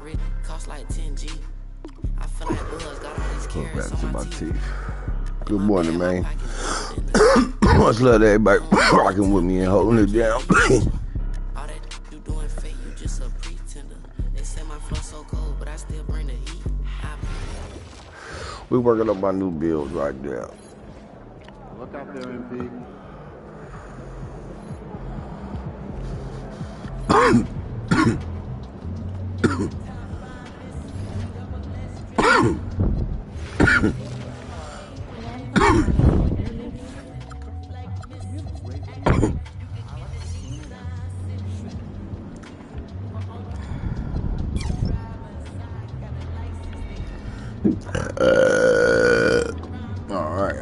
Put back to my teeth. Good morning, man. Much love to everybody rocking with me and holding it down. We working on my new builds right now. Look out there, MP. All right.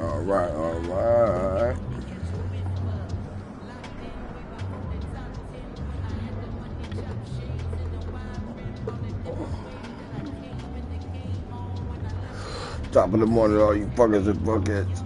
Top of the morning, all you fuckers and fuckheads.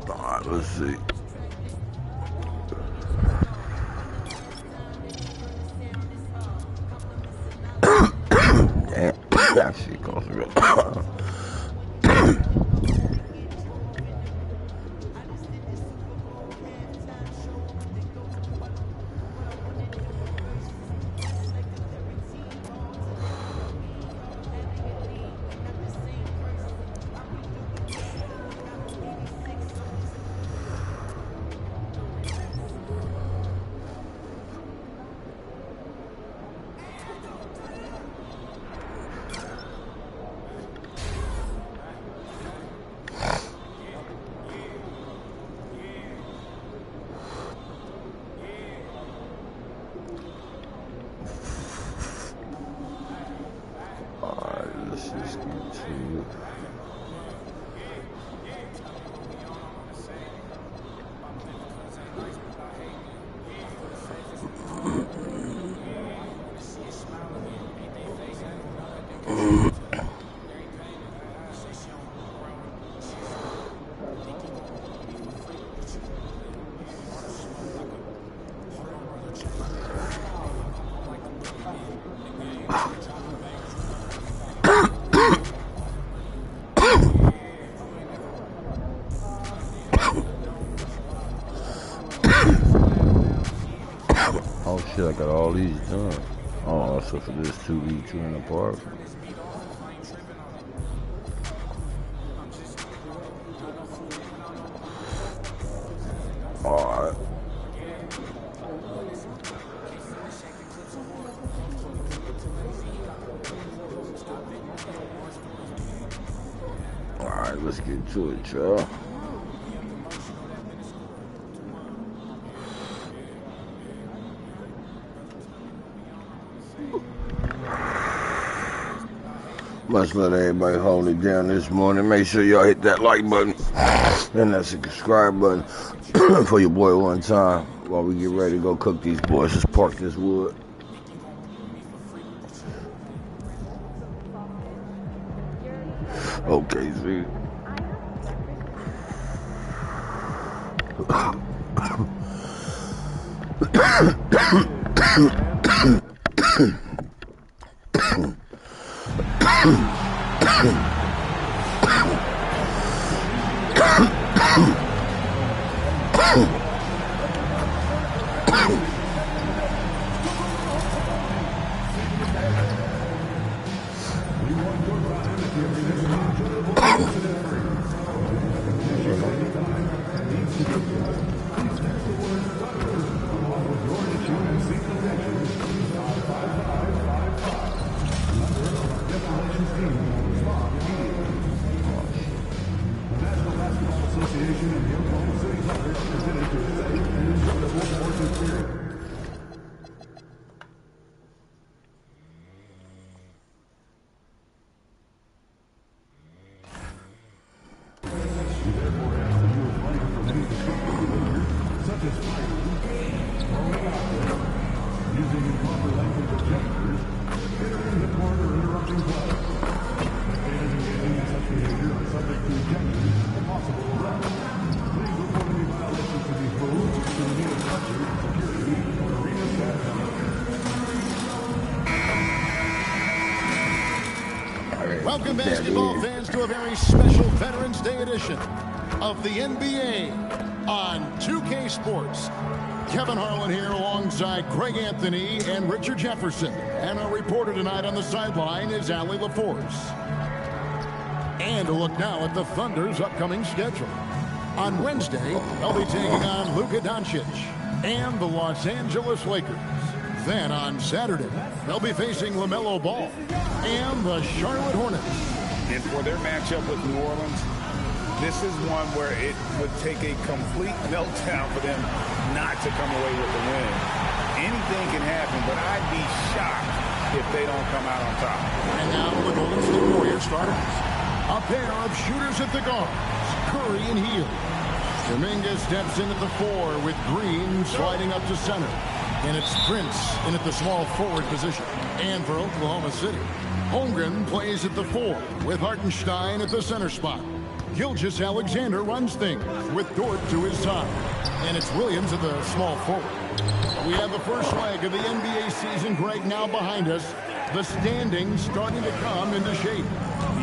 All right, let's see. Damn, that shit costs real. Oh shit, I got all these done. Oh, so for this 2v2 in the park. Alright. Alright, let's get to it, y'all. Much love to everybody holding it down this morning. Make sure y'all hit that like button and that subscribe button for your boy one time while we get ready to go cook these boys. Let's park this wood. Okay, see. Welcome, basketball fans, to a very special Veterans Day edition of the NBA on 2K Sports. Kevin Harlan here alongside Greg Anthony and Richard Jefferson. And our reporter tonight on the sideline is Allie LaForce. And a look now at the Thunder's upcoming schedule. On Wednesday, they'll be taking on Luka Doncic and the Los Angeles Lakers. Then on Saturday, they'll be facing LaMelo Ball and the Charlotte Hornets. And for their matchup with New Orleans, this is one where it would take a complete meltdown for them not to come away with the win. Anything can happen, but I'd be shocked if they don't come out on top. And now the Golden State Warriors starters. A pair of shooters at the guards, Curry and Hield. Kuminga steps in at the 4 with Green sliding up to center. And it's Prince in at the small forward position. And for Oklahoma City, Holmgren plays at the 4 with Hartenstein at the center spot. Gilgeous-Alexander runs things with Dort to his side. And it's Williams at the small forward. We have the first leg of the NBA season, Greg, now behind us. The standings starting to come into shape.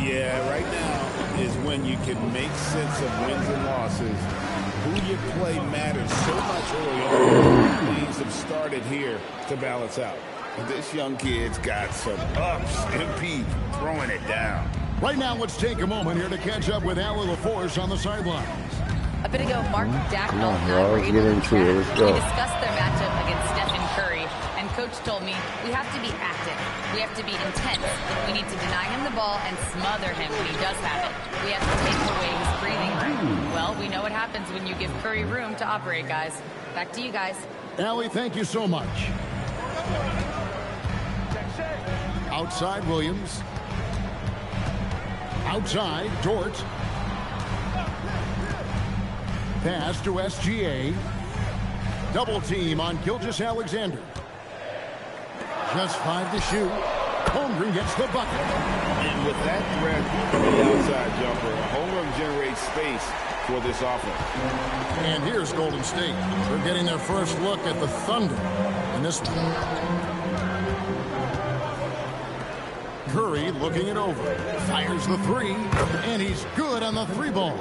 Yeah, right now is when you can make sense of wins and losses. Who you play matters so much early on. Things have started here to balance out. This young kid's got some ups and peaks throwing it down. Right now, let's take a moment here to catch up with Allie LaForce on the sidelines. A bit ago, Mark Dacknell and I were able to chat. We discussed their matchup against Stephen Curry, and Coach told me we have to be active. We have to be intense. We need to deny him the ball and smother him when he does have it. We have to take away his breathing room. Well, we know what happens when you give Curry room to operate, guys. Back to you guys. Allie, thank you so much. Outside, Williams. Outside, Dort. Pass to SGA. Double team on Gilgeous-Alexander. Just 5 to shoot. Holmgren gets the bucket. And with that threat from the outside jumper, Holmgren generates space for this offense. And here's Golden State. They're getting their first look at the Thunder in this one. Curry looking it over. Fires the 3, and he's good on the 3 ball.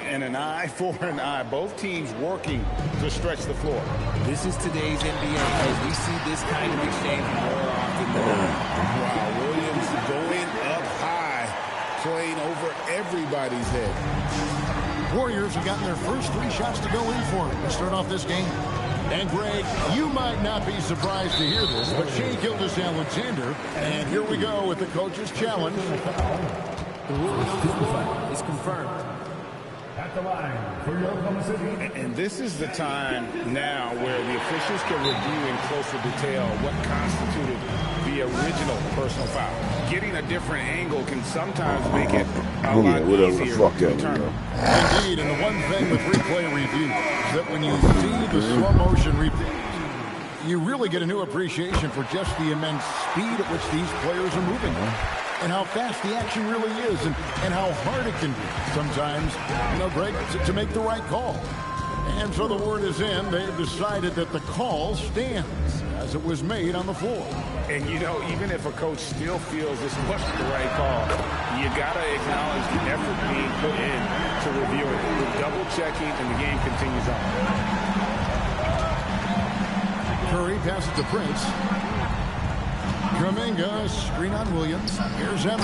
And an eye for an eye. Both teams working to stretch the floor. This is today's NBA as we see this kind of exchange more often than not. Wow, Williams going up high, playing over everybody's head. Warriors have gotten their first 3 shots to go in for them to start off this game. And Greg, you might not be surprised to hear this, but Shai Gilgeous-Alexander, and here we go with the coach's challenge. The rule is confirmed. At the line for Oklahoma City. And this is the time now where the officials can review in closer detail what constituted the original personal foul. Getting a different angle can sometimes make it a lot easier to determine. Indeed, and the one thing with replay review is that when you see the slow motion replay, you really get a new appreciation for just the immense speed at which these players are moving. And how fast the action really is, and how hard it can be sometimes, Greg, to make the right call. And so the word is in. They've decided that the call stands as it was made on the floor. And, even if a coach still feels this wasn't the right call, you got to acknowledge the effort being put in to review it. We're double-checking, and the game continues on. Curry passes to Prince. Kuminga, screen on Williams. Here's Embiid,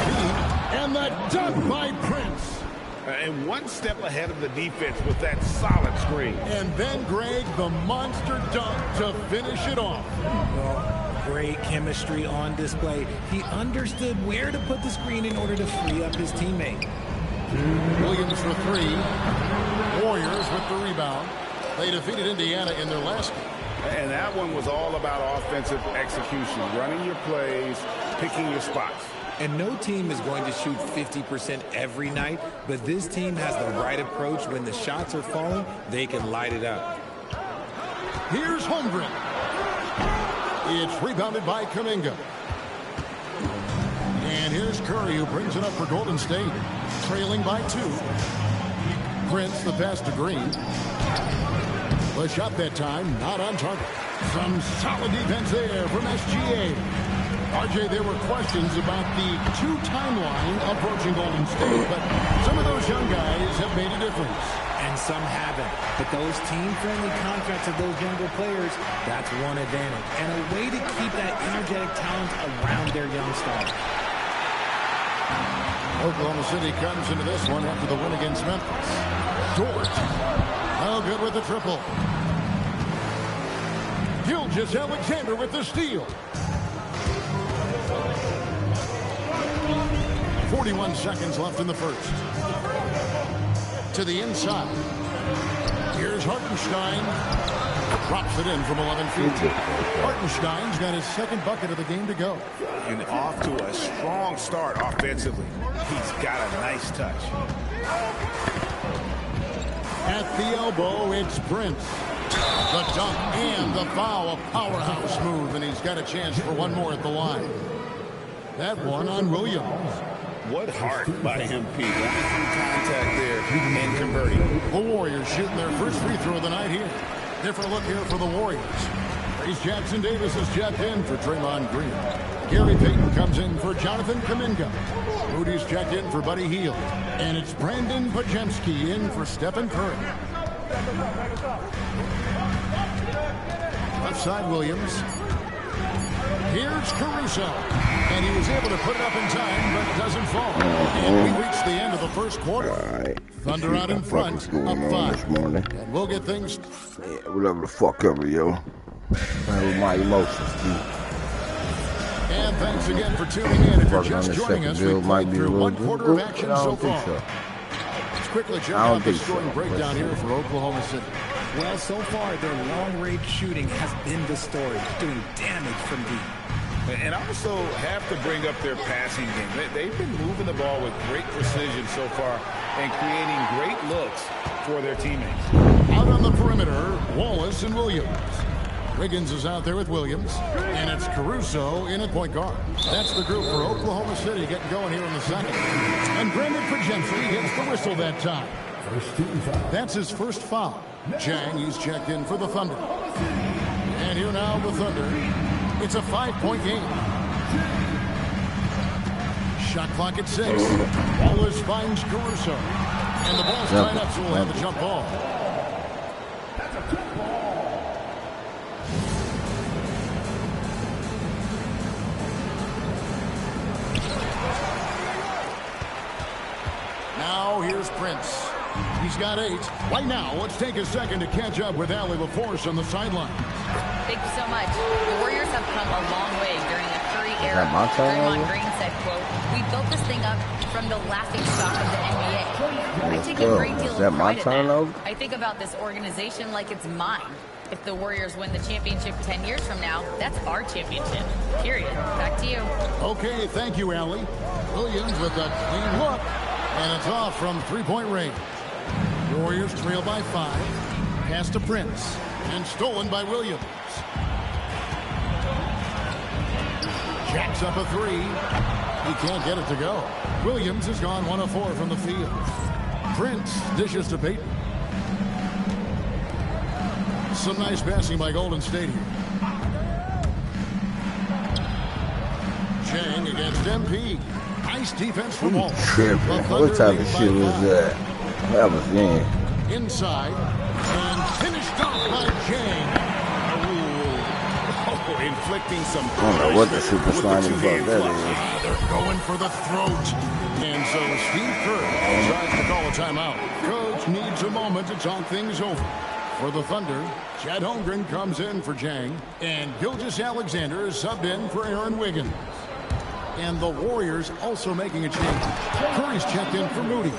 and the dunk by Prince. And one step ahead of the defense with that solid screen. And then, Greg, the monster dunk to finish it off. Well, great chemistry on display. He understood where to put the screen in order to free up his teammate. Williams for 3. Warriors with the rebound. They defeated Indiana in their last game. And that one was all about offensive execution, running your plays, picking your spots. And no team is going to shoot 50% every night, but this team has the right approach. When the shots are falling, they can light it up. Here's Holmgren. It's rebounded by Kuminga. And here's Curry, who brings it up for Golden State, trailing by 2. Prince, the pass to Green. The shot that time, not on target. Some solid defense there from SGA. RJ, there were questions about the two timeline approaching Golden State, but some of those young guys have made a difference. And some haven't. But those team-friendly contracts of those younger players, that's one advantage. And a way to keep that energetic talent around their young stars. Oklahoma City comes into this one after the win against Memphis. Dort. Oh, good with the triple. Gilgeous-Alexander with the steal. 41 seconds left in the first. To the inside. Here's Hartenstein. Drops it in from 11 feet. Hartenstein's got his second bucket of the game to go. And off to a strong start offensively. He's got a nice touch. At the elbow, it's Prince. The dunk and the foul, a powerhouse move, and he's got a chance for one more at the line. That one on Williams. What heart by him, Pete. Contact there and converting. The Warriors shooting their first free throw of the night here. Different look here for the Warriors. Reese Jackson Davis is checked in for Draymond Green. Gary Payton comes in for Jonathan Kuminga. Moody's checked in for Buddy Hield. And it's Brandon Podziemski in for Stephen Curry. Left side Williams. Here's Caruso. And he was able to put it up in time, but it doesn't fall. And we reach the end of the first quarter. Alright. Thunder out in front, up 5. This morning. And we'll get things... Yeah, whatever the fuck ever, yo. Playing with my emotions, dude. And thanks again for tuning in. If you're just joining us, we've played through one quarter of action so far. Let's quickly check out the scoring breakdown here for Oklahoma City. Well, so far, their long-range shooting has been the story, doing damage from deep. And I also have to bring up their passing game. They've been moving the ball with great precision so far and creating great looks for their teammates. Out on the perimeter, Wallace and Williams. Wiggins is out there with Williams, and it's Caruso in at point guard. That's the group for Oklahoma City getting going here in the second. And Brandon Podziemski hits the whistle that time. That's his first foul. Chang, he's checked in for the Thunder. And here now the Thunder. It's a 5-point game. Shot clock at 6. Wallace finds Caruso. And the ball's tied up, so we'll have the jump ball. Now here's Prince. He's got 8. Right now, let's take a second to catch up with Allie LaForce on the sideline. Thank you so much. The Warriors have come a long way during the Curry era. Draymond Green said, quote, "We built this thing up from the laughing stock of the NBA. I take a great deal of pride in that. I think about this organization like it's mine. If the Warriors win the championship 10 years from now, that's our championship. Period." Back to you. Okay, thank you, Allie. Williams with a clean look. And it's off from three-point range. The Warriors trail by 5. Pass to Prince. And stolen by Williams. Jacks up a 3. He can't get it to go. Williams has gone 1 of 4 from the field. Prince dishes to Payton. Some nice passing by Golden State here. Chang against MP. Nice defense from Wall. What type of shit was that? That was game. Inside. And finished off by Chang. Oh, inflicting some... I don't know what the super slimy fuck that is. They're going for the throat. And so Steve Kerr tries to call a timeout. Coach needs a moment to talk things over. For the Thunder, Chad Holmgren comes in for Chang. And Gilgeous-Alexander is subbed in for Aaron Wiggins. And the Warriors also making a change. Curry's checked in for Moody.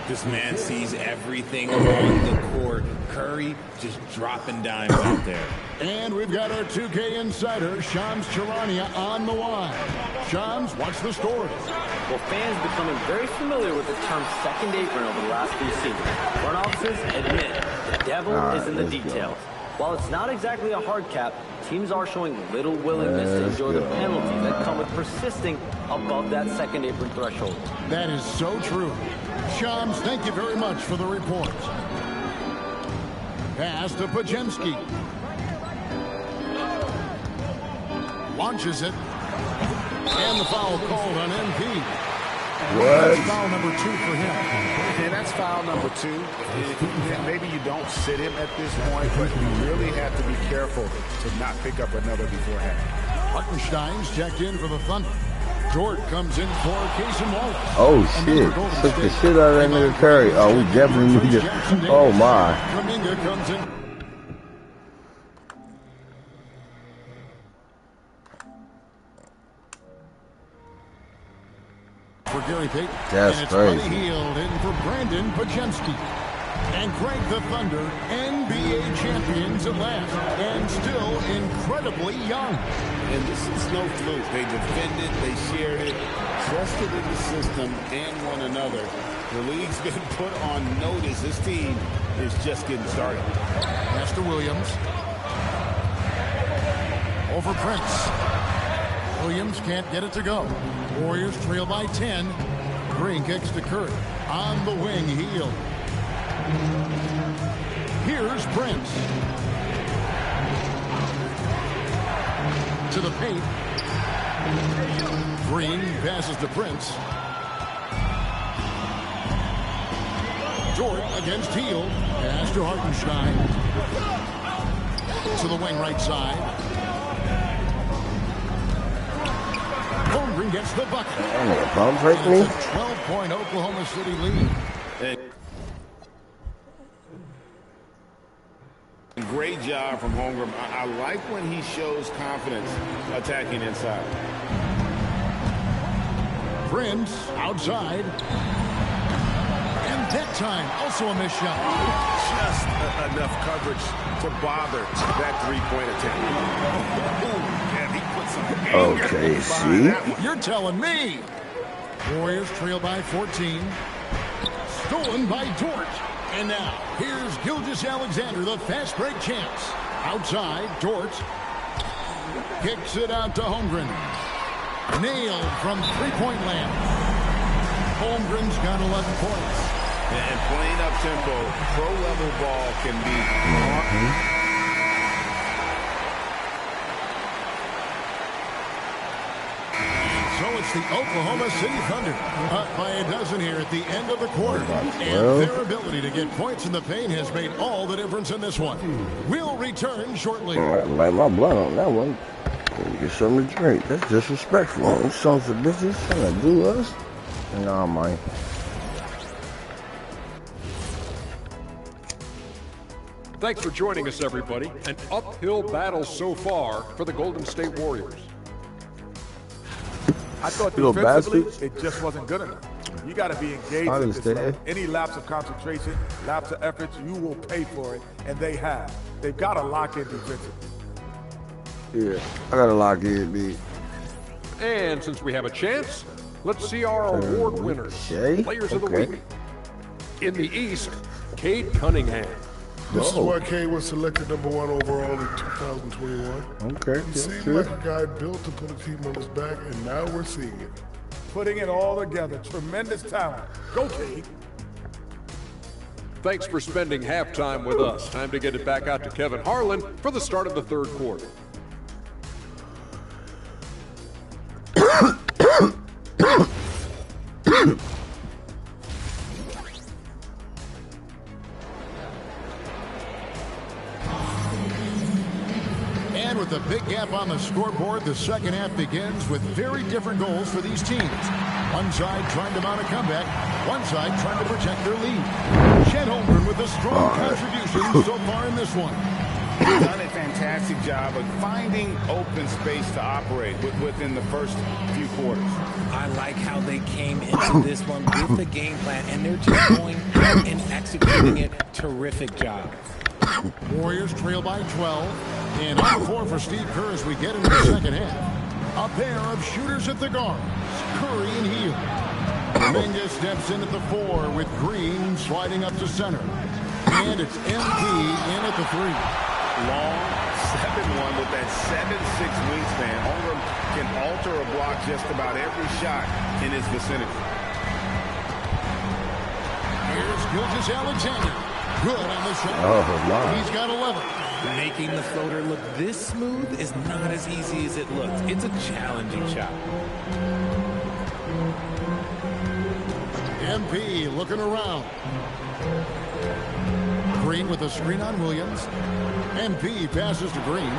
This man sees everything along the court. Curry just dropping dimes out there. And we've got our 2K insider, Shams Charania, on the line. Shams, what's the story? Well, fans becoming very familiar with the term second apron over the last few seasons. Front offices admit the devil is in the details. While it's not exactly a hard cap, teams are showing little willingness to enjoy the penalties that come with persisting above that second apron threshold. That is so true. Shams, thank you very much for the report. Pass to Podziemski. Launches it. And the foul called on MP. What? That's foul number 2 for him. And that's foul number 2. Maybe you don't sit him at this point, but you really have to be careful to not pick up another beforehand. Hartenstein's checked in for the Thunder. Jordan comes in for Cason Wallace. Oh, shit. Took the shit out of that nigga Curry. Oh, we definitely need to. Oh, my. Kuminga comes in. For Gary Payton. That's and it's crazy. Buddy Hield in for Brandon Podziemski. And Greg the Thunder, NBA champions at last, and still incredibly young. And this is no fluke. They defended, they shared it, trusted in the system and one another. The league's been put on notice. This team is just getting started. Master Williams. Over Prince. Williams can't get it to go. Warriors trail by 10. Green kicks to Curry. On the wing, Hield. Here's Prince. To the paint. Green passes to Prince. Jordan against Hield. Pass to Hartenstein. To the wing right side. Holmgren gets the bucket. Bump break me? It's a 12-point Oklahoma City lead. Great job from Holmgren. I like when he shows confidence attacking inside. Prince outside. And that time, also a missed shot. Just enough coverage to bother that three-point attempt. Okay, see? You're telling me. Warriors trail by 14. Stolen by Dort. And now, here's Gilgeous-Alexander, the fast break champs. Outside, Dort kicks it out to Holmgren. Nailed from three-point land. Holmgren's got 11 points. And playing up-tempo, pro-level ball can be So it's the Oklahoma City Thunder up by a dozen here at the end of the quarter. And their ability to get points in the paint has made all the difference in this one. We'll return shortly. Light my blood on that one. Get something to drink. That's disrespectful. These sons of bitches trying to do us. Nah, man. Thanks for joining us, everybody. An uphill battle so far for the Golden State Warriors. I thought defensively, it just wasn't good enough. You got to be engaged at this level. Any lapse of concentration, lapse of effort, you will pay for it, and they have. They've got to lock in defensively. Yeah, I got to lock in, B. And since we have a chance, let's see our award winners, players of the week. In the East, Cade Cunningham. This is why Cade was selected #1 overall in 2021. Okay. He seemed like a guy built to put a team on his back, and now we're seeing it. Putting it all together. Tremendous talent. Go, Cade. Thanks for spending halftime with us. Time to get it back out to Kevin Harlan for the start of the third quarter. And with a big gap on the scoreboard, the second half begins with very different goals for these teams. One side trying to mount a comeback, one side trying to protect their lead. Chet Holmgren with a strong contribution so far in this one. He's done a fantastic job of finding open space to operate within the first few quarters. I like how they came into this one with the game plan, and they're just going out and executing it. Terrific job. Warriors trail by 12. And on the floor for Steve Kerr as we get into the second half. A pair of shooters at the guards, Curry and Hield. Kuminga steps in at the 4 with Green sliding up to center. And it's MP in at the 3. Long 7-1 with that 7'6" wingspan. Holmgren can alter a block just about every shot in his vicinity. Here's Gilgeous-Alexander. Good on the shot. Oh, wow. He's got 11. Making the floater look this smooth is not as easy as it looks. It's a challenging shot. MP looking around. Green with a screen on Williams. MP passes to Green.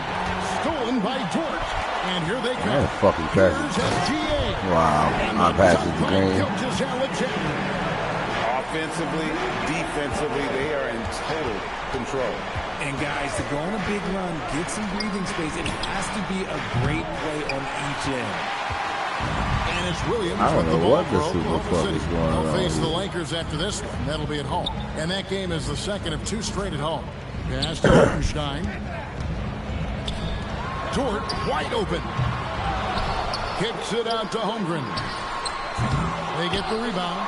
Stolen by George. And here they come. That fucking pass. Wow. I passed it to Green. Offensively, defensively, they are in total control. And guys, to go on a big run, get some breathing space, it has to be a great play on each end. And it's Williams. I don't know what the Super Cup is going on. They'll face the Lakers after this one. That'll be at home. And that game is the second of 2 straight at home. Pass to Hartenstein. Dort wide open. Kicks it out to Holmgren. They get the rebound.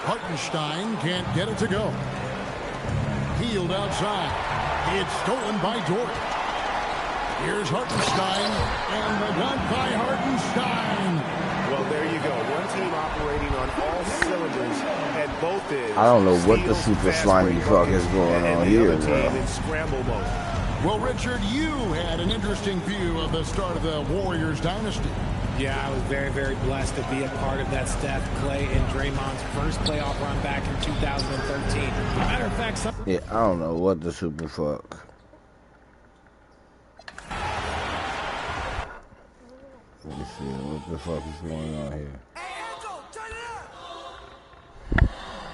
Hartenstein can't get it to go. Healed outside. It's stolen by Dort. Here's Hartenstein, and the dunk by Hartenstein. Well, there you go. One team operating on all cylinders at both ends. I don't know what the super slimy fuck is going on here, bro. In scramble mode. Well, Richard, you had an interesting view of the start of the Warriors dynasty. Yeah, I was very, very blessed to be a part of that Steph, Clay, and Draymond's first playoff run back in 2013. As a matter of fact, yeah, I don't know what the super fuck. Let me see what the fuck is going on here.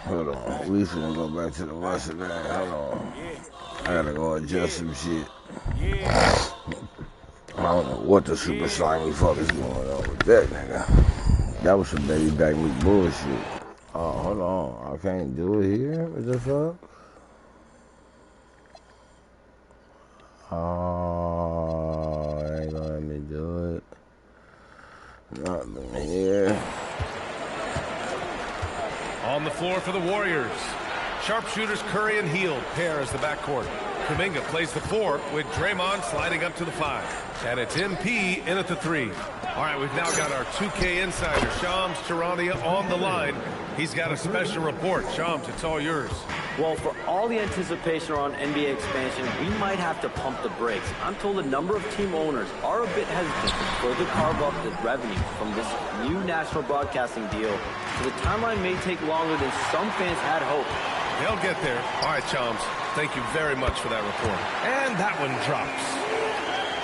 Hold on, we finna go back to the Western game. Hold on, I gotta go adjust some shit. I don't know what the super slimy fuck is going on with that nigga. That was some baby back meat bullshit. Oh, hold on, I can't do it here. What the fuck? Oh, they ain't gonna let me do it. Nothing here. On the floor for the Warriors. Sharpshooters Curry and Hield pair as the backcourt. Kuminga plays the 4 with Draymond sliding up to the 5. And it's MP in at the 3. All right, we've now got our 2K insider, Shams Charania, on the line. He's got a special report. Shams, it's all yours. Well, for all the anticipation around NBA expansion, we might have to pump the brakes. I'm told a number of team owners are a bit hesitant to further carve up the revenue from this new national broadcasting deal, so the timeline may take longer than some fans had hoped. They'll get there. All right, Shams, thank you very much for that report. And that one drops.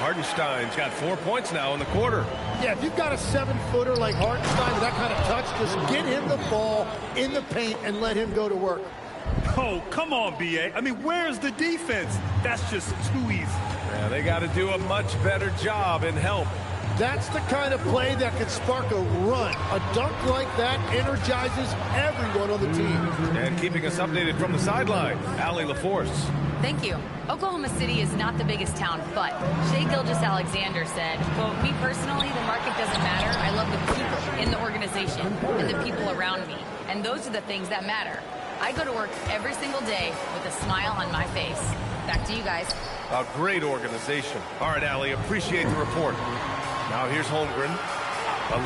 Hartenstein's got 4 points now in the quarter. Yeah, if you've got a 7-footer like Hartenstein with that kind of touch, just get him the ball in the paint and let him go to work. Oh, come on, B.A. I mean, where's the defense? That's just too easy. Yeah, they got to do a much better job in help. That's the kind of play that could spark a run. A dunk like that energizes everyone on the team. And keeping us updated from the sideline, Allie LaForce. Thank you. Oklahoma City is not the biggest town, but Shai Gilgeous-Alexander said, quote, me personally, the market doesn't matter. I love the people in the organization and the people around me. And those are the things that matter. I go to work every single day with a smile on my face. Back to you guys. A great organization. All right, Allie, appreciate the report. Now here's Holmgren.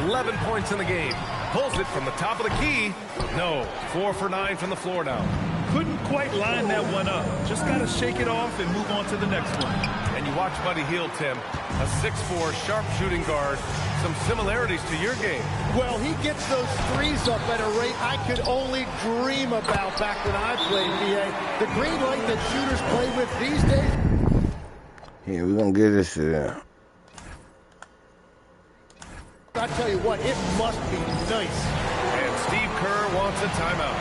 11 points in the game. Pulls it from the top of the key. No, 4 for 9 from the floor now. Couldn't quite line that one up. Just got to shake it off and move on to the next one. And you watch Buddy Hield, Tim. A 6'4", sharp shooting guard. Some similarities to your game. Well, he gets those threes up at a rate I could only dream about back when I played NBA. The green light that shooters play with these days. Yeah, we're going to get this to them. I tell you what, it must be nice. And Steve Kerr wants a timeout.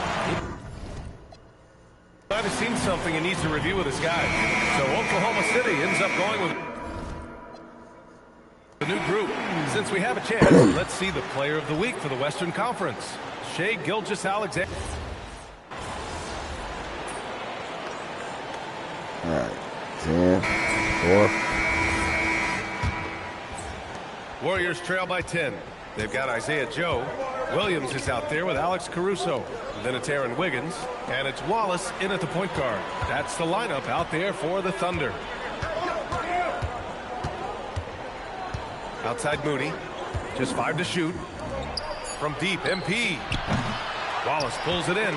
Might have seen something he needs to review with his guys. So Oklahoma City ends up going with the new group. Since we have a chance, let's see the player of the week for the Western Conference. Shai Gilgeous-Alexander. All right, 10, 4. Warriors trail by 10. They've got Isaiah Joe. Williams is out there with Alex Caruso. Then it's Aaron Wiggins. And it's Wallace in at the point guard. That's the lineup out there for the Thunder. Outside Moody. Just 5 to shoot. From deep, MP. Wallace pulls it in.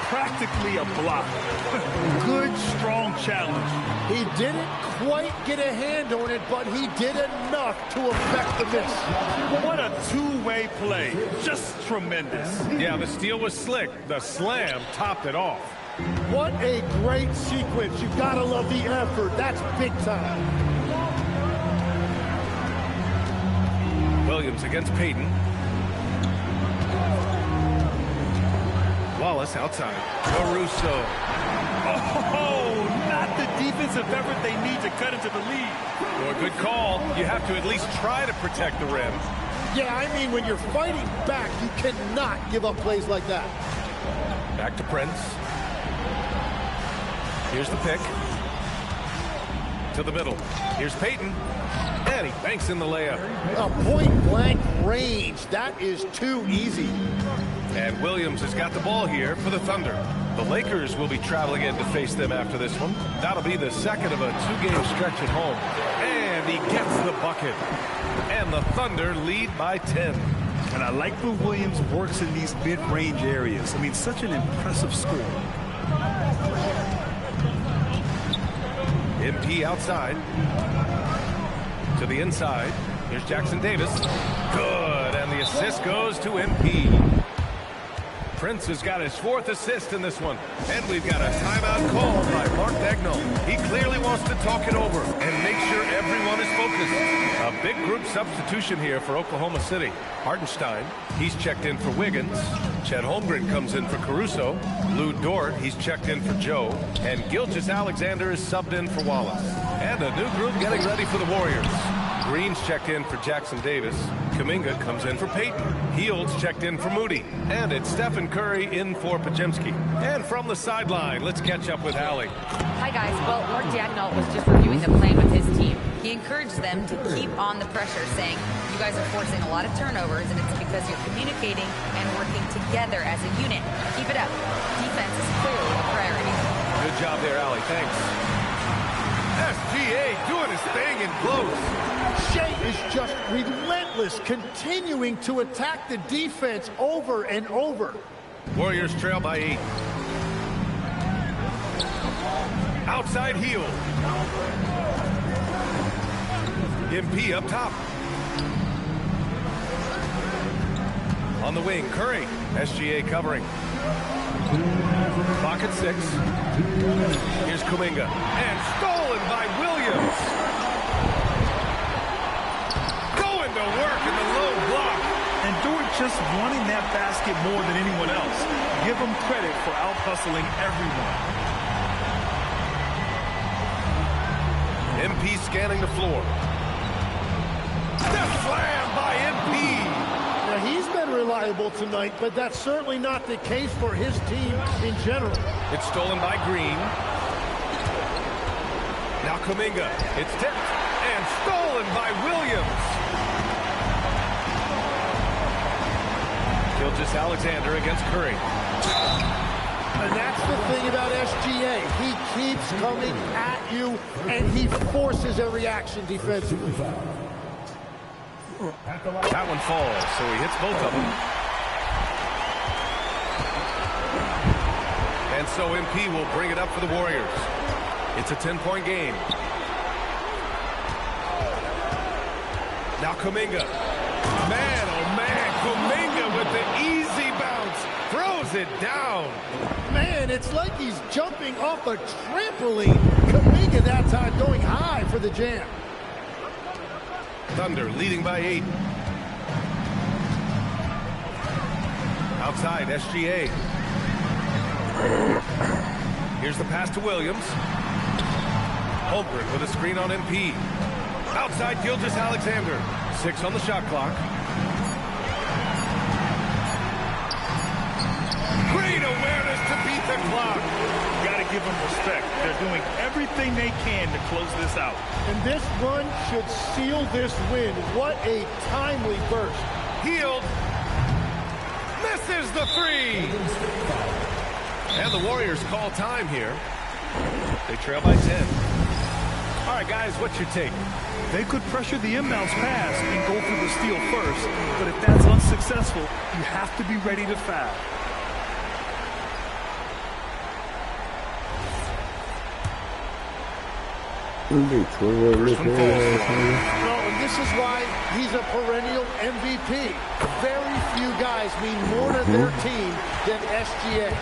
Practically a block. Good, strong challenge. He didn't quite get a hand on it, but he did enough to affect the miss. What a two-way play. Just tremendous. Yeah, the steal was slick. The slam topped it off. What a great sequence. You've got to love the effort. That's big time. Williams against Payton. Wallace outside. Caruso. Oh, not the defensive effort they need to cut into the lead. Well, good call. You have to at least try to protect the rim. Yeah, I mean, when you're fighting back, you cannot give up plays like that. Back to Prince. Here's the pick. To the middle. Here's Payton. And he banks in the layup. A point-blank range. That is too easy. And Williams has got the ball here for the Thunder. The Lakers will be traveling in to face them after this one. That'll be the second of a two-game stretch at home. And he gets the bucket. And the Thunder lead by 10. And I like when Williams works in these mid-range areas. I mean, such an impressive score. MP outside. To the inside. Here's Jackson Davis. Good. And the assist goes to MP. Prince has got his fourth assist in this one. And we've got a timeout called by Mark Daigneault. He clearly wants to talk it over and make sure everyone is focused. A big group substitution here for Oklahoma City. Hartenstein, he's checked in for Wiggins. Chet Holmgren comes in for Caruso. Lou Dort, he's checked in for Joe. And Gilgeous-Alexander is subbed in for Wallace. And a new group getting ready for the Warriors. Green's checked in for Jackson Davis. Kuminga comes in for Payton. Heald's checked in for Moody. And it's Stephen Curry in for Podziemski. And from the sideline, let's catch up with Allie. Hi, guys. Well, Mark Daigneault was just reviewing the plan with his team. He encouraged them to keep on the pressure, saying, you guys are forcing a lot of turnovers, and it's because you're communicating and working together as a unit. Keep it up. Defense is clearly a priority. Good job there, Allie. Thanks. SGA doing his thing in close. Shea is just relentless, continuing to attack the defense over and over. Warriors trail by 8. Outside Hield. MP up top. On the wing, Curry. SGA covering. Clock at 6. Here's Kuminga. And stolen by Williams. Going to work in the low block. And Dort just wanting that basket more than anyone else. Give him credit for out-hustling everyone. MP scanning the floor. Step slam by MP. Now, he's been reliable tonight, but that's certainly not the case for his team in general. It's stolen by Green. Now Kuminga. It's tipped and stolen by Williams. Gilgeous-Alexander against Curry. And that's the thing about SGA. He keeps coming at you, and he forces a reaction defensively. That one falls, so he hits both of them. And so MP will bring it up for the Warriors. It's a 10-point game. Now Kuminga. Man, oh man, Kuminga with the easy bounce. Throws it down. Man, it's like he's jumping off a trampoline. Kuminga that time going high for the jam. Thunder leading by 8. Outside, SGA. Here's the pass to Williams. Holmgren with a screen on MP. Outside, Gilgeous-Alexander. 6 on the shot clock. Great awareness to beat the clock. Got to give them respect. They're doing everything they can to close this out. And this run should seal this win. What a timely burst. Hield misses the 3. And the Warriors call time here. They trail by 10. All right, guys, what's your take? They could pressure the inbounds pass and go for the steal first, but if that's unsuccessful, you have to be ready to foul. Well, and this is why he's a perennial MVP. Very few guys mean more to their team than SGA.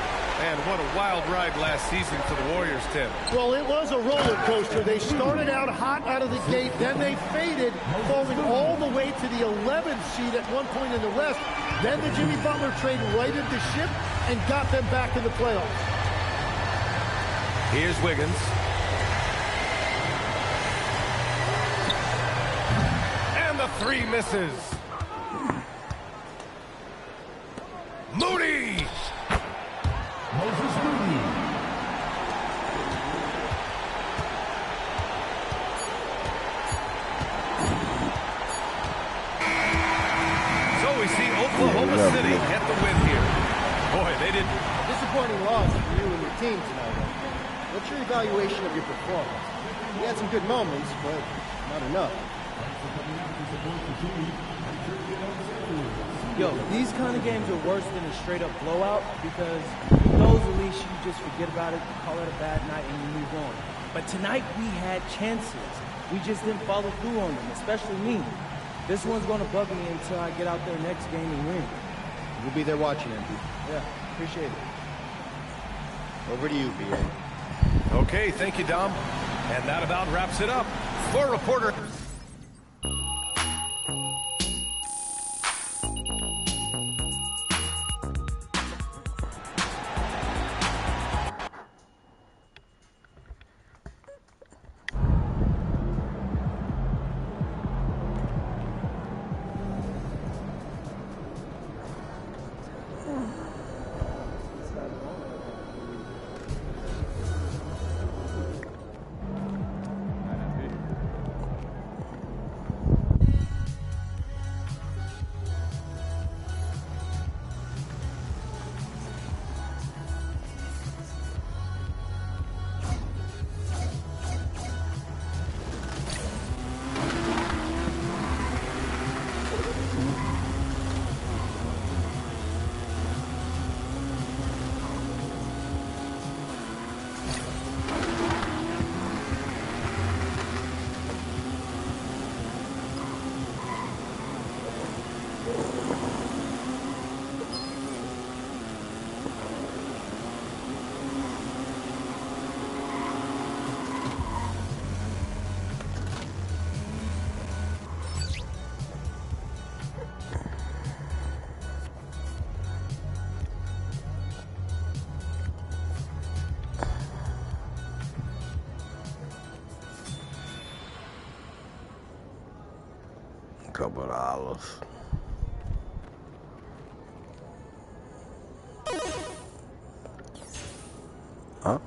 And what a wild ride last season for the Warriors, Tim. Well, it was a roller coaster. They started out hot out of the gate, then they faded, falling all the way to the 11th seed at one point in the West. Then the Jimmy Butler trade righted the ship and got them back in the playoffs. Here's Wiggins. And the three misses. Moody! Moses Moody. So we see Oklahoma City get the win here. Boy, they didn't. Disappointing loss for you and your team tonight. What's your evaluation of your performance? You had some good moments, but not enough. Yo, these kind of games are worse than a straight-up blowout because with those, at least you just forget about it, call it a bad night, and you move on. But tonight we had chances. We just didn't follow through on them, especially me. This one's going to bug me until I get out there next game and win. We'll be there watching, MB. Yeah, appreciate it. Over to you, B.A. Okay, thank you, Dom. And that about wraps it up. For reporter... Couple of dollars. Huh?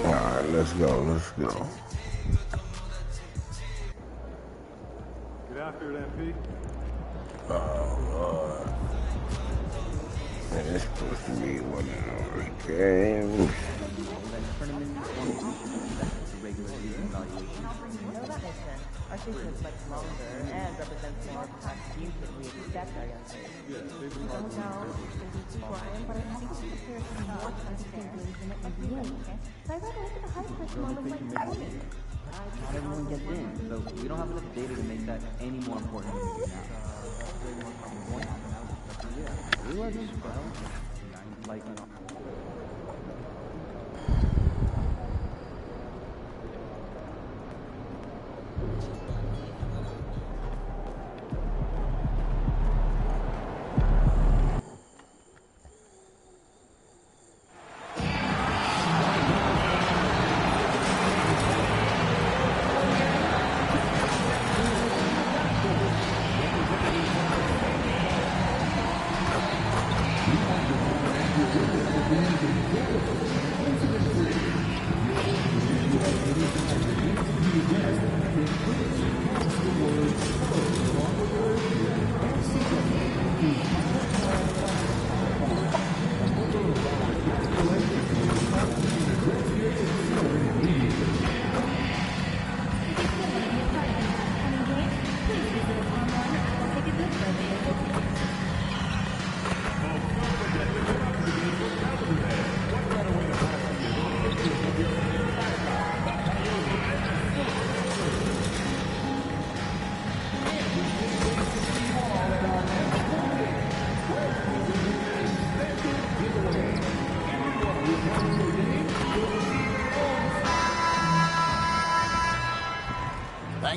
Alright, let's go, let's go. Get after it, MP. Oh, Lord. Man, it's supposed to be one of those games. Our season is much longer and represents more past youth than we expect our young players. I don't know, Brian, but I think the players have more consistent games in the NBA. So I'd rather look at the highlights moments like Tony. Not everyone gets in, so we don't have enough data to make that any more important than it is now. We were just like,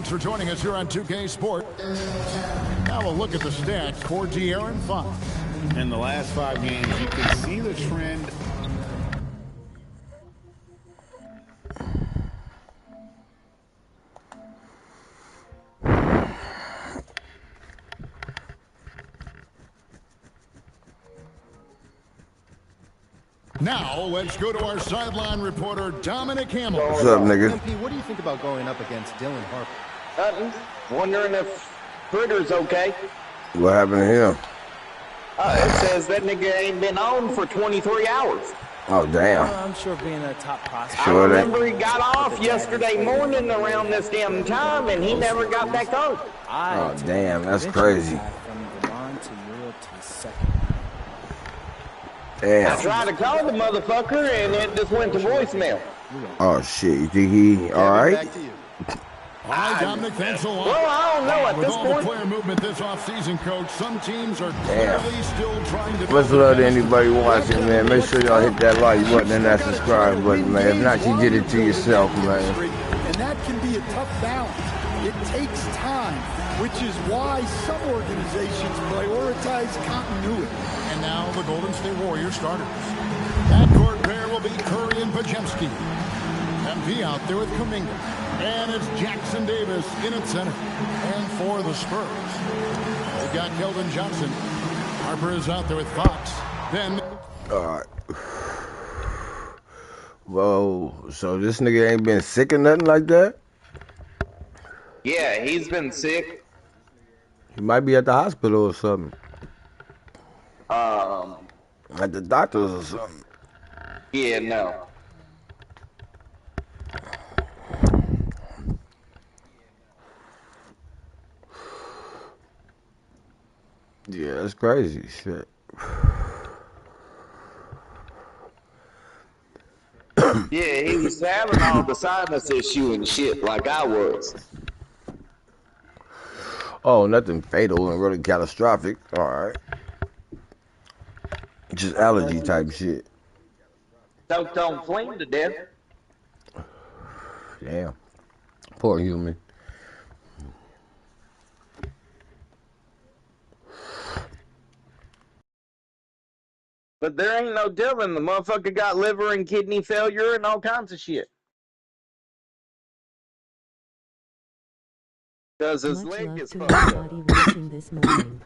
Thanks for joining us here on 2K Sport. Now we'll look at the stats for De'Aaron Fox. In the last 5 games, you can see the trend. Now, let's go to our sideline reporter, Dominic Hamilton. What's up, nigga? MP, what do you think about going up against Dylan Harper? Nothing. Wondering if Fritter's okay. What happened to him? It says that nigga ain't been on for 23 hours. Oh, damn. I'm sure being a top prospect. I remember he got off yesterday morning around this damn time, and he never got back on. Oh, damn. That's crazy. Damn. I tried to call the motherfucker, and it just went to voicemail. Oh, shit. You think he all right? All right, Dominic, thanks a lot. Well, I don't know at With this all point. the player movement this offseason, Coach, some teams are clearly still trying to... Much love to anybody watching, man. Make sure y'all hit that like button and that subscribe button, man. If not, you did it to yourself, man. And that can be a tough balance. It takes time, which is why some organizations prioritize continuity. And now the Golden State Warriors starters. That court pair will be Curry and Podziemski. MP out there with Kuminga. And it's Jackson Davis in at center. And for the Spurs, they've got Keldon Johnson. Harper is out there with Fox. Then... All right. Whoa. So this nigga ain't been sick or nothing like that? Yeah, he's been sick. He might be at the hospital or something. At the doctors or something. Yeah, no. Yeah, that's crazy. Shit. Yeah, he was having all the sinus issue and shit like I was. Oh, nothing fatal and really catastrophic. All right. Just allergy type shit. Choked on flame to death. Damn. Poor human. But there ain't no telling. The motherfucker got liver and kidney failure and all kinds of shit. Because his leg is fucked up. This morning.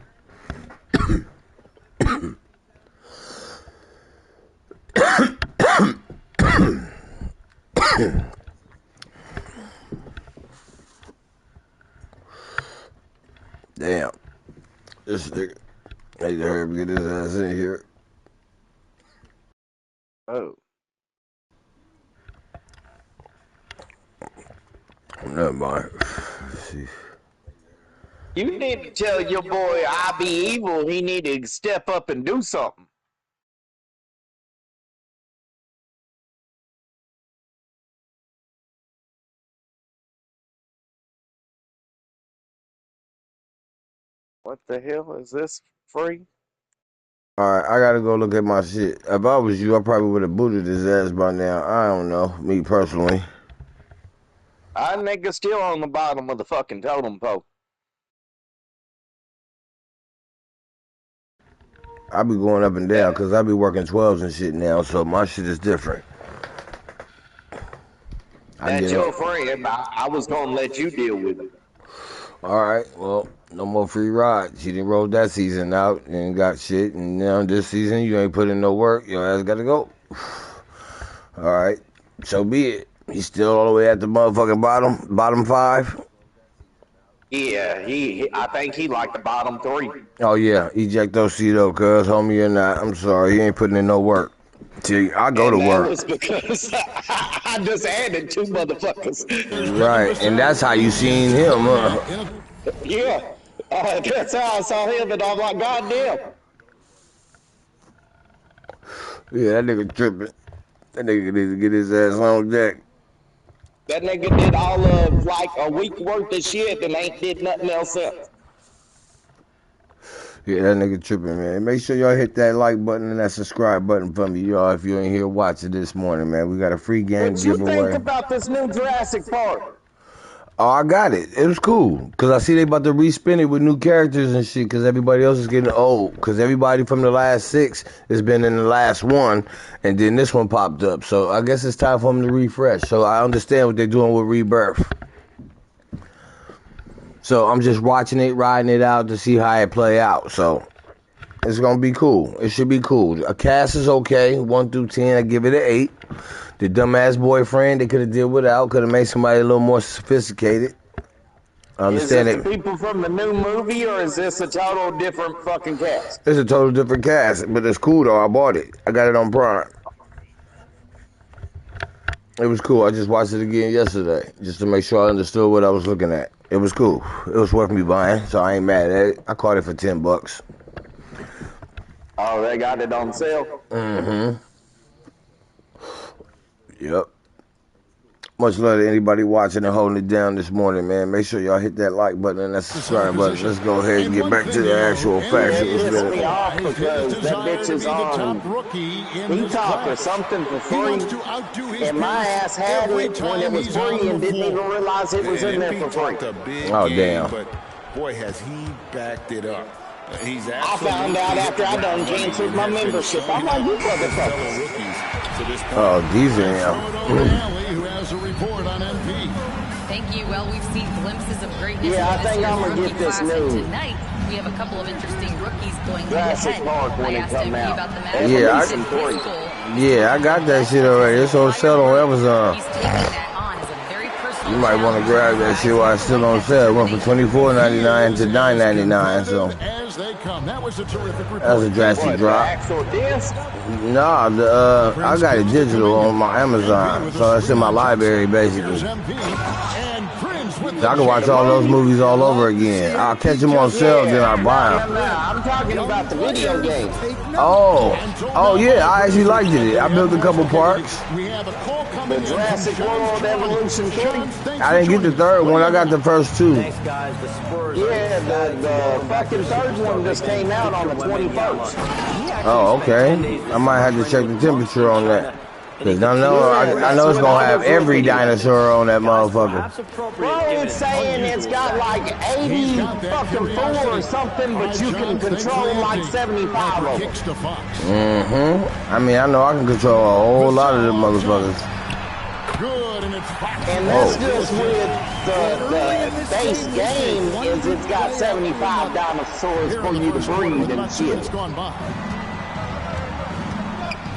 Damn. This nigga. Hey, hurry up, get his ass in here. Oh. Never mind. See. You need to tell your boy I be evil. He need to step up and do something. What the hell is this free? Alright, I gotta go look at my shit. If I was you, I probably would have booted his ass by now. I don't know, me personally. Our nigga still on the bottom of the fucking totem pole. I be going up and down because I be working 12s and shit now, so my shit is different. That's your friend. I was gonna let you deal with it. Alright, well, no more free rides. You didn't roll that season out and got shit, and now this season you ain't put in no work. Your ass gotta go. Alright, so be it. He's still all the way at the motherfucking bottom 5? Yeah, I think he like the bottom 3. Oh yeah, ejectocito, cuz, homie, you're not. I'm sorry, he ain't putting in no work. See, I go to work. That was because I just added 2 motherfuckers. Right, and that's how you seen him, huh? Yeah, that's how I saw him, and I'm like, goddamn. Yeah, that nigga tripping. That nigga needs to get his ass on deck. That nigga did all of like a week worth of shit and ain't did nothing else since. Yeah, that nigga tripping, man. Make sure y'all hit that like button and that subscribe button for me, y'all, if you ain't here watching this morning, man. We got a free game giveaway. What you think about this new Jurassic Park? Oh, I got it. It was cool. Because I see they about to respin it with new characters and shit because everybody else is getting old. Because everybody from the last 6 has been in the last one. And then this one popped up. So I guess it's time for them to refresh. So I understand what they're doing with Rebirth. So I'm just watching it, riding it out to see how it play out. So it's going to be cool. It should be cool. A cast is okay. 1 through 10, I give it an 8. The dumbass boyfriend, they could have did without. Could have made somebody a little more sophisticated. I understand it. Is this the people from the new movie, or is this a total different fucking cast? It's a total different cast, but it's cool though. I bought it. I got it on Prime. It was cool. I just watched it again yesterday, just to make sure I understood what I was looking at. It was cool. It was worth me buying, so I ain't mad at it. I caught it for $10. Oh, they got it on sale? Mm-hmm. Yep. Much love to anybody watching and holding it down this morning, man. Make sure y'all hit that like button and that subscribe button. Let's go ahead and get back to the actual facts. It me off because that bitch is on Peacock or something for free, and my ass had it when it was free and didn't even realize it was in there for free. Oh, damn. But boy, has he backed it up. I found out after I done canceled my membership. I'm like, you motherfuckers. Oh, these are who has a report on MP. Thank you. Well, we've seen glimpses of greatness. Yeah, I think I'm gonna get this new. Tonight, we have a couple of interesting rookies going Jurassic Park when it come out. Yeah, I got that shit already. It's on sale on Amazon. You might want to grab that shit while it's still on sale. It went from $24.99 to $9.99. So that was a terrific report. That was a drastic drop. Actual disc? Nah, I got it digital on my Amazon, so it's in my library basically. So I can watch all those movies all over again. I'll catch them on sale, then I buy them. I'm talking about the video game. Oh yeah, I actually liked it. I built a couple parks. The Jurassic World Evolution 3. I didn't get the third one. I got the first 2. Yeah, the fucking third one just came out on the 21st. Oh, okay. I might have to check the temperature on that. Cause I know it's gonna have every dinosaur on that motherfucker. Bro, it's saying it's got like 80 fucking 4 or something, but you can control like 75 of them. I mean, I know I can control a whole lot of them motherfuckers. And that's just with the base game is it's got 75 dinosaurs for you to breed and shit.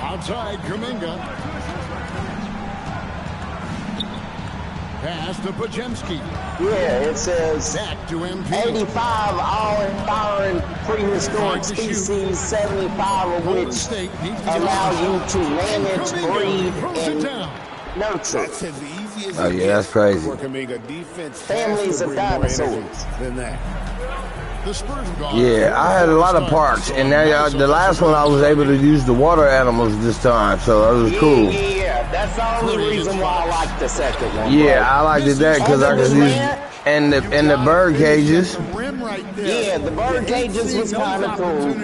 Outside, Kuminga. Pass to Podziemski. Yeah, it says 85 all-empowering prehistoric species, 75 of which allow you to manage, breed, and nurture. Oh yeah, that's crazy. Families of dinosaurs. Yeah, I had a lot of parks, and now the last one I was able to use the water animals this time, so that was cool. Yeah, that's the only reason why I like the second one. Yeah, I liked it that because I could use and the bird cages. Yeah, the bird cages was kind of cool.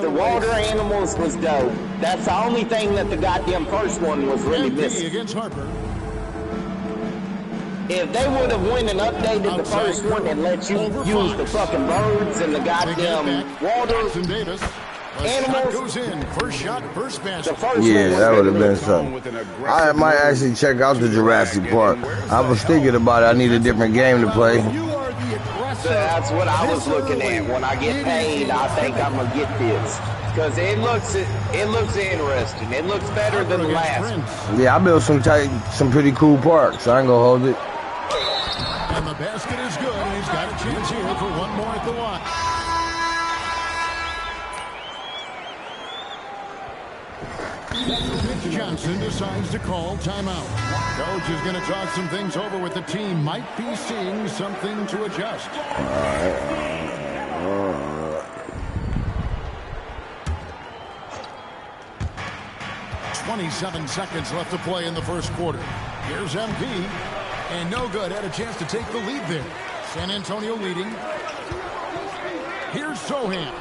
The water animals was dope. That's the only thing that the goddamn first one was really missing. If they would have went and updated the first one and let you use the fucking birds and the goddamn water animals, yeah, that would have been something. I might actually check out the Jurassic Park. I was thinking about it. I need a different game to play. That's what I was looking at. When I get paid, I think I'm gonna get this. Because it looks interesting. It looks better than the last one. Yeah, I built some pretty cool parks. I ain't gonna hold it. And the basket is good, and he's got a chance here for one more at the line. Johnson decides to call timeout. Coach is going to talk some things over with the team. Might be seeing something to adjust. All right. 27 seconds left to play in the first quarter. Here's MP. And no good. Had a chance to take the lead there. San Antonio leading. Here's Sohan.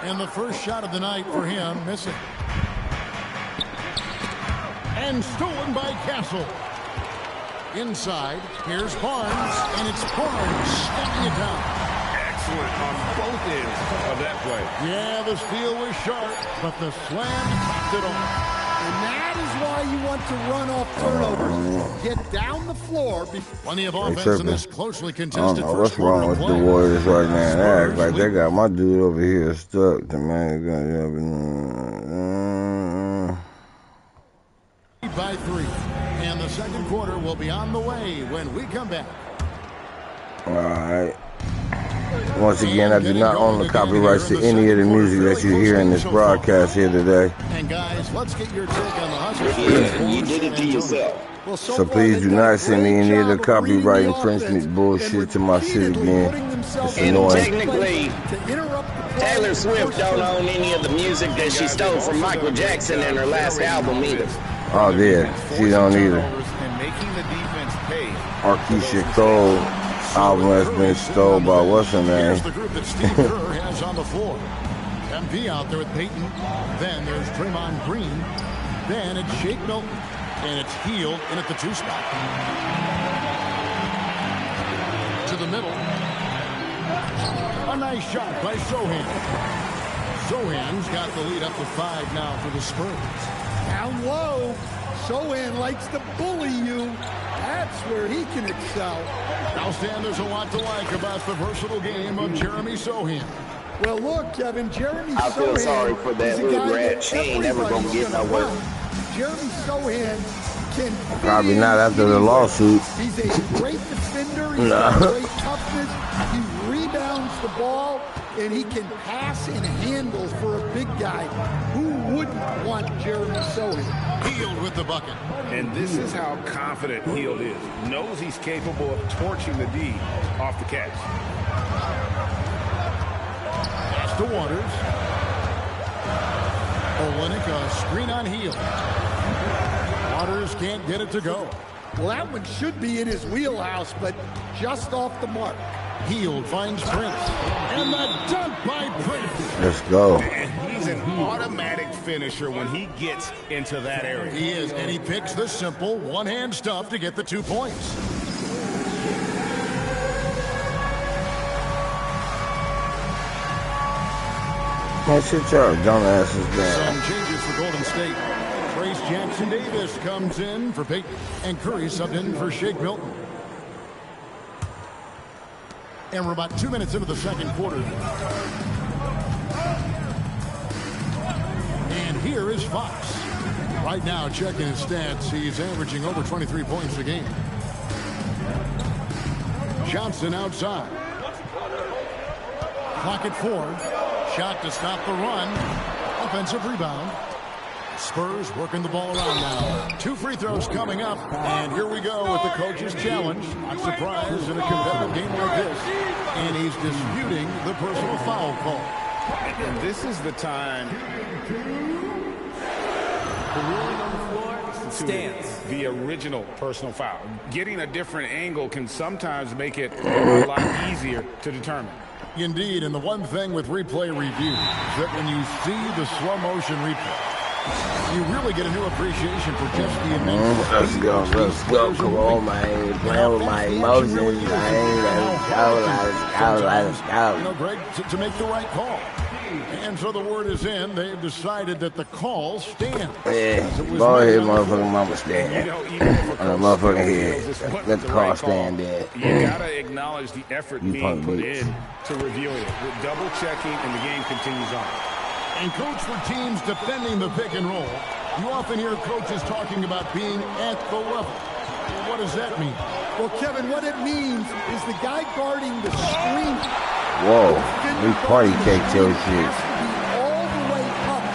And the first shot of the night for him, missing. And stolen by Castle. Inside, here's Barnes. And it's Barnes snapping it down. Excellent on both ends of that play. Yeah, the steal was sharp, but the slam topped it off. And that is why you want to run off turnovers. Get down the floor. Plenty of offense in this closely contested I don't know what's wrong with the Warriors right now. They act like they got my dude over here stuck. The man by 3. And the second quarter will be on the way when we come back. All right. Once again, I do not own the copyrights to any of the music that you hear in this broadcast here today. And guys, let's get your take on the Huskers. You did it to yourself. So please do not send me any of the copyright infringement bullshit to my shit again. It's annoying. Technically, Taylor Swift don't own any of the music that she stole from Michael Jackson in her last album either. Oh yeah, she don't either. Arkeisha Cole album has been stolen by what's her name? Here's the group that Steve Kerr has on the floor. MP out there with Peyton. Then there's Draymond Green. Then it's Shake Milton. And it's Hield in at the 2 spot. To the middle. A nice shot by Sohan. Sohan's got the lead up to 5 now for the Spurs. Down low. Sohan likes to bully you. That's where he can excel. Now, Stan, there's a lot to like about the versatile game of Jeremy Sohan. Well, look, Kevin, Jeremy I feel Sohan sorry for that little rat. She ain't never going to get nowhere. Jeremy Sohan can... Probably not after the lawsuit. He's a great defender. He's got great toughness. He rebounds the ball, and he can pass and handle for a big guy. Who wouldn't want Jeremy Sohan? Hield with the bucket. And this is how confident Hield is. Knows he's capable of torching the D off the catch. Pass to Waters. Olynyk, a screen on Hield. Waters can't get it to go. Well, that one should be in his wheelhouse, but just off the mark. Hield finds Prince. And the dunk by Prince. Let's go. And he's an automatic finisher when he gets into that area. He is, and he picks the simple one-hand stuff to get the 2 points. Man, shit y'all dumbasses down. Some changes for Golden State. Trace Jackson-Davis comes in for Peyton, and Curry subbed in for Shake Milton. And we're about 2 minutes into the second quarter. And here is Fox. Right now, checking his stats, he's averaging over 23 points a game. Johnson outside. Clock at 4. Shot to stop the run. Offensive rebound. Spurs working the ball around now. 2 free throws coming up. And here we go with the coach's challenge. Not surprised in a competitive game like this. And he's disputing the personal foul call. And this is the time. The ruling on the floor stands. The original personal foul. Getting a different angle can sometimes make it a lot easier to determine. Indeed, and the one thing with replay review is that when you see the slow motion replay, you really get a new appreciation for just the immense. Let's go. Come on, man. Playing with my emotions, Let's go. You know, Greg, to make the right call. And so the word is in. They've decided that the call stands. Yeah, boy, his motherfucking mama stand. On the motherfucking head. Let the call stand there. You gotta acknowledge the effort being put in to reviewing it. With double checking, and the game continues on. And coach, for teams defending the pick and roll, you often hear coaches talking about being at the level. What does that mean? Well, Kevin, what it means is the guy guarding the screen. Whoa, we party cake your shit. All the way up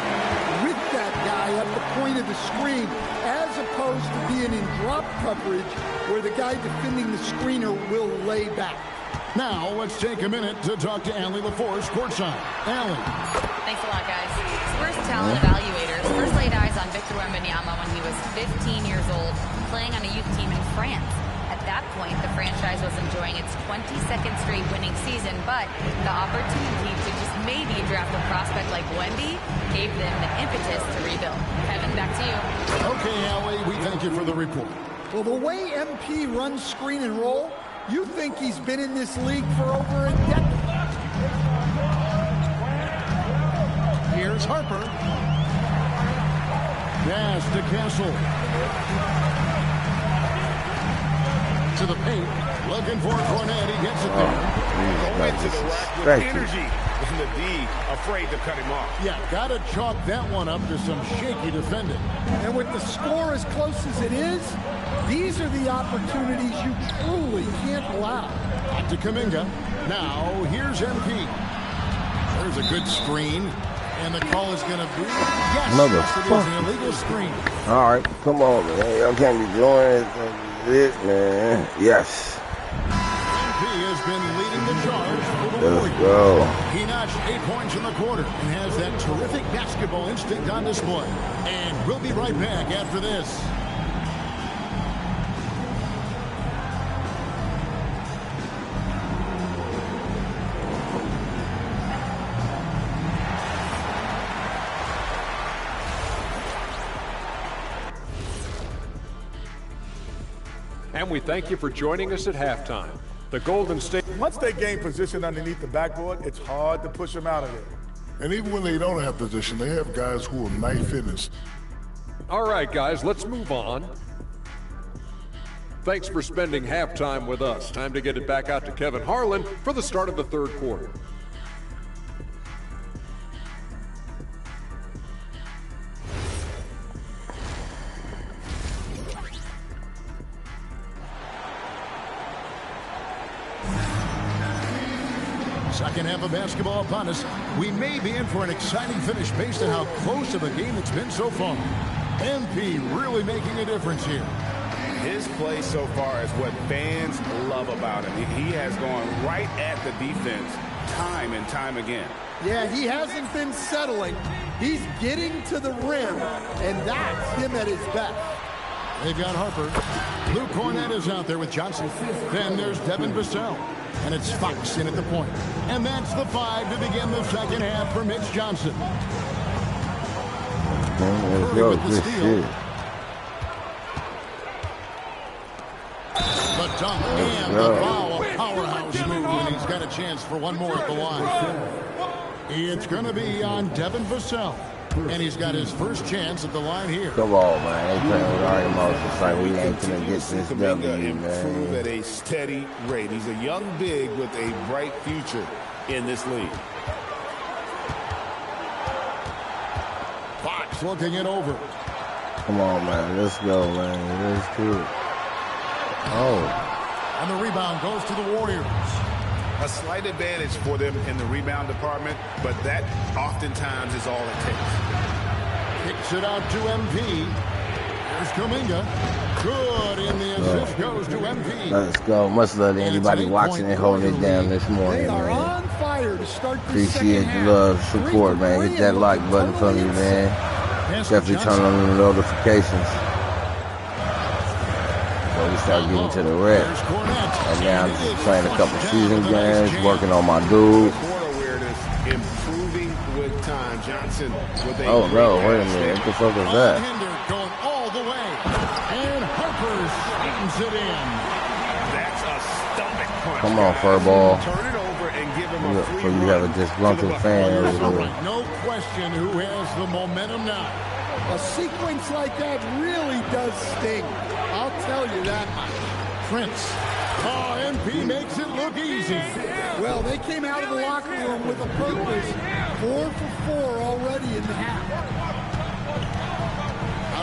with that guy at the point of the screen, as opposed to being in drop coverage where the guy defending the screener will lay back. Now, let's take a minute to talk to Allie LaForce courtside. Allie. Thanks a lot, guys. Spurs talent evaluators first laid eyes on Victor Wembanyama when he was 15 years old, playing on a youth team in France. At that point, the franchise was enjoying its 22nd straight winning season, but the opportunity to just maybe draft a prospect like Wemby gave them the impetus to rebuild. Kevin, back to you. Okay, Allie, we thank you for the report. Well, the way MP runs screen and roll, you think he's been in this league for over a decade. Here's Harper. Pass to Castle. To the paint. Looking for Fournette. He gets it there. Go into the rack with energy. And the D afraid to cut him off. Yeah, got to chalk that one up to some shaky defending. And with the score as close as it is, these are the opportunities you truly can't allow. Back to Kuminga. Now, here's MP. There's a good screen. And the call is going to be, yes, it is an illegal screen. All right, come on, man. Y'all can't be doing this, man. Yes. MP has been leading the charge for the Let's go. He notched 8 points in the quarter and has that terrific basketball instinct on display. And we'll be right back after this. And we thank you for joining us at halftime. The Golden State. Once they gain position underneath the backboard, it's hard to push them out of there. And even when they don't have position, they have guys who are knife hitters. All right, guys, let's move on. Thanks for spending halftime with us. Time to get it back out to Kevin Harlan for the start of the third quarter. Second half of basketball upon us. We may be in for an exciting finish based on how close of a game it's been so far. MP really making a difference here. His play so far is what fans love about him. He has gone right at the defense time and time again. Yeah, he hasn't been settling. He's getting to the rim, and that's him at his best. They've got Harper. Luke Cornett is out there with Johnson. Then there's Devin Vassell. And it's Fox in at the point. And that's the 5 to begin the second half for Mitch Johnson. Let's go. Good shit. The dunk and the foul, a powerhouse move, and he's got a chance for one more at the line. It's going to be on Devin Vassell, and he's got his first chance at the line here. Come on, man. They playing with our emotions like we ain't going to get this W, man. Improve at a steady rate. He's a young big with a bright future in this league. Fox looking it over. Come on, man. Let's go, man. Let's do it. Oh. And the rebound goes to the Warriors. A slight advantage for them in the rebound department, but that oftentimes is all it takes. Kicks it out to MP. Here's Kuminga. Good, and the assist goes to MP. Let's go. Much love to anybody watching and holding it down this morning, They are man. on fire to start the Appreciate second the half. love, support, man. Hit that like button for me, man. Definitely turn on the notifications. So we start getting to the red. And now I'm just playing a couple season games, working on my dude. Improving with time. Johnson with a Oh no, wait a minute. What the fuck is that? Going all the way. And Harper slams it in. That's a stomach punch. Come on, furball. Turn it over and give him a free So you have a disgruntled fan over here. No question who has the momentum now. A sequence like that really does sting. I'll tell you that much. Prince. Oh, MP makes it look easy. Well, they came out of the locker room with a purpose. 4 for 4 already in the half.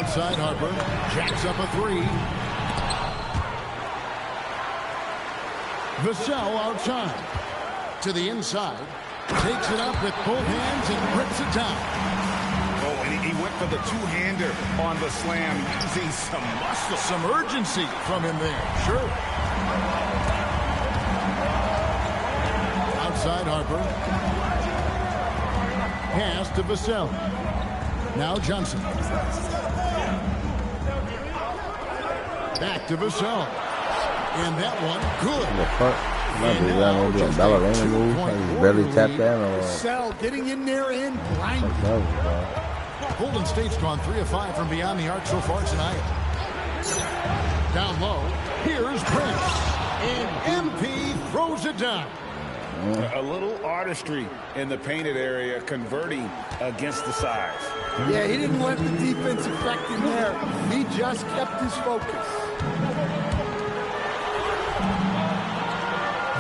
Outside Harper. Jacks up a three. Vassell outside. To the inside. Takes it up with both hands and rips it down. Oh, and he went for the two-hander on the slam, using some muscle. Some urgency from him there. Sure. Outside Harper. Pass to Vassell. Now Johnson. Back to Vassell. And that one, good. The fuck? Might be that one doing ballerina move. I just barely tapped that or Vassell getting in there and grinding. Golden State's gone 3 of 5 from beyond the arc so far tonight. Down low. Here's Prince. And MP throws it down. A little artistry in the painted area, converting against the size. Yeah, he didn't let the defense affect him there. He just kept his focus.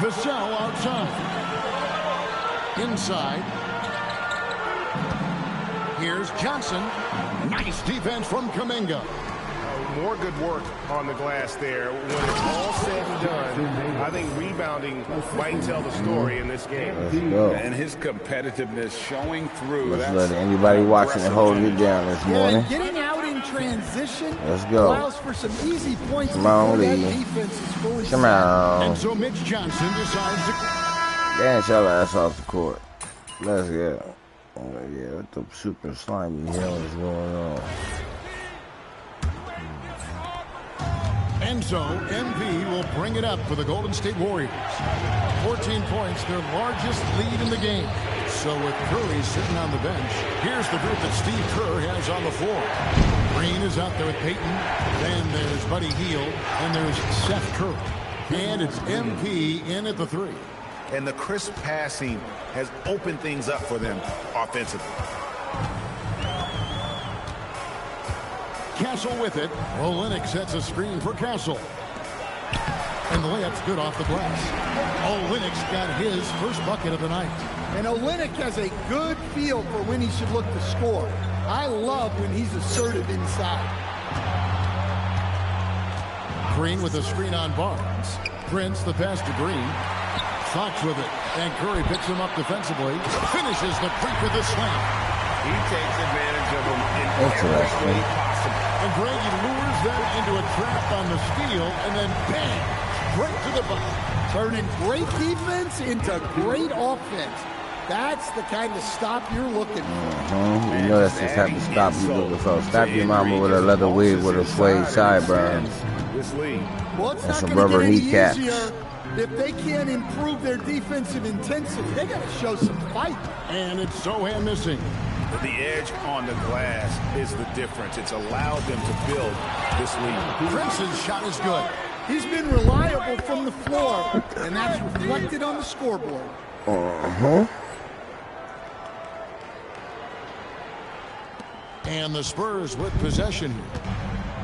Vassell outside. Inside. Here's Johnson. Nice defense from Kuminga. More good work on the glass there. When it's all said and done, I think rebounding might tell the story in this game. Let's go. And his competitiveness showing through. Let's let anybody watching and holding it down this morning. Getting out in transition Let's go. allows for some easy points. Come on, that Lee. defense is fully Come on. And so Mitch Johnson decides to Dance your ass off the court. Let's go. Oh, yeah, what the super slimy hell is going on? And so MV will bring it up for the Golden State Warriors. 14 points, their largest lead in the game. So with Curry sitting on the bench, here's the group that Steve Kerr has on the floor. Green is out there with Peyton. Then there's Buddy Hield. And there's Seth Curry. And it's MP in at the three. And the crisp passing has opened things up for them offensively. Castle with it. Olynyk sets a screen for Castle. And the layup's good off the glass. Olynyk's got his first bucket of the night. And Olynyk has a good feel for when he should look to score. I love when he's assertive inside. Green with a screen on Barnes. Prince the pass to Green. Fox with it. And Curry picks him up defensively. Finishes the break with a slam. He takes advantage of him in every way possible. And Greggy lures them into a trap on the steal, and then bang, right to the bucket. Turning great defense into great offense. That's the kind of stop you're looking for. You know that's the type of stop you're looking for. Stop your mama with a leather wig with a suede sideburns. Well, it's and not some going to rubber get any kneecaps. easier. If they can't improve their defensive intensity, they got to show some fight. And it's Sohan missing. The edge on the glass is the difference. It's allowed them to build this lead. Prince's shot is good. He's been reliable from the floor, and that's reflected on the scoreboard. And the Spurs with possession.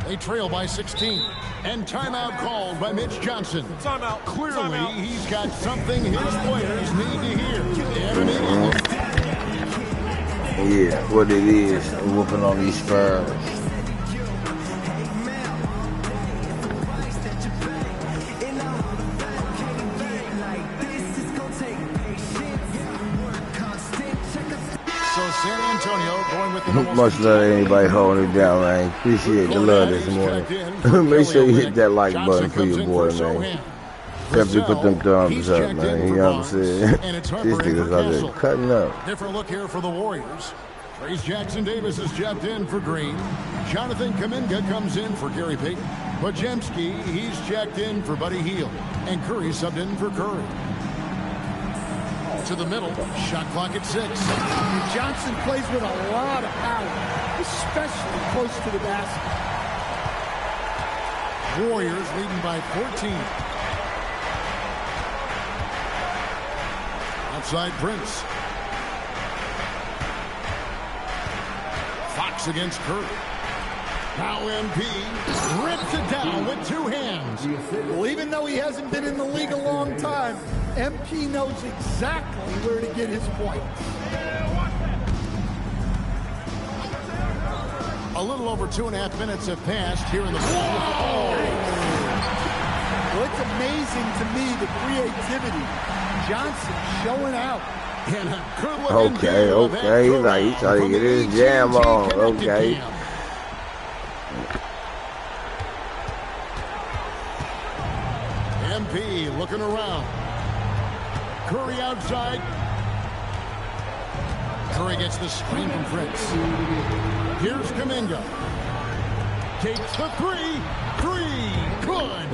They trail by 16. And timeout called by Mitch Johnson. Timeout. Clearly, he's got something his players need to hear. Yeah, what it is, whooping on these Spurs. So San Antonio going with the much love to anybody holding it down, man. Appreciate the love this morning. Make sure you hit that like button for your boy, man. Definitely put them thumbs up, man. You know what I'm saying? These niggas out there cutting up. Different look here for the Warriors. Trace Jackson-Davis is jabbed in for Green. Jonathan Kuminga comes in for Gary Payton. Podziemski, he's jacked in for Buddy Hield. And Curry subbed in for Curry. To the middle, shot clock at 6. And Johnson plays with a lot of power, especially close to the basket. Warriors leading by 14. Outside Prince. Fox against Curry. Now MP rips it down with 2 hands. Well, even though he hasn't been in the league a long time, MP knows exactly where to get his point. A little over 2.5 minutes have passed here in the fourth. Well, it's amazing to me, the creativity. Johnson showing out. Okay. Like he's trying to get his jam on. Okay. MP looking around. Curry outside. Curry gets the screen from Prince. Here's Kuminga. Takes the 3. Good.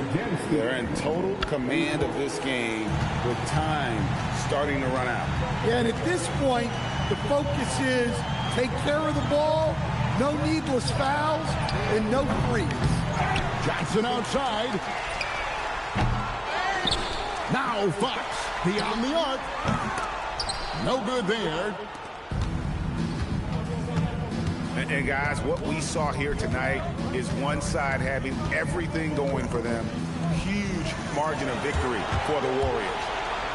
They're in total command of this game with time starting to run out. Yeah, and at this point, the focus is take care of the ball, no needless fouls, and no threes. Johnson outside. Now Fox beyond the arc. No good there. And guys, what we saw here tonight is one side having everything going for them. Huge margin of victory for the Warriors.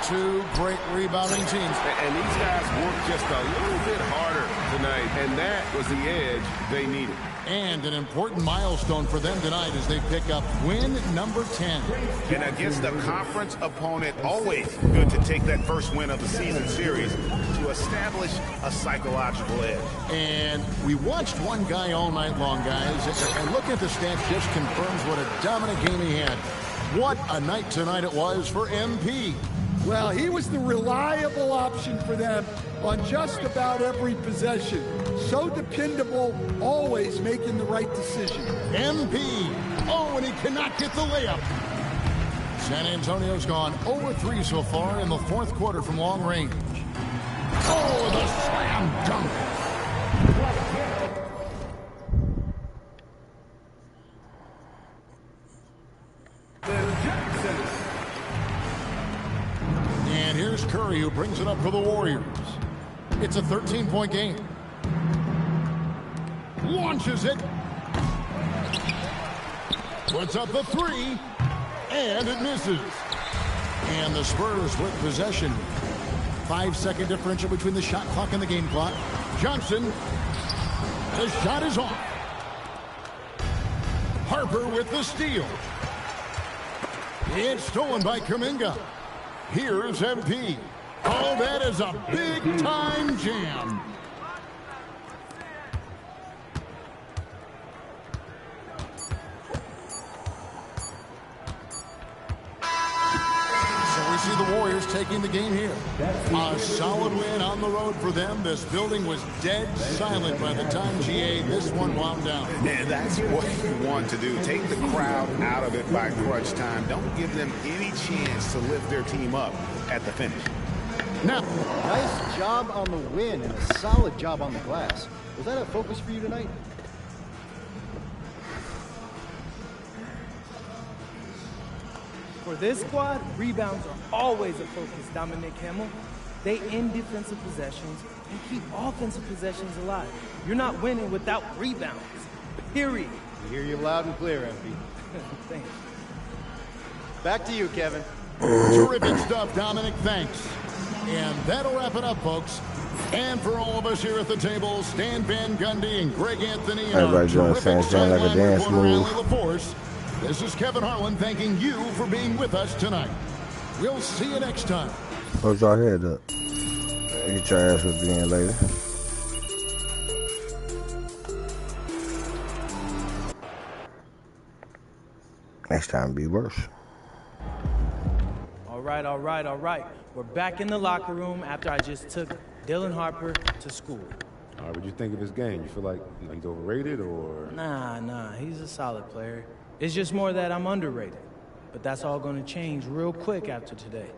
2 great rebounding teams. And these guys worked just a little bit harder tonight, and that was the edge they needed. And an important milestone for them tonight as they pick up win number 10. And against a conference opponent, always good to take that first win of the season series to establish a psychological edge. And we watched one guy all night long, guys, and looking at the stats just confirms what a dominant game he had. What a night tonight it was for MP. Well, he was the reliable option for them on just about every possession. So dependable, always making the right decision. MP. Oh, and he cannot get the layup. San Antonio's gone 0-3 so far in the fourth quarter from long range. Oh, the slam dunk. And here's Curry, who brings it up for the Warriors. It's a 13-point game. Launches it. Puts up the 3. And it misses. And the Spurs with possession. 5-second differential between the shot clock and the game clock. Johnson. The shot is off. Harper with the steal. It's stolen by Kuminga. Here's MP. Oh, that is a big-time jam. See the Warriors taking the game here. A solid win on the road for them. This building was dead silent by the time GA this one wound down. And that's what you want to do. Take the crowd out of it by crunch time. Don't give them any chance to lift their team up at the finish. Now, nice job on the win and a solid job on the glass. Was that a focus for you tonight? For this squad, rebounds are always a focus, Dominic Hamill. They end defensive possessions and keep offensive possessions alive. You're not winning without rebounds, period. We hear you loud and clear, MP. Thanks. Back to you, Kevin. Terrific stuff, Dominic. Thanks. And that'll wrap it up, folks. And for all of us here at the table, Stan Van Gundy and Greg Anthony and our terrific sideline reporter, Allie LaForce, this is Kevin Harlan thanking you for being with us tonight. We'll see you next time. Hold your head up. Get your ass with being later. Next time be worse. All right. We're back in the locker room after I just took Dylan Harper to school. All right, what do you think of his game? You feel like he's overrated or? Nah, he's a solid player. It's just more that I'm underrated. But that's all gonna change real quick after today.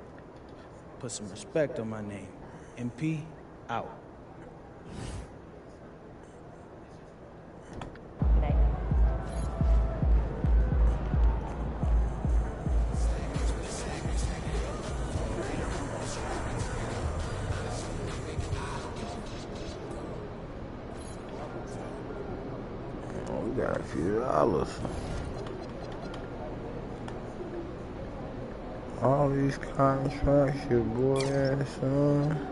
Put some respect on my name. MP, out. We got a few dollars. All these contracts, your boy ass son.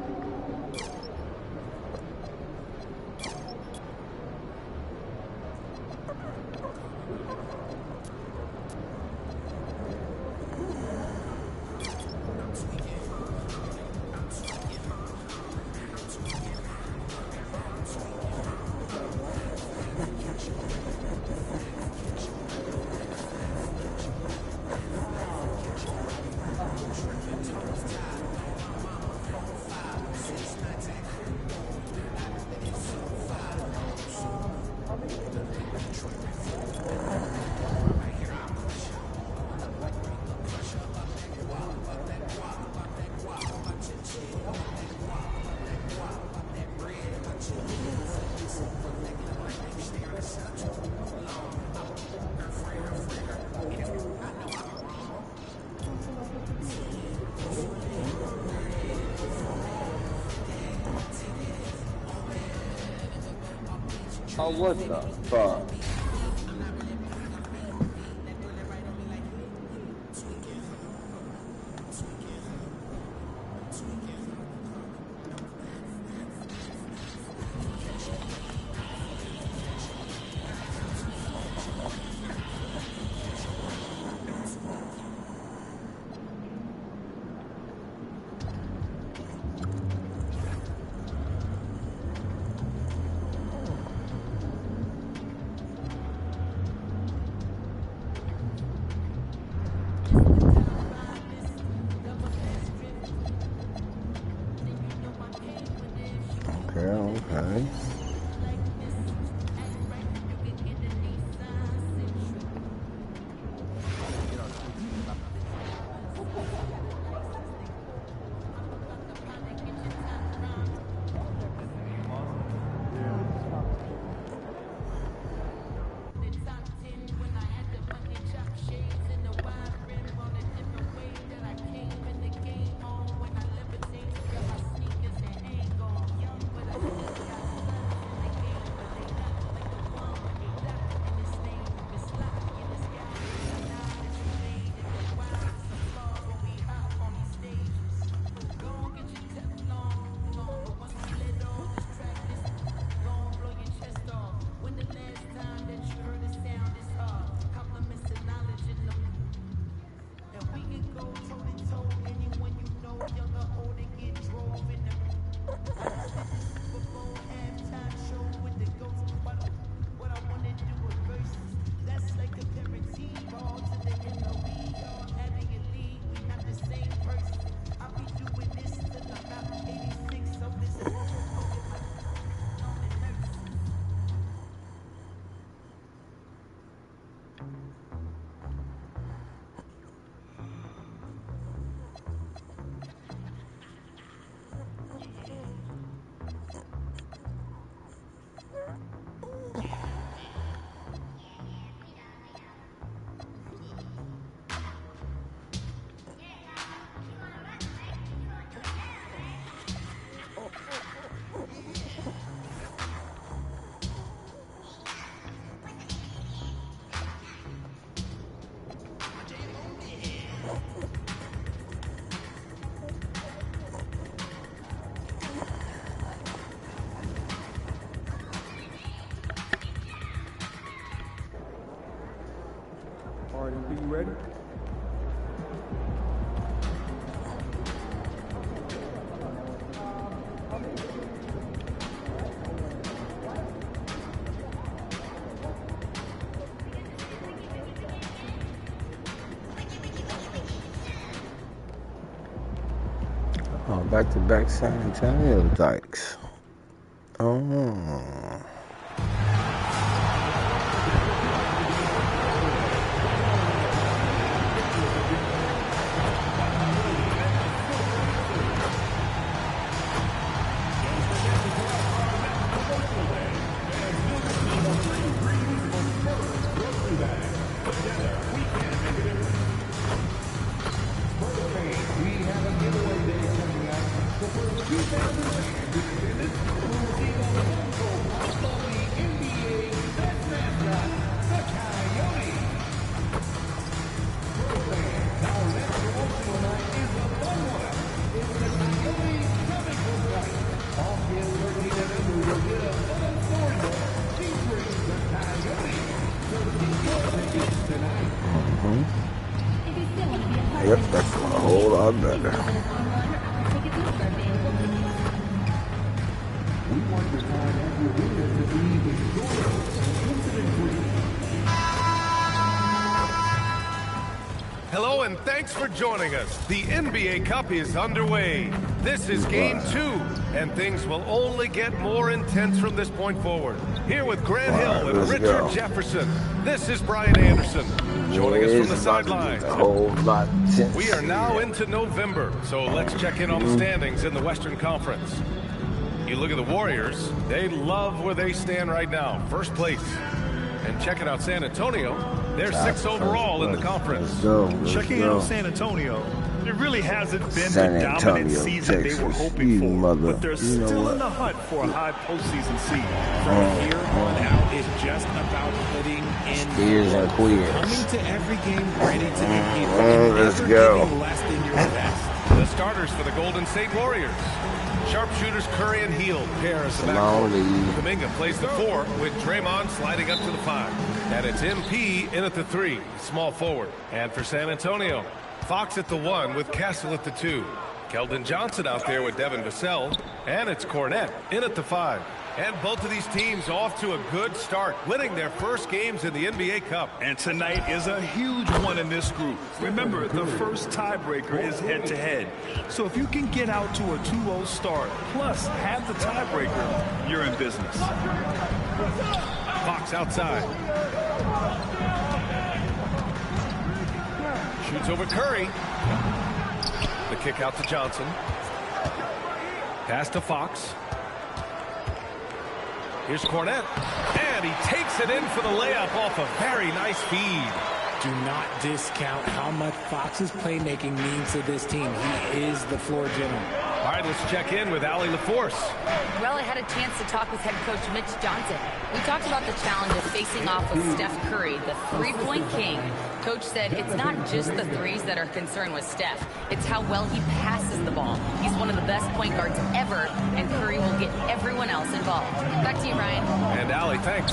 Oh, what the fuck? Okay. ready? Oh, back-to-back San Antonio Dykes. Oh. Yep, that's a whole lot better. Hello and thanks for joining us. The NBA Cup is underway. This is Game 2, and things will only get more intense from this point forward. Here with Grant Hill and Richard Jefferson, this is Brian Anderson. Joining us from the sidelines. We are now into November, so let's check in on the standings in the Western Conference. You look at the Warriors, they love where they stand right now, first place. And checking out San Antonio, they're 6th overall in the conference. Checking out San Antonio, it really hasn't been the dominant season they were hoping for, but they're still in the hunt for a high postseason seed. From here on out, it's just about putting in Steers and queers. coming to every game ready to compete. Let's go. Less than your best. The starters for the Golden State Warriors. Sharpshooters Curry and Hield pair as the backcourt. Kuminga plays the 4 with Draymond sliding up to the 5. And it's MP in at the 3, small forward. And for San Antonio, Fox at the 1 with Castle at the 2. Keldon Johnson out there with Devin Vassell. And it's Cornette in at the 5. And both of these teams off to a good start, winning their first games in the NBA Cup. And tonight is a huge one in this group. Remember, the first tiebreaker is head-to-head. So if you can get out to a 2-0 start, plus have the tiebreaker, you're in business. Fox outside. Shoots over Curry. The kick out to Johnson. Pass to Fox. Here's Cornette, and he takes it in for the layup off a very nice feed. Do not discount how much Fox's playmaking means to this team. He is the floor general. All right, let's check in with Allie LaForce. Well, I had a chance to talk with head coach Mitch Johnson. We talked about the challenge of facing off with Steph Curry, the three-point king. Coach said it's not just the threes that are concerned with Steph. It's how well he passes the ball. He's one of the best point guards ever, and Curry will get everyone else involved. Back to you, Ryan. And Allie, thanks.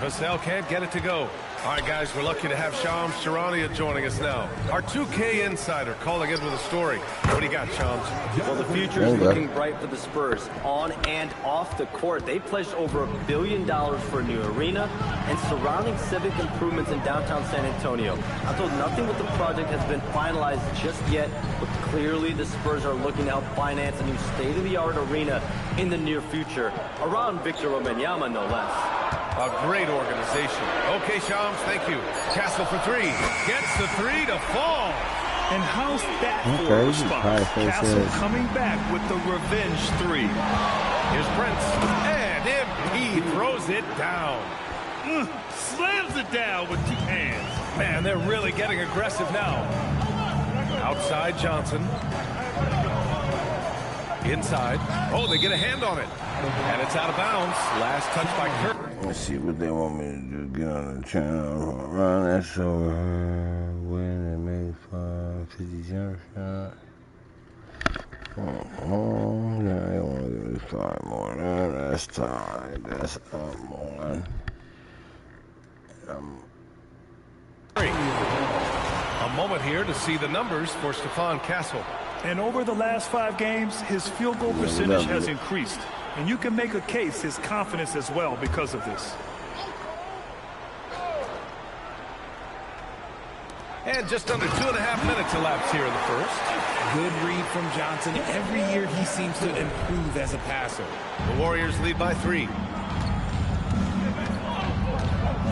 Vassell can't get it to go. All right, guys, we're lucky to have Shams Charania joining us now. Our 2K insider calling in with a story. What do you got, Shams? Well, the future is looking bright for the Spurs. On and off the court, they pledged over $1 billion for a new arena and surrounding civic improvements in downtown San Antonio. I'm told nothing with the project has been finalized just yet, but clearly the Spurs are looking to help finance a new state-of-the-art arena in the near future, around Victor Wembanyama, no less. A great organization. Okay, Shams, thank you. Castle for 3. Gets the 3 to fall. And how's that for a response? Castle coming back with the revenge 3. Here's Prince. And MP throws it down. Slams it down with 2 hands. Man, they're really getting aggressive now. Outside Johnson. Inside. Oh, they get a hand on it. And it's out of bounds. Last touch by Kirk. Let's see what they want me to do. Get on the channel. Run that over. Win and make 50 jump shot. Oh, yeah, they want to give me 5 more. That's tied. That's up one. moment here to see the numbers for Stephon Castle. And over the last 5 games, his field goal percentage has increased. And you can make a case his confidence as well because of this. And just under 2.5 minutes elapsed here in the first. Good read from Johnson. Every year he seems to improve as a passer. The Warriors lead by 3.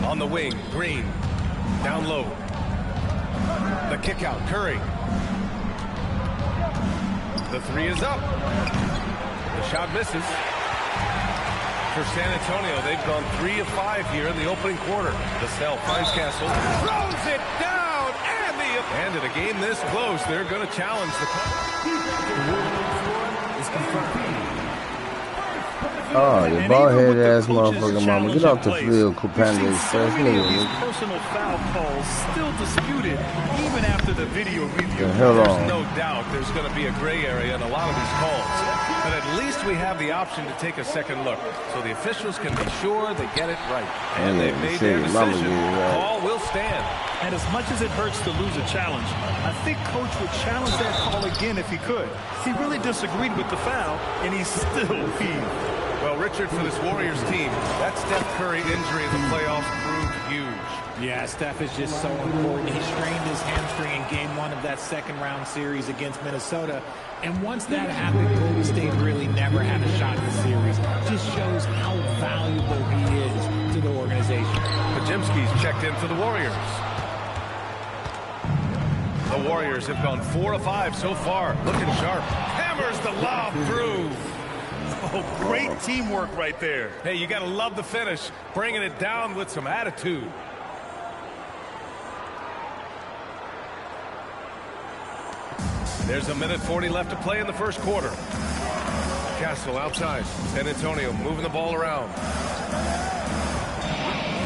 On the wing, Green. Down low. The kick out, Curry. The 3 is up. The shot misses. For San Antonio, they've gone 3 of 5 here in the opening quarter. Vassell finds Castle. Throws it down. And in a game this close, they're going to challenge the Oh, the ball-head ass motherfucker mama. Get off the field, Kupanda Express. Personal foul calls still disputed even after the video review. There's no doubt there's going to be a gray area in a lot of these calls. But at least we have the option to take a second look so the officials can be sure they get it right. And they've made their decision. The call will stand. And as much as it hurts to lose a challenge, I think Coach would challenge that call again if he could. He really disagreed with the foul, and he still heaved. Well, Richard, for this Warriors team, that Steph Curry injury in the playoffs proved huge. Yeah, Steph is just so important. He strained his hamstring in game 1 of that second-round series against Minnesota. And once that happened, Golden State really never had a shot in the series. Just shows how valuable he is to the organization. Podziemski's checked in for the Warriors. The Warriors have gone 4 of 5 so far. Looking sharp. Hammers the lob through. Oh, great teamwork right there. Hey, you got to love the finish. Bringing it down with some attitude. There's 1:40 left to play in the first quarter. Castle outside. San Antonio moving the ball around.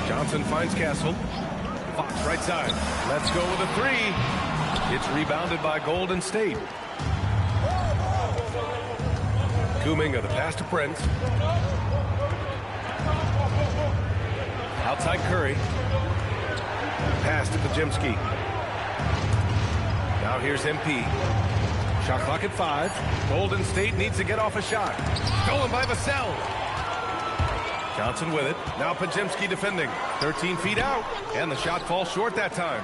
Johnson finds Castle. Fox right side. Let's go with a 3. It's rebounded by Golden State. Kuminga, the pass to Prince. Outside Curry. Pass to Podziemski. Now here's MP. Shot clock at 5. Golden State needs to get off a shot. Stolen by Vassell. Johnson with it. Now Podziemski defending. 13 feet out. And the shot falls short that time.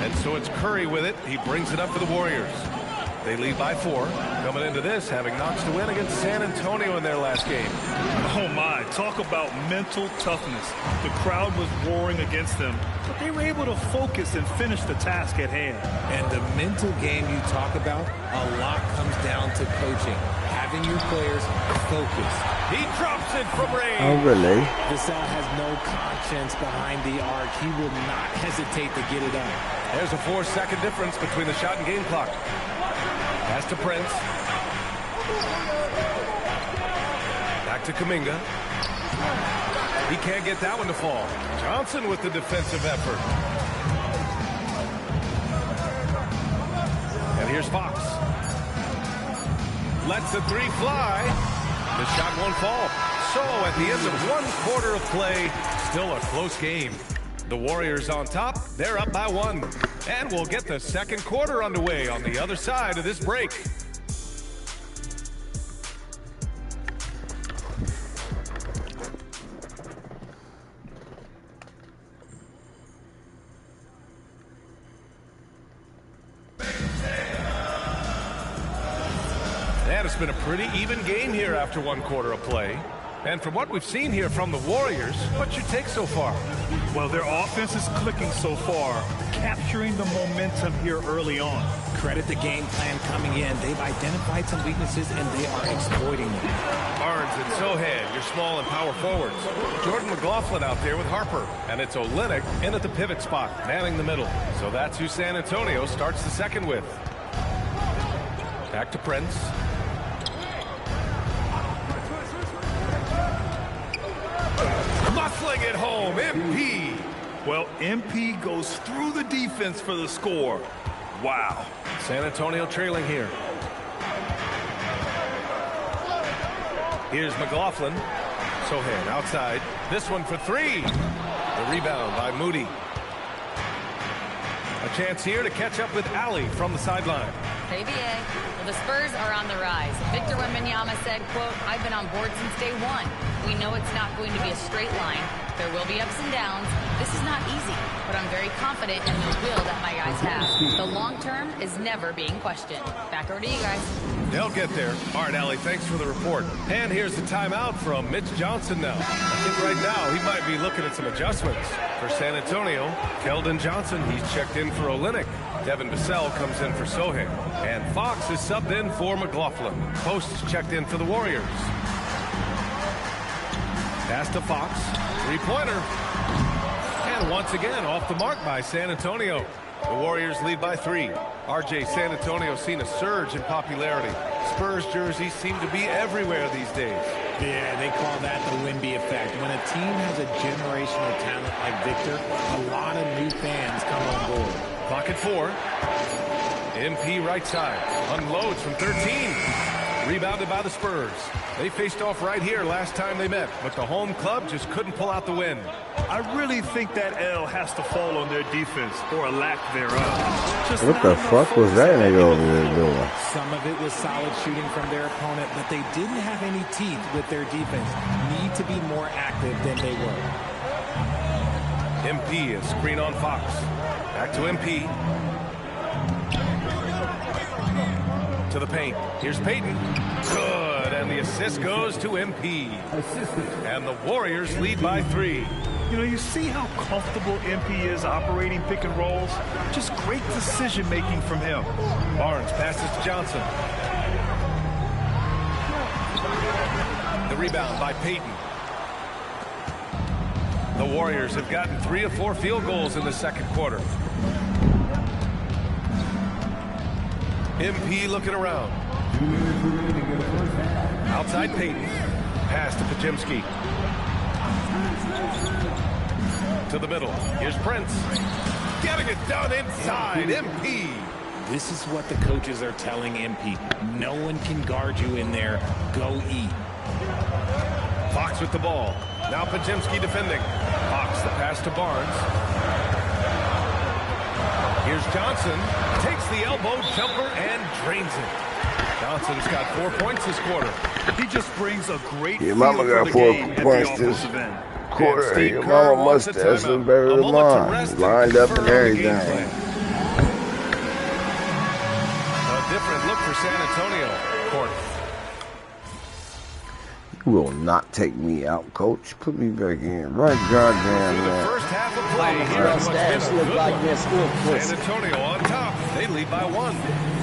And so it's Curry with it. He brings it up for the Warriors. They lead by 4. Coming into this, having notched a win against San Antonio in their last game. Oh my, talk about mental toughness. The crowd was roaring against them, but they were able to focus and finish the task at hand. And the mental game you talk about, a lot comes down to coaching. Having your players focus. He drops it from range. Oh, really? Vassell has no conscience behind the arc. He will not hesitate to get it done. There's a 4-second difference between the shot and game clock. Pass to Prince. Back to Kuminga. He can't get that one to fall. Johnson with the defensive effort. And here's Fox. Lets the 3 fly. The shot won't fall. So at the end of 1 quarter of play, still a close game. The Warriors on top, they're up by 1. And we'll get the second quarter underway on the other side of this break. And it's been a pretty even game here after 1 quarter of play. And from what we've seen here from the Warriors, what's your take so far? Well, their offense is clicking so far, capturing the momentum here early on. Credit the game plan coming in. They've identified some weaknesses, and they are exploiting them. Barnes and Sohan, your small and power forwards. Jordan McLaughlin out there with Harper. And it's Olynyk in at the pivot spot, manning the middle. So that's who San Antonio starts the second with. Back to Prince. Muscling it home, MP. Well, MP goes through the defense for the score. Wow. San Antonio trailing here. Here's McLaughlin. Sohan outside. This one for 3. The rebound by Moody. A chance here to catch up with Allie from the sideline. Hey, BA. Well, the Spurs are on the rise. Victor Wembanyama said, quote, "I've been on board since day one. We know it's not going to be a straight line. There will be ups and downs. This is not easy, but I'm very confident in the will that my guys have. The long term is never being questioned." Back over to you guys. They'll get there. All right, Allie, thanks for the report. And here's the timeout from Mitch Johnson now. I think right now he might be looking at some adjustments. For San Antonio, Keldon Johnson, he's checked in for Olynyk. Devin Vassell comes in for Sohan. And Fox is subbed in for McLaughlin. Post is checked in for the Warriors. Pass to Fox. Three-pointer. And once again, off the mark by San Antonio. The Warriors lead by 3. RJ, San Antonio's seen a surge in popularity. Spurs jerseys seem to be everywhere these days. Yeah, they call that the Wemby effect. When a team has a generational talent like Victor, a lot of new fans come on board. Clock at 4. MP right side. Unloads from 13. Rebounded by the Spurs. They faced off right here last time they met, but the home club just couldn't pull out the win. I really think that L has to fall on their defense, or a lack thereof. What the fuck was that nigga over there doing? Some of it was solid shooting from their opponent, but they didn't have any teeth with their defense. Need to be more active than they were. MP is screen on Fox. Back to MP. To the paint. Here's Payton. Good, and the assist goes to MP. And the Warriors lead by 3. You know, you see how comfortable MP is operating pick and rolls? Just great decision-making from him. Barnes passes to Johnson. The rebound by Payton. The Warriors have gotten 3 of 4 field goals in the second quarter. MP looking around. Outside Payton. Pass to Podziemski. To the middle. Here's Prince. Getting it done inside. MP. This is what the coaches are telling MP. No one can guard you in there. Go eat. Fox with the ball. Now Podziemski defending. Fox the pass to Barnes. Here's Johnson. Takes the elbow jumper and drains it. Johnson's got 4 points this quarter. He just brings a great Your mama got 4 points this quarter. Your mama mustache look better than mine. Lined up and everything. A different look for San Antonio. Court. You will not take me out, coach. Put me back in. Right goddamn man. The first half of play here in what's been a good one. San Antonio on top. They lead by 1.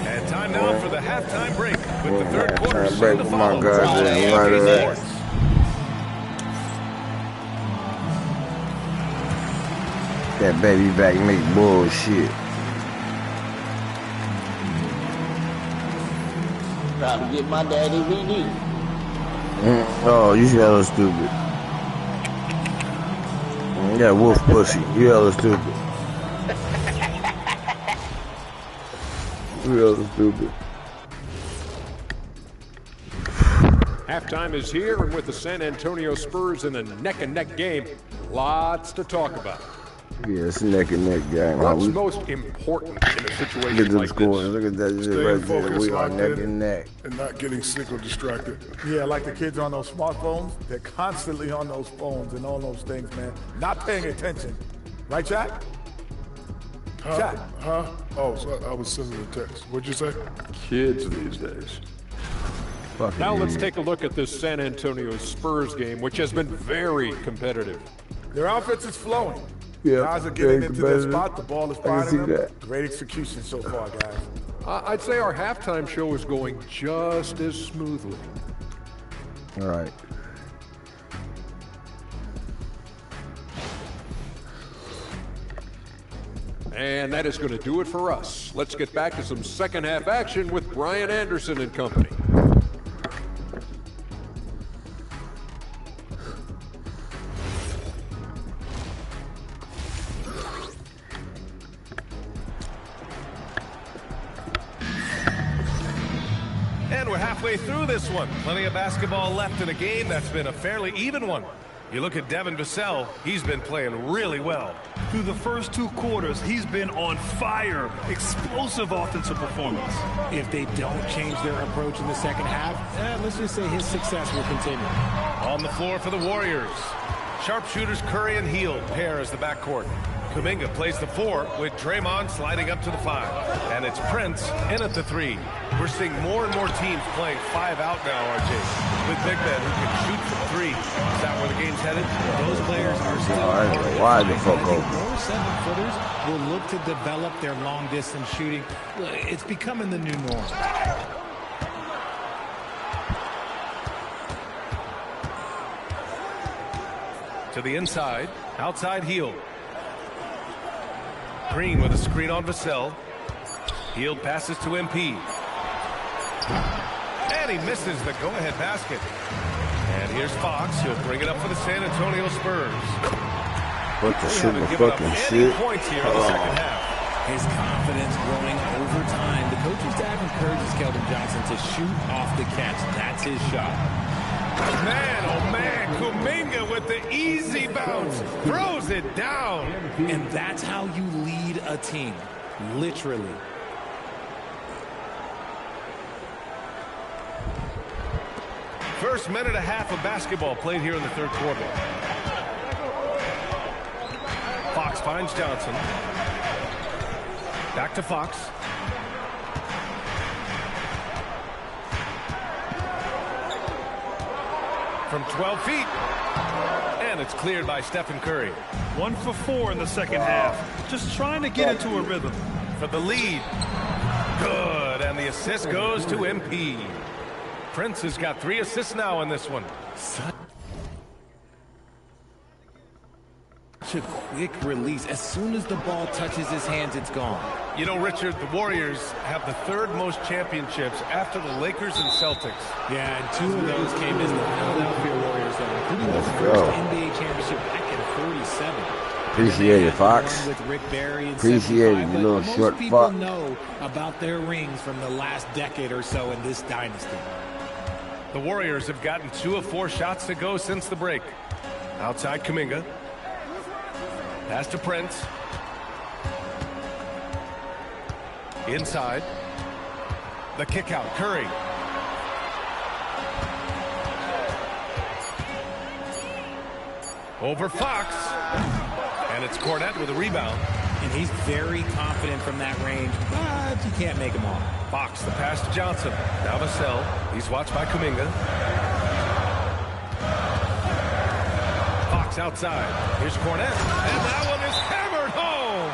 And time now for the halftime break with the third quarter soon to follow. That baby back make bullshit. Trying to get my daddy VD. Oh, you hella stupid. Yeah, wolf pussy. You hella stupid. You hella stupid. Halftime is here, and with the San Antonio Spurs in a neck-and-neck game, lots to talk about. Yeah, it's a neck-and-neck game. What's most important in a situation like this? Look at that shit right there. We are neck-and-neck. And not getting sick or distracted. Yeah, like the kids on those smartphones. They're constantly on those phones and all those things, man. Not paying attention. Right, Jack? Huh? Oh, so I was sending a text. What'd you say? Kids these days. Now let's take a look at this San Antonio Spurs game, which has been very competitive. Their offense is flowing. Yeah, guys are getting into their spot. The ball is finding them. Great execution so far, guys. I'd say our halftime show is going just as smoothly. All right. And that is going to do it for us. Let's get back to some second half action with Brian Anderson and company. And we're halfway through this one. Plenty of basketball left in a game that's been a fairly even one. You look at Devin Vassell, he's been playing really well. Through the first 2 quarters, he's been on fire. Explosive offensive performance. If they don't change their approach in the second half, let's just say his success will continue. On the floor for the Warriors. Sharpshooters Curry and Hield pair as the backcourt. Kuminga plays the 4 with Draymond sliding up to the 5. And it's Prince in at the 3. We're seeing more and more teams playing 5 out now, RJ, with big men who can shoot from 3. Is that where the game's headed? Those players are still wide the fuck open. More 7-footers will look to develop their long-distance shooting. It's becoming the new norm. To the inside, outside Hield. Green with a screen on Vassell. Hield passes to MP. And he misses the go-ahead basket. And here's Fox. He'll bring it up for the San Antonio Spurs. What the super fucking shit? Points here in the second half. His confidence growing over time. The coaching staff encourages Keldon Johnson to shoot off the catch. That's his shot. Man, oh man, Kuminga with the easy bounce. Throws it down. And that's how you lead a team. Literally. First minute and a half of basketball played here in the third quarter. Fox finds Johnson. Back to Fox. From 12 feet. And it's cleared by Stephen Curry. 1 for 4 in the second half. Just trying to get into a rhythm. For the lead. Good. And the assist goes to MP. Prince has got 3 assists now in this one. Such a quick release. As soon as the ball touches his hands, it's gone. You know, Richard, the Warriors have the 3rd most championships after the Lakers and Celtics. Yeah, and 2 of those came as the Philadelphia Warriors, including the first NBA championship back in '47. Appreciate it, Fox. With Rick Barry in Appreciate it, you little short fuck. Most people know about their rings from the last decade or so in this dynasty. The Warriors have gotten 2 of 4 shots to go since the break. Outside Kuminga. Pass to Prince. Inside. The kick out. Curry. Over Fox. And it's Cornette with a rebound. And he's very confident from that range, but you can't make him all. Fox, the pass to Johnson. Now Vassell. He's watched by Kuminga. Fox outside. Here's Cornette. And that one is hammered home.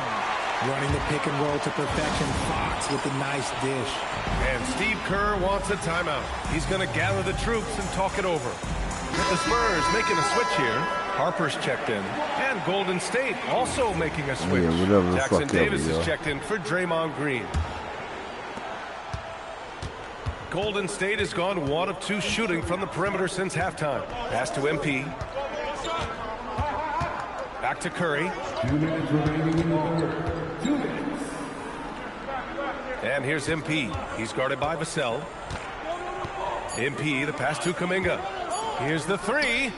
Running the pick and roll to perfection. Fox with a nice dish. And Steve Kerr wants a timeout. He's going to gather the troops and talk it over. With the Spurs making a switch here. Harper's checked in. And Golden State also making a switch. Yeah, Jackson Davis is checked in for Draymond Green. Golden State has gone 1 of 2 shooting from the perimeter since halftime. Pass to MP. Back to Curry. 2 minutes remaining in the third. 2 minutes. And here's MP. He's guarded by Vassell. MP, the pass to Kuminga. Here's the 3.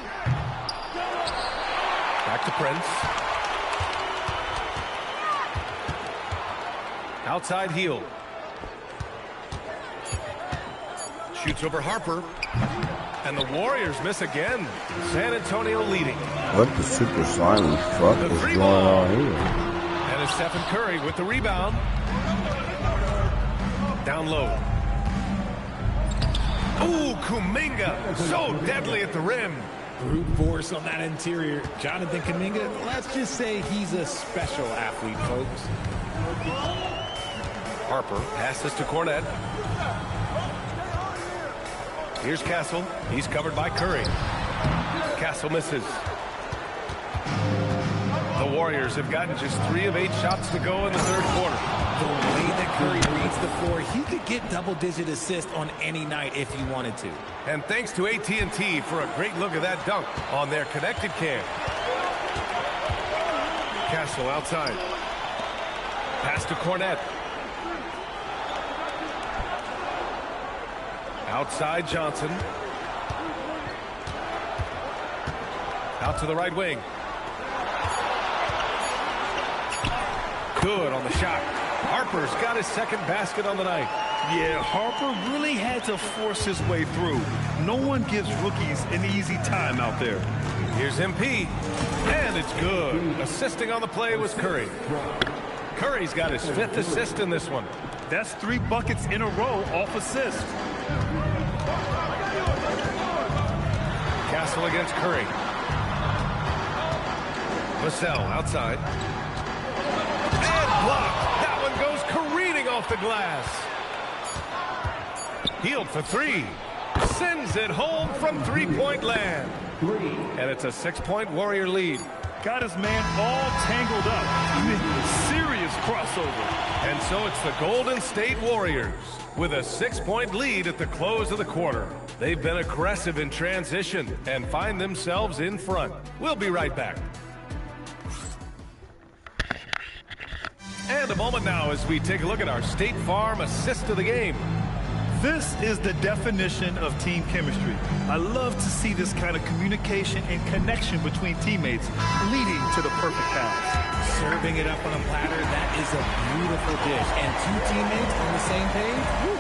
Back to Prince. Outside Hield. Shoots over Harper. And the Warriors miss again. San Antonio leading. What the super slimy fuck is going on here? And it's Stephen Curry with the rebound. Down low. Ooh, Kuminga. So deadly at the rim. Brute force on that interior. Jonathan Kuminga, let's just say he's a special athlete, folks. Harper passes to Cornette. Here's Castle. He's covered by Curry. Castle misses. The Warriors have gotten just 3 of 8 shots to go in the third quarter. The way that Curry reads the floor, he could get double-digit assists on any night if he wanted to. And thanks to AT&T for a great look at that dunk on their connected cam. Castle outside. Pass to Cornette. Outside Johnson. Out to the right wing. Good on the shot. Harper's got his second basket on the night. Yeah, Harper really had to force his way through. No one gives rookies an easy time out there. Here's MP, and it's good. Assisting on the play was Curry. Curry's got his 5th assist in this one. That's 3 buckets in a row off assist. Castle against Curry. Vassell outside. And blocked. That one goes careening off the glass. Hield for 3. Sends it home from three-point land. And it's a 6-point Warrior lead. Got his man all tangled up. Serious crossover. And so it's the Golden State Warriors with a 6-point lead at the close of the quarter. They've been aggressive in transition and find themselves in front. We'll be right back. And a moment now as we take a look at our State Farm assist of the game. This is the definition of team chemistry. I love to see this kind of communication and connection between teammates leading to the perfect pass. Serving it up on a platter, that is a beautiful dish. And 2 teammates on the same page. Woo.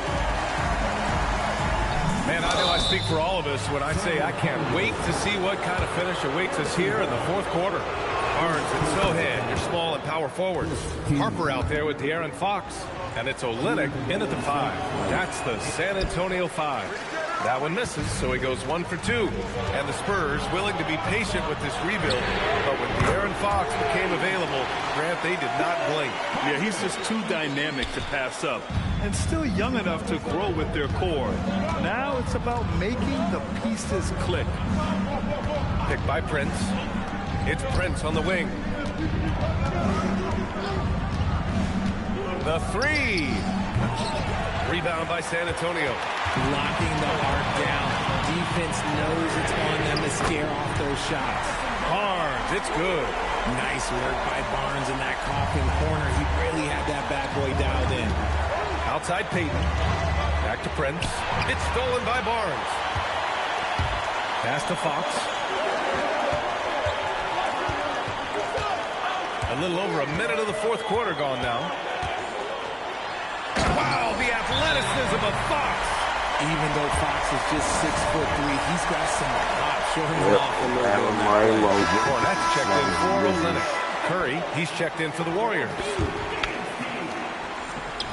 Man, I know I speak for all of us when I say I can't wait to see what kind of finish awaits us here in the 4th quarter. Barnes and Sohan, your small and power forwards. Harper out there with De'Aaron Fox. And it's Olynyk in at the 5. That's the San Antonio 5. That one misses, so he goes 1 for 2. And the Spurs willing to be patient with this rebuild. But when De'Aaron Fox became available, Grant, they did not blink. Yeah, he's just too dynamic to pass up. And still young enough to grow with their core. Now it's about making the pieces click. Picked by Prince. It's Prince on the wing. The 3. Rebound by San Antonio. Locking the arc down. Defense knows it's on them to scare off those shots. Barnes, it's good. Nice work by Barnes in that coffin corner. He really had that bad boy dialed in. Outside Payton. Back to Prince. It's stolen by Barnes. Pass to Fox. A little over a minute of the 4th quarter gone now. Wow, the athleticism of Fox. Even though Fox is just 6'3", he's got some pop. Show him off a little bit. Cornette's checked in for Olynyk. Curry, he's checked in for the Warriors.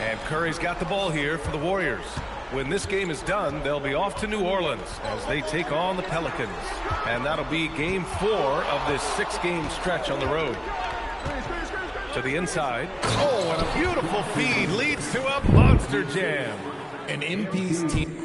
And Curry's got the ball here for the Warriors. When this game is done, they'll be off to New Orleans as they take on the Pelicans. And that'll be game 4 of this 6-game stretch on the road. To the inside. Oh, and a beautiful feed leads to a monster jam. An MP's team.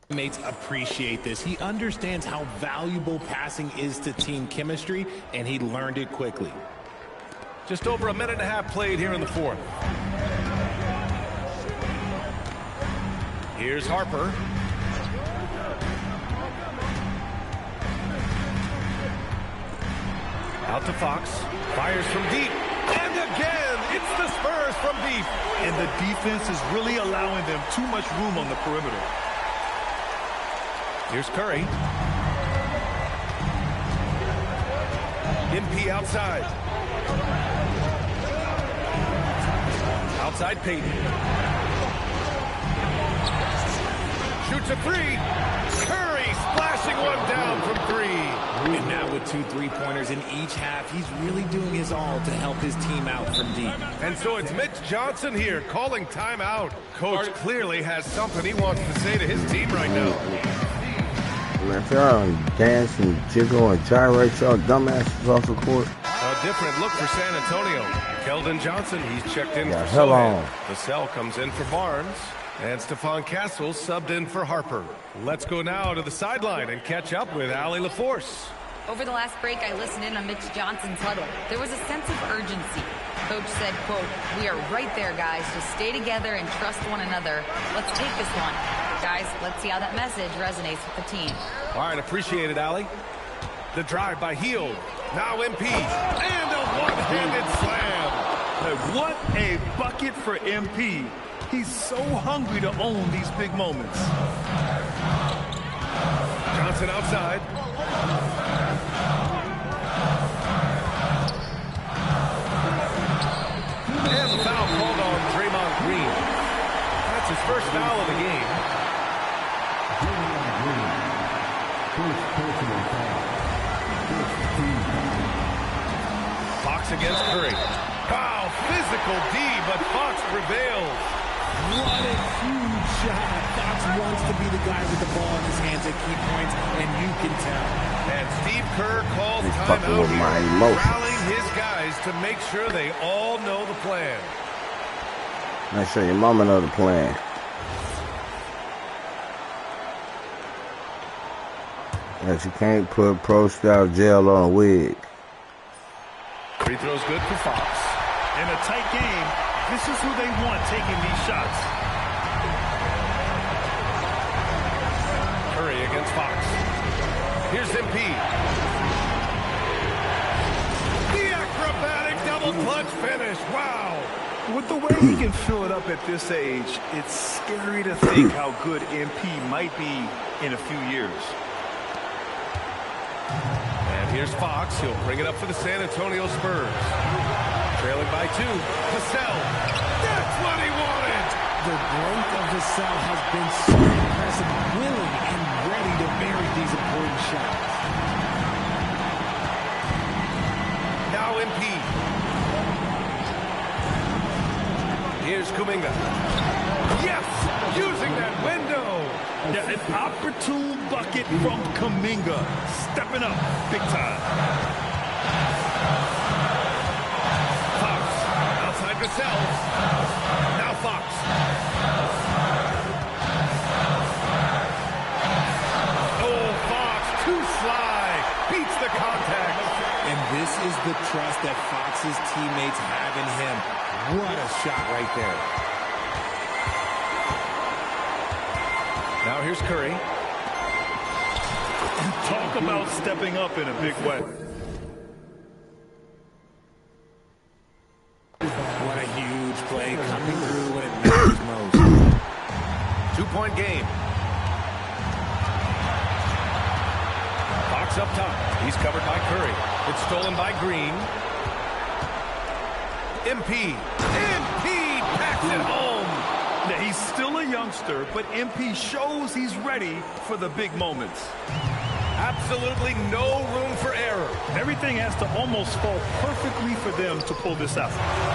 Teammates appreciate this. He understands how valuable passing is to team chemistry, and he learned it quickly. Just over a minute and a half played here in the 4th. Here's Harper. Out to Fox. Fires from deep. And again, it's the Spurs from deep. And the defense is really allowing them too much room on the perimeter. Here's Curry. MP outside. Outside Payton. Shoots a 3. Curry splashing one down from 3. And now with 2 3-pointers in each half, he's really doing his all to help his team out from deep. And so it's Mitch Johnson here calling timeout. Coach clearly has something he wants to say to his team right now. Man, if y'all dance and jiggle and gyrate y'all dumbasses off the court. A different look for San Antonio. Keldon Johnson, he's checked in for Sohan. Vassell comes in for Barnes. And Stephon Castle subbed in for Harper. Let's go now to the sideline and catch up with Allie LaForce. Over the last break, I listened in on Mitch Johnson's huddle. There was a sense of urgency. Coach said, quote, "We are right there, guys. Just stay together and trust one another. Let's take this one." Guys, let's see how that message resonates with the team. All right, appreciate it, Allie. The drive by Hield. Now MP. And a one-handed slam. What a bucket for MP. He's so hungry to own these big moments. Johnson outside. And the foul called on Draymond Green. That's his first foul of the game. Fox against Curry. Wow, physical D, but Fox prevails. What a huge shot. Fox wants to be the guy with the ball in his hands at key points, and you can tell. And Steve Kerr calls timeout here, rallying his guys to make sure they all know the plan. Make sure your mama know the plan. That you can't put pro-style gel on a wig. Free throw's good for Fox. In a tight game, this is who they want taking these shots. Curry against Fox. Here's MP. The acrobatic double clutch finish. Wow. With the way he can fill it up at this age, it's scary to think how good MP might be in a few years. And here's Fox. He'll bring it up for the San Antonio Spurs. Trailing by 2. Vassell. That's what he wanted. The growth of Vassell has been so impressive, willing and ready to bury these important shots. Now MP. Here's Kuminga. Yes! Using that window. Yeah, an opportune bucket from Kuminga. Stepping up big time. Fox. Outside Vassell. Now Fox. Oh, Fox. Too sly. Beats the contact. And this is the trust that Fox's teammates have in him. What a shot right there. Now here's Curry. Talk about stepping up in a big way. What a huge play coming through when it matters most. 2-point game. Fox up top. He's covered by Curry. It's stolen by Green. MP. MP packs it home. Yeah, he's still a youngster, but MP shows he's ready for the big moments. Absolutely no room for error. Everything has to almost fall perfectly for them to pull this out.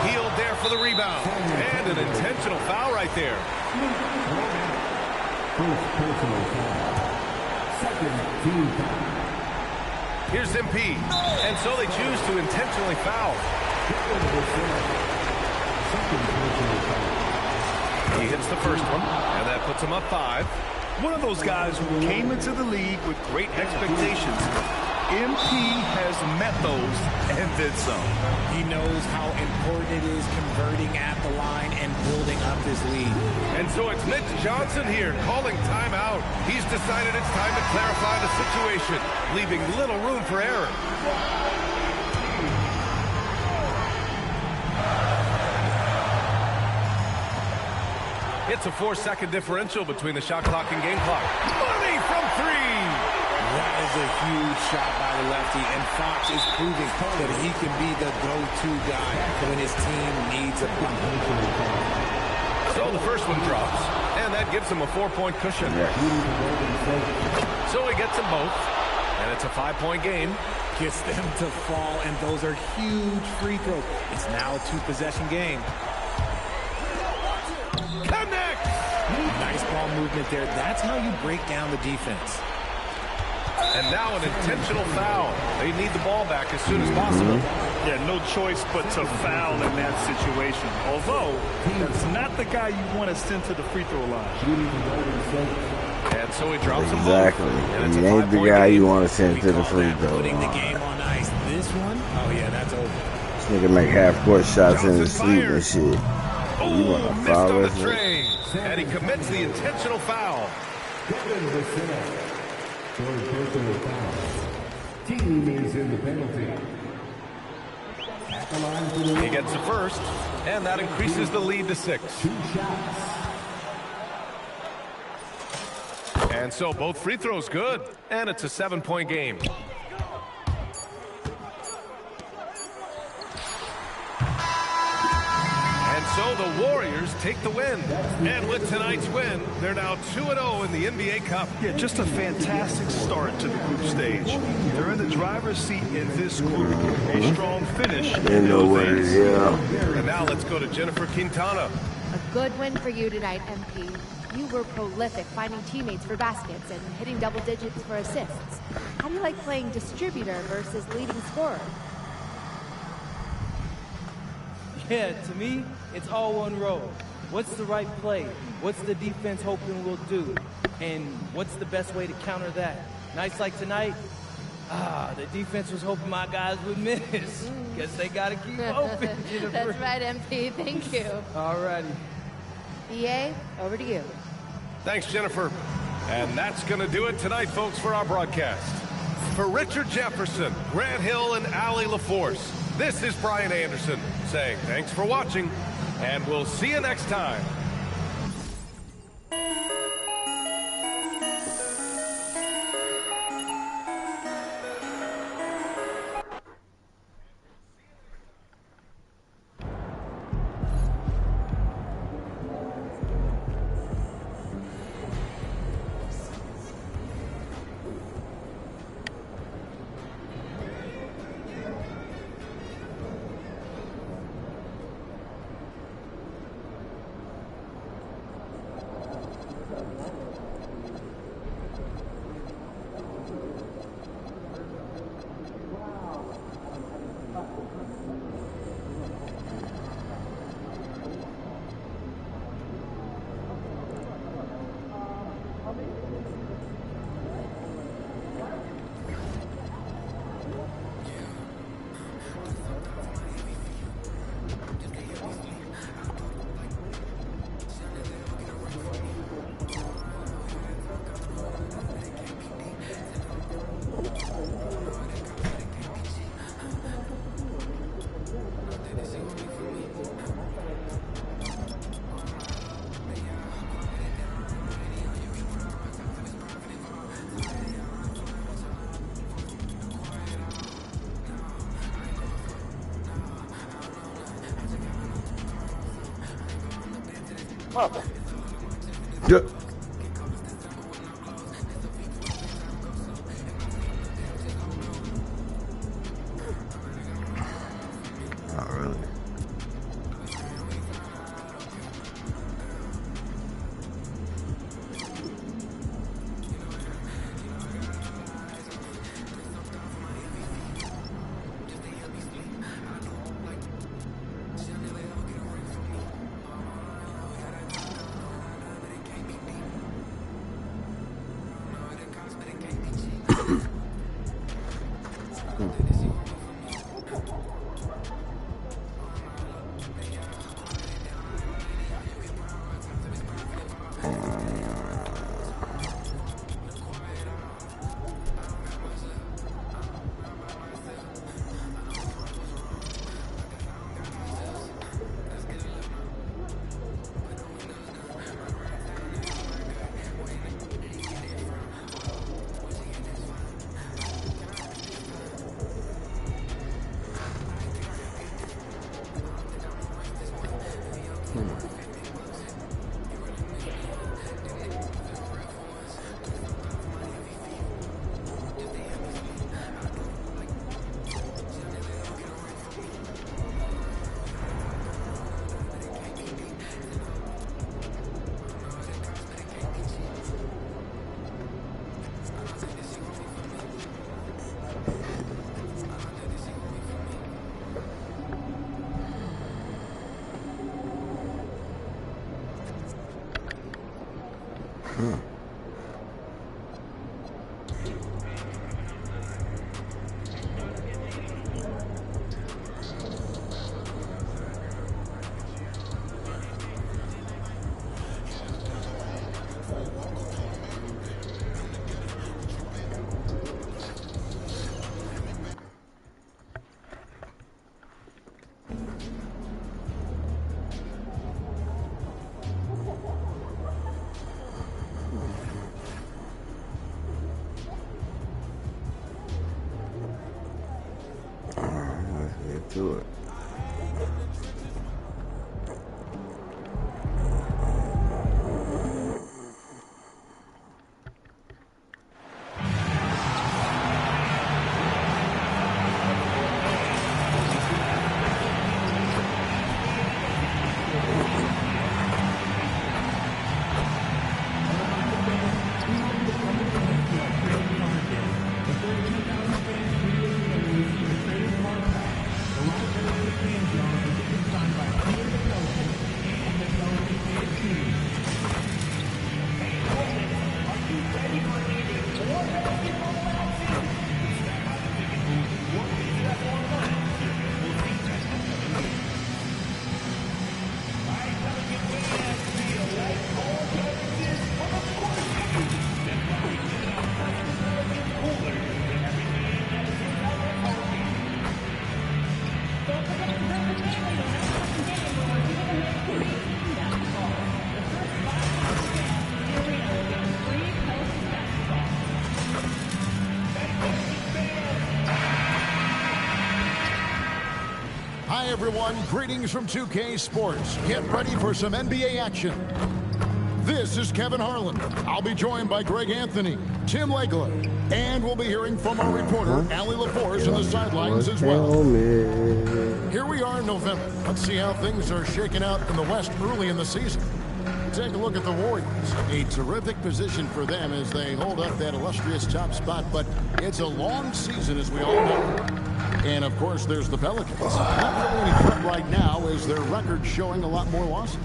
Hield there for the rebound. And an intentional foul right there. Here's MP. And so they choose to intentionally foul. He hits the first one, and that puts him up 5. One of those guys who came into the league with great expectations. MP has met those and did some. He knows how important it is converting at the line and building up this lead. And so it's Mitch Johnson here calling timeout. He's decided it's time to clarify the situation, leaving little room for error. It's a 4-second differential between the shot clock and game clock. Money from 3! That is a huge shot by the lefty, and Fox is proving that he can be the go-to guy when his team needs a bucket. So the first one drops, and that gives him a 4-point cushion. So he gets them both, and it's a 5-point game. Gets them to fall, and those are huge free throws. It's now a 2-possession game. Connect! Nice ball movement there. That's how you break down the defense. And now an intentional foul. They need the ball back as soon as possible. Yeah, no choice but to foul in that situation. Although, that's not the guy you want to send to the free throw line. And so he drops them exactly. both. He ain't the guy you want to send to the free throw line. Putting the game on ice. This one, oh yeah, that's over. This nigga make half-court shots in his sleep and shit. You want to foul on the train. And he commits the intentional foul. Team is in the penalty. He gets the first, and that increases the lead to 6. 2 shots. And so both free throws good, and it's a 7-point game. And so the Warriors take the win. And with tonight's win, they're now 2-0 in the NBA Cup. Yeah, just a fantastic start to the group stage. They're in the driver's seat in this group. A strong finish. You know what it is, yeah. And now let's go to Jennifer Quintana. A good win for you tonight, MP. You were prolific finding teammates for baskets and hitting double digits for assists. How do you like playing distributor versus leading scorer? Yeah, to me, it's all one road. What's the right play? What's the defense hoping we'll do? And what's the best way to counter that? Nights like tonight, the defense was hoping my guys would miss. Guess they got to keep open. That's right, MP. Thank you. All righty. EA, over to you. Thanks, Jennifer. And that's going to do it tonight, folks, for our broadcast. For Richard Jefferson, Grant Hill, and Allie LaForce, this is Brian Anderson saying thanks for watching, and we'll see you next time. Yeah. Not really. to it. Hi, everyone. Greetings from 2K Sports. Get ready for some NBA action. This is Kevin Harlan. I'll be joined by Greg Anthony, Tim Legler, and we'll be hearing from our reporter, Allie LaForce, on the sidelines as well. Here we are in November. Let's see how things are shaking out in the West early in the season. Take a look at the Warriors. A terrific position for them as they hold up that illustrious top spot, but it's a long season, as we all know. And, of course, there's the Pelicans. Not really any threat right now as their record's showing a lot more losses.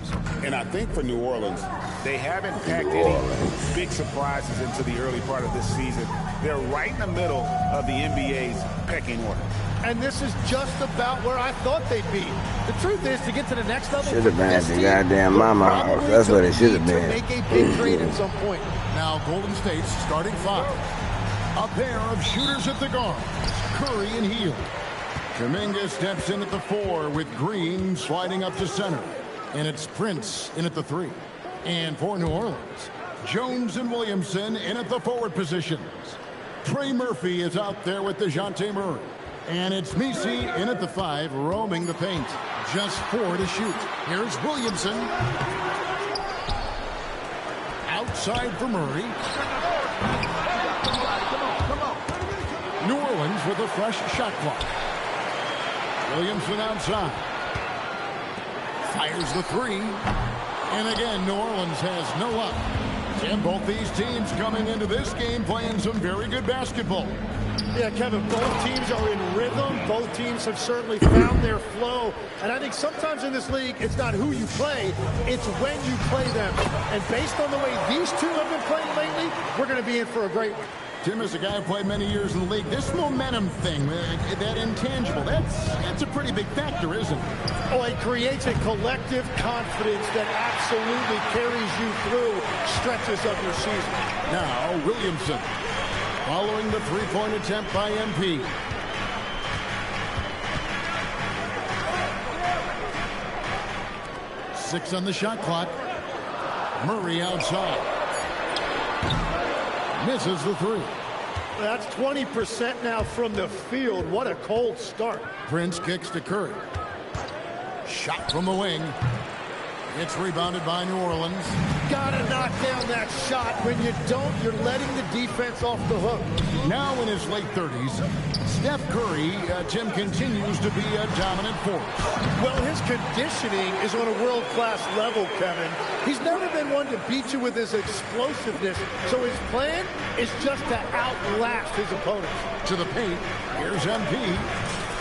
And I think for New Orleans, they haven't packed any big surprises into the early part of this season. They're right in the middle of the NBA's pecking order. And this is just about where I thought they'd be. The truth is, to get to the next level, should have been at the goddamn mama house. That's where they should have been. Make a big trade at some point. Now Golden State's starting five. A pair of shooters at the guards, Curry and Hield. Kuminga steps in at the 4 with Green sliding up to center. And it's Prince in at the 3. And for New Orleans, Jones and Williamson in at the forward positions. Trey Murphy is out there with DeJounte Murray. And it's Messi in at the 5, roaming the paint. Just 4 to shoot. Here's Williamson. Outside for Murray. New Orleans with a fresh shot clock. Williamson outside. Fires the 3. And again, New Orleans has no luck. And both these teams coming into this game playing some very good basketball. Yeah, Kevin, both teams are in rhythm. Both teams have certainly found their flow. And I think sometimes in this league, it's not who you play, it's when you play them. And based on the way these two have been playing lately, we're going to be in for a great one. Tim is a guy who played many years in the league. This momentum thing, that intangible, that's a pretty big factor, isn't it? Oh, it creates a collective confidence that absolutely carries you through stretches of your season. Now, Williamson, following the three-point attempt by MP. Six on the shot clock. Murray outside. Misses the 3. That's 20% now from the field. What a cold start. Prince kicks to Curry. Shot from the wing. It's rebounded by New Orleans. Gotta knock down that shot. When you don't, you're letting the defense off the hook. Now in his late 30s, Steph Curry, Tim, continues to be a dominant force. Well, his conditioning is on a world-class level, Kevin. He's never been one to beat you with his explosiveness, so his plan is just to outlast his opponents. To the paint, here's MP.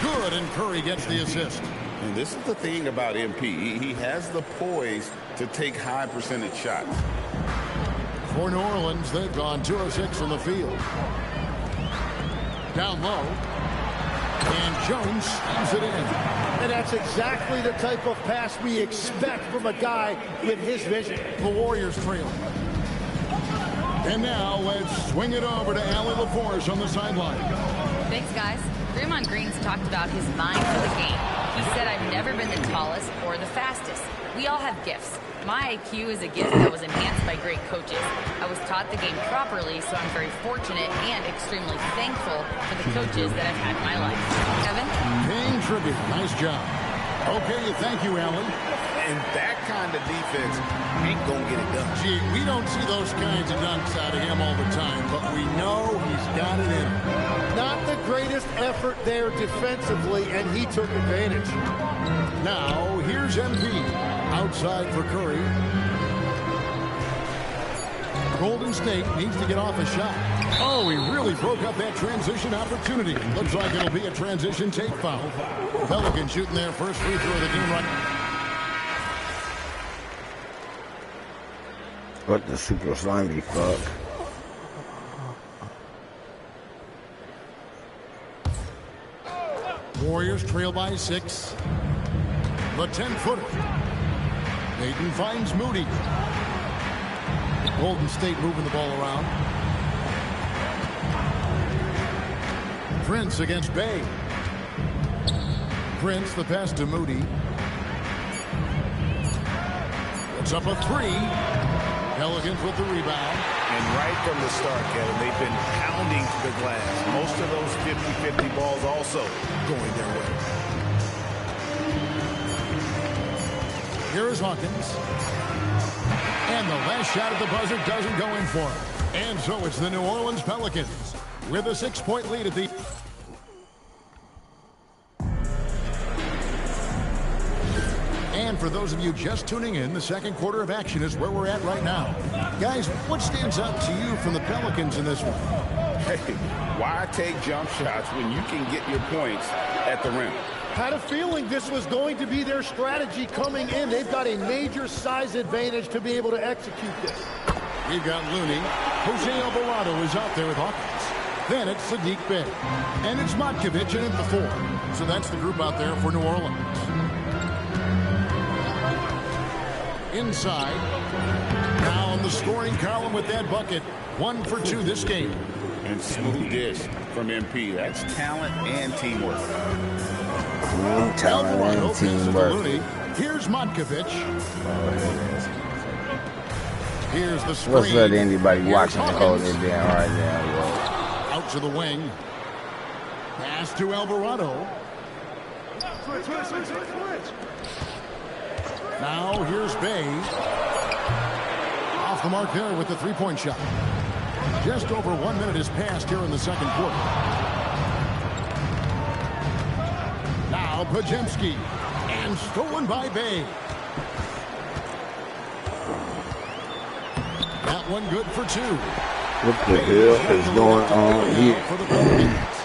Good, and Curry gets the assist. And this is the thing about MP. He has the poise to take high percentage shots. For New Orleans, they've gone 2 of 6 from the field. Down low. And Jones slams it in. And that's exactly the type of pass we expect from a guy with his vision. The Warriors trail. And now let's swing it over to Allie LaForce on the sideline. Thanks, guys. Draymond Green's talked about his mind for the game. He said, I've never been the tallest or the fastest. We all have gifts. My IQ is a gift that was enhanced by great coaches. I was taught the game properly, so I'm very fortunate and extremely thankful for the coaches that I've had in my life. Kevin? Paying contribute. Nice job. Okay, thank you, Allen. And that kind of defense ain't going to get it done. Gee, we don't see those kinds of dunks out of him all the time, but we know he's got it in him. Not the greatest effort there defensively, and he took advantage. Now, here's MP. Outside for Curry. Golden State needs to get off a shot. Oh, he really broke up that transition opportunity. Looks like it'll be a transition take foul. Pelicans shooting their first free throw of the game right now. What the super slimy fuck? Warriors trail by 6. The 10-footer. Payton finds Moody. Golden State moving the ball around. Prince against Bay. Prince, the pass to Moody. Puts up a 3. Pelicans with the rebound. And right from the start, Kevin, they've been pounding the glass. Most of those 50-50 balls also going their way. Here is Hawkins. And the last shot at the buzzer doesn't go in for him. And so it's the New Orleans Pelicans with a 6-point lead at the... And for those of you just tuning in, the second quarter of action is where we're at right now. Guys, what stands out to you from the Pelicans in this one? Hey, why take jump shots when you can get your points at the rim? Had a feeling this was going to be their strategy coming in. They've got a major size advantage to be able to execute this. We've got Looney. Jose Alvarado is out there with Hawkins. Then it's Sadiq Bey. And it's Matkovic in at the 4. So that's the group out there for New Orleans. Inside. Now on the scoring column with that bucket. 1 for 2 this game. And smooth dish from MP. That's talent and teamwork. Talent and teamwork. Here's Matkovic. Here's the screen. Let's let anybody watching hold it down right now, yo. Out to the wing. Pass to Alvarado. Now here's Bay. Off the mark there with the 3-point shot. Just over 1 minute has passed here in the second quarter. Now Podziemski. And stolen by Bay. That one good for 2. What the hell is going on here? For the Pelicans.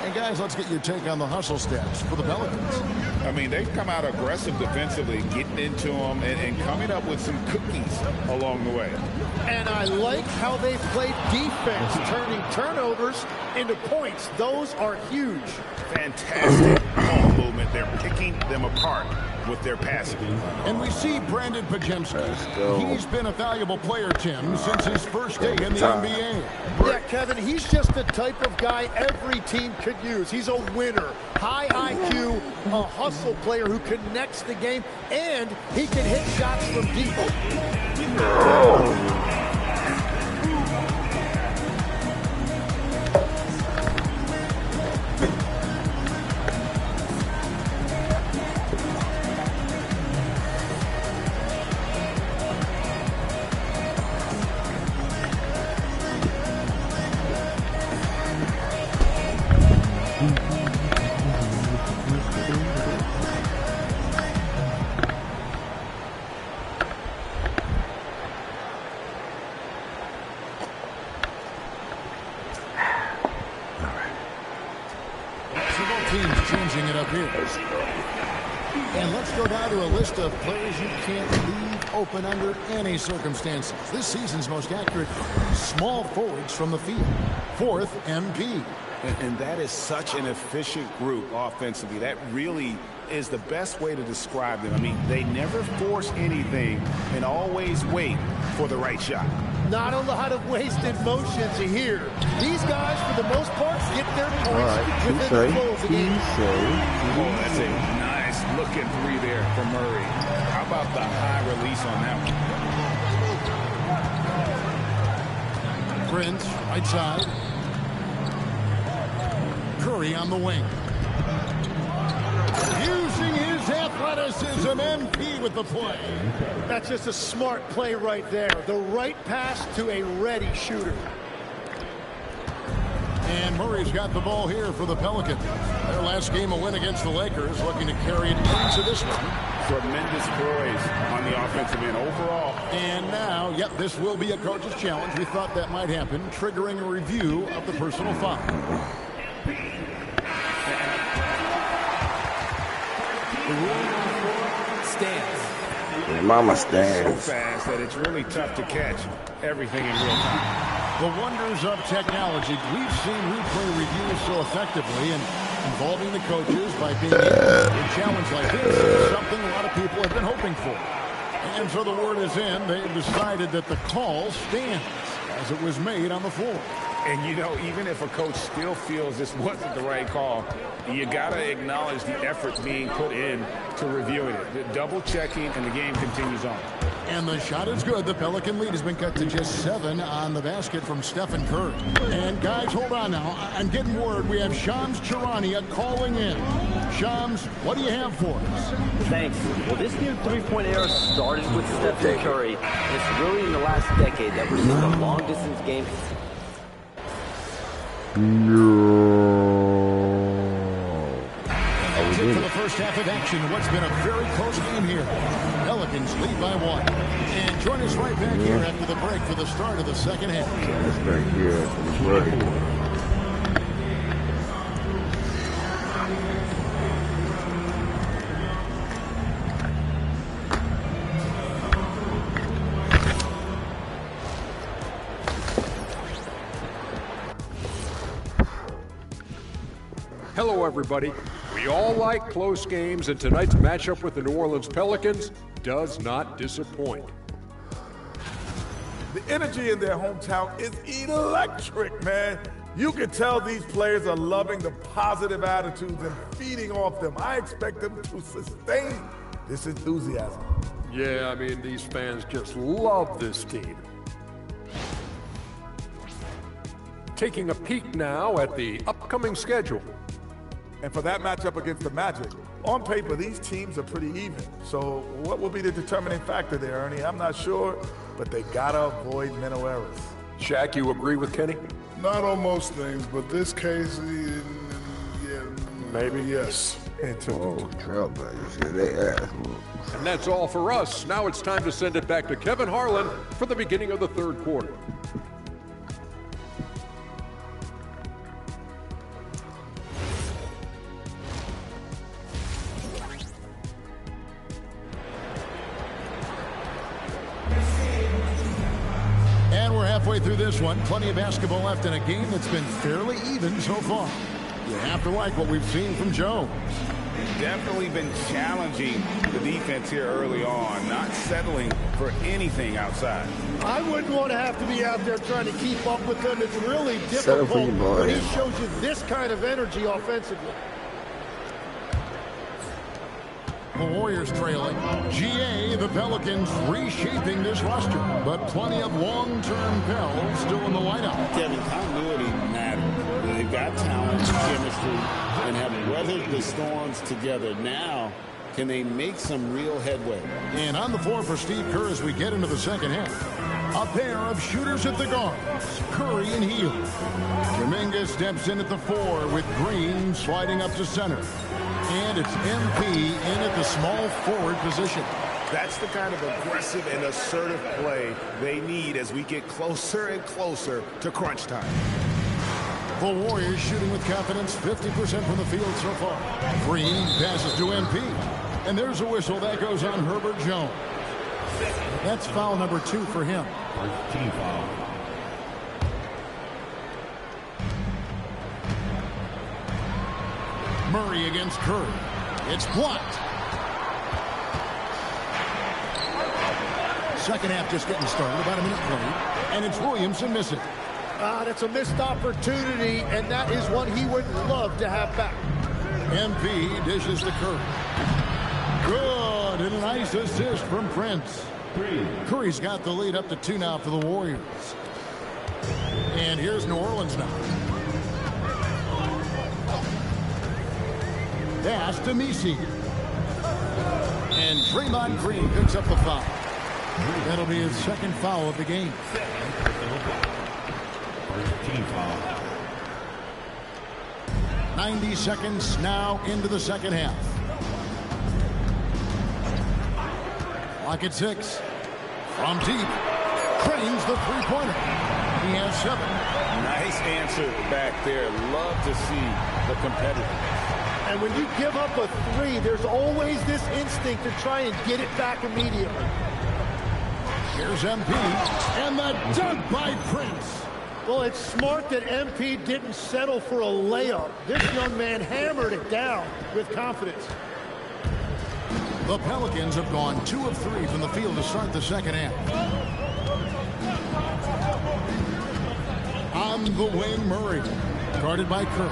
And guys, let's get your take on the hustle stats for the Pelicans. I mean, they've come out aggressive defensively, getting into them and coming up with some cookies along the way. And I like how they played defense, turning turnovers into points. Those are huge. Fantastic ball movement. They're picking them apart with their passing. And we see Brandon Podziemski. He's been a valuable player, Tim, since his first day in the NBA. Yeah, Kevin, he's just the type of guy every team could use. He's a winner, high IQ, a hustle player who connects the game, and he can hit shots from deep. Of players you can't leave open under any circumstances. This season's most accurate small forwards from the field. 4th, MP. And that is such an efficient group offensively. That really is the best way to describe them. I mean, they never force anything and always wait for the right shot. Not a lot of wasted motions here. These guys, for the most part, get their points within the flow of the game. Oh, that's a nice looking 3 there from Murray. How about the high release on that one? Prince, right side. Curry on the wing. him. MP with the play. That's just a smart play right there. The right pass to a ready shooter. And Murray's got the ball here for the Pelicans. Their last game a win against the Lakers, looking to carry it into this one. Tremendous poise on the offensive end overall. And now, yep, this will be a coach's challenge. We thought that might happen, triggering a review of the personal foul. The rule stands. Mama stands. So fast that it's really tough to catch everything in real time. The wonders of technology. We've seen replay reviews so effectively, and involving the coaches by being able to a challenge like this is something a lot of people have been hoping for. And so the word is in. They've decided that the call stands as it was made on the floor. And, you know, even if a coach still feels this wasn't the right call, you got to acknowledge the effort being put in to reviewing it. The double checking, and the game continues on. And the shot is good. The Pelican lead has been cut to just 7 on the basket from Stephen Curry. And, guys, hold on now. I'm getting word. We have Shams Charania calling in. Shams, what do you have for us? Thanks. Well, this new three-point era started with Stephen Curry. And it's really in the last decade that we're seeing a long-distance game. For the first half of action, what's been a very close game here. Pelicans lead by 1. And join us right back here after the break for the start of the second half. It's back here. Hello, everybody. We all like close games, and tonight's matchup with the New Orleans Pelicans does not disappoint. The energy in their hometown is electric, man. You can tell these players are loving the positive attitudes and feeding off them. I expect them to sustain this enthusiasm. Yeah, I mean, these fans just love this team. Taking a peek now at the upcoming schedule. And for that matchup against the Magic, on paper, these teams are pretty even. So what will be the determining factor there, Ernie? I'm not sure, but they gotta avoid mental errors. Shaq, you agree with Kenny? Not on most things, but this case, yeah, maybe. Yes. Oh, trailblazers, they ass. And that's all for us. Now it's time to send it back to Kevin Harlan for the beginning of the third quarter. Halfway through this one, plenty of basketball left in a game that's been fairly even so far. You have to like what we've seen from Jones. He's definitely been challenging the defense here early on, not settling for anything outside. I wouldn't want to have to be out there trying to keep up with them. It's really difficult when he shows you this kind of energy offensively. The Warriors trailing. GA, the Pelicans reshaping this roster, but plenty of long-term Pels still in the lineup. Kevin, continuity matters. They've got talent, chemistry, and have weathered the storms together. Now, can they make some real headway? And on the floor for Steve Kerr as we get into the second half. A pair of shooters at the guards, Curry and Hield. Kuminga steps in at the 4 with Green sliding up to center. And it's MP in at the small forward position. That's the kind of aggressive and assertive play they need as we get closer and closer to crunch time. The Warriors shooting with confidence, 50% from the field so far. Green passes to MP. And there's a whistle that goes on Herbert Jones. That's foul number 2 for him. Team foul. Murray against Curry. It's blocked. Second half just getting started, about a minute played. And it's Williamson missing. That's a missed opportunity, and that is one he would love to have back. MP dishes to Curry. Good, and a nice assist from Prince. Curry's got the lead up to 2 now for the Warriors. And here's New Orleans now. Pass to Messi. And And Draymond Green picks up the foul. That'll be his second foul of the game. Team foul. 90 seconds now into the second half. Clock at 6. From deep. Cranes the three-pointer. He has 7. Nice answer back there. Love to see the competitiveness. And when you give up a 3, there's always this instinct to try and get it back immediately. Here's MP. And the dunk by Prince. Well, it's smart that MP didn't settle for a layup. This young man hammered it down with confidence. The Pelicans have gone 2 of 3 from the field to start the second half. On the wing, Murray. Guarded by Curry.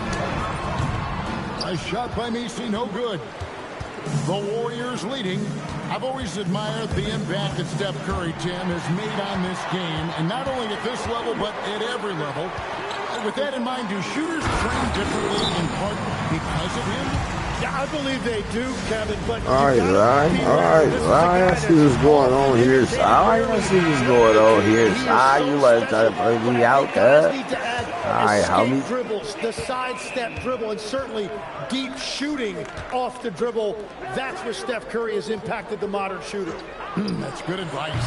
A shot by Messi, no good. The Warriors leading. I've always admired the impact that Steph Curry, Tim, has made on this game. And not only at this level, but at every level. With that in mind, do shooters train differently in part because of him? Yeah, I believe they do, Kevin, but... All right, Ryan. I see what's going on here. I see what's going on here. You let that play me out there. All right, homie. Dribbles, the sidestep dribble, and certainly deep shooting off the dribble. That's where Steph Curry has impacted the modern shooter. That's good advice.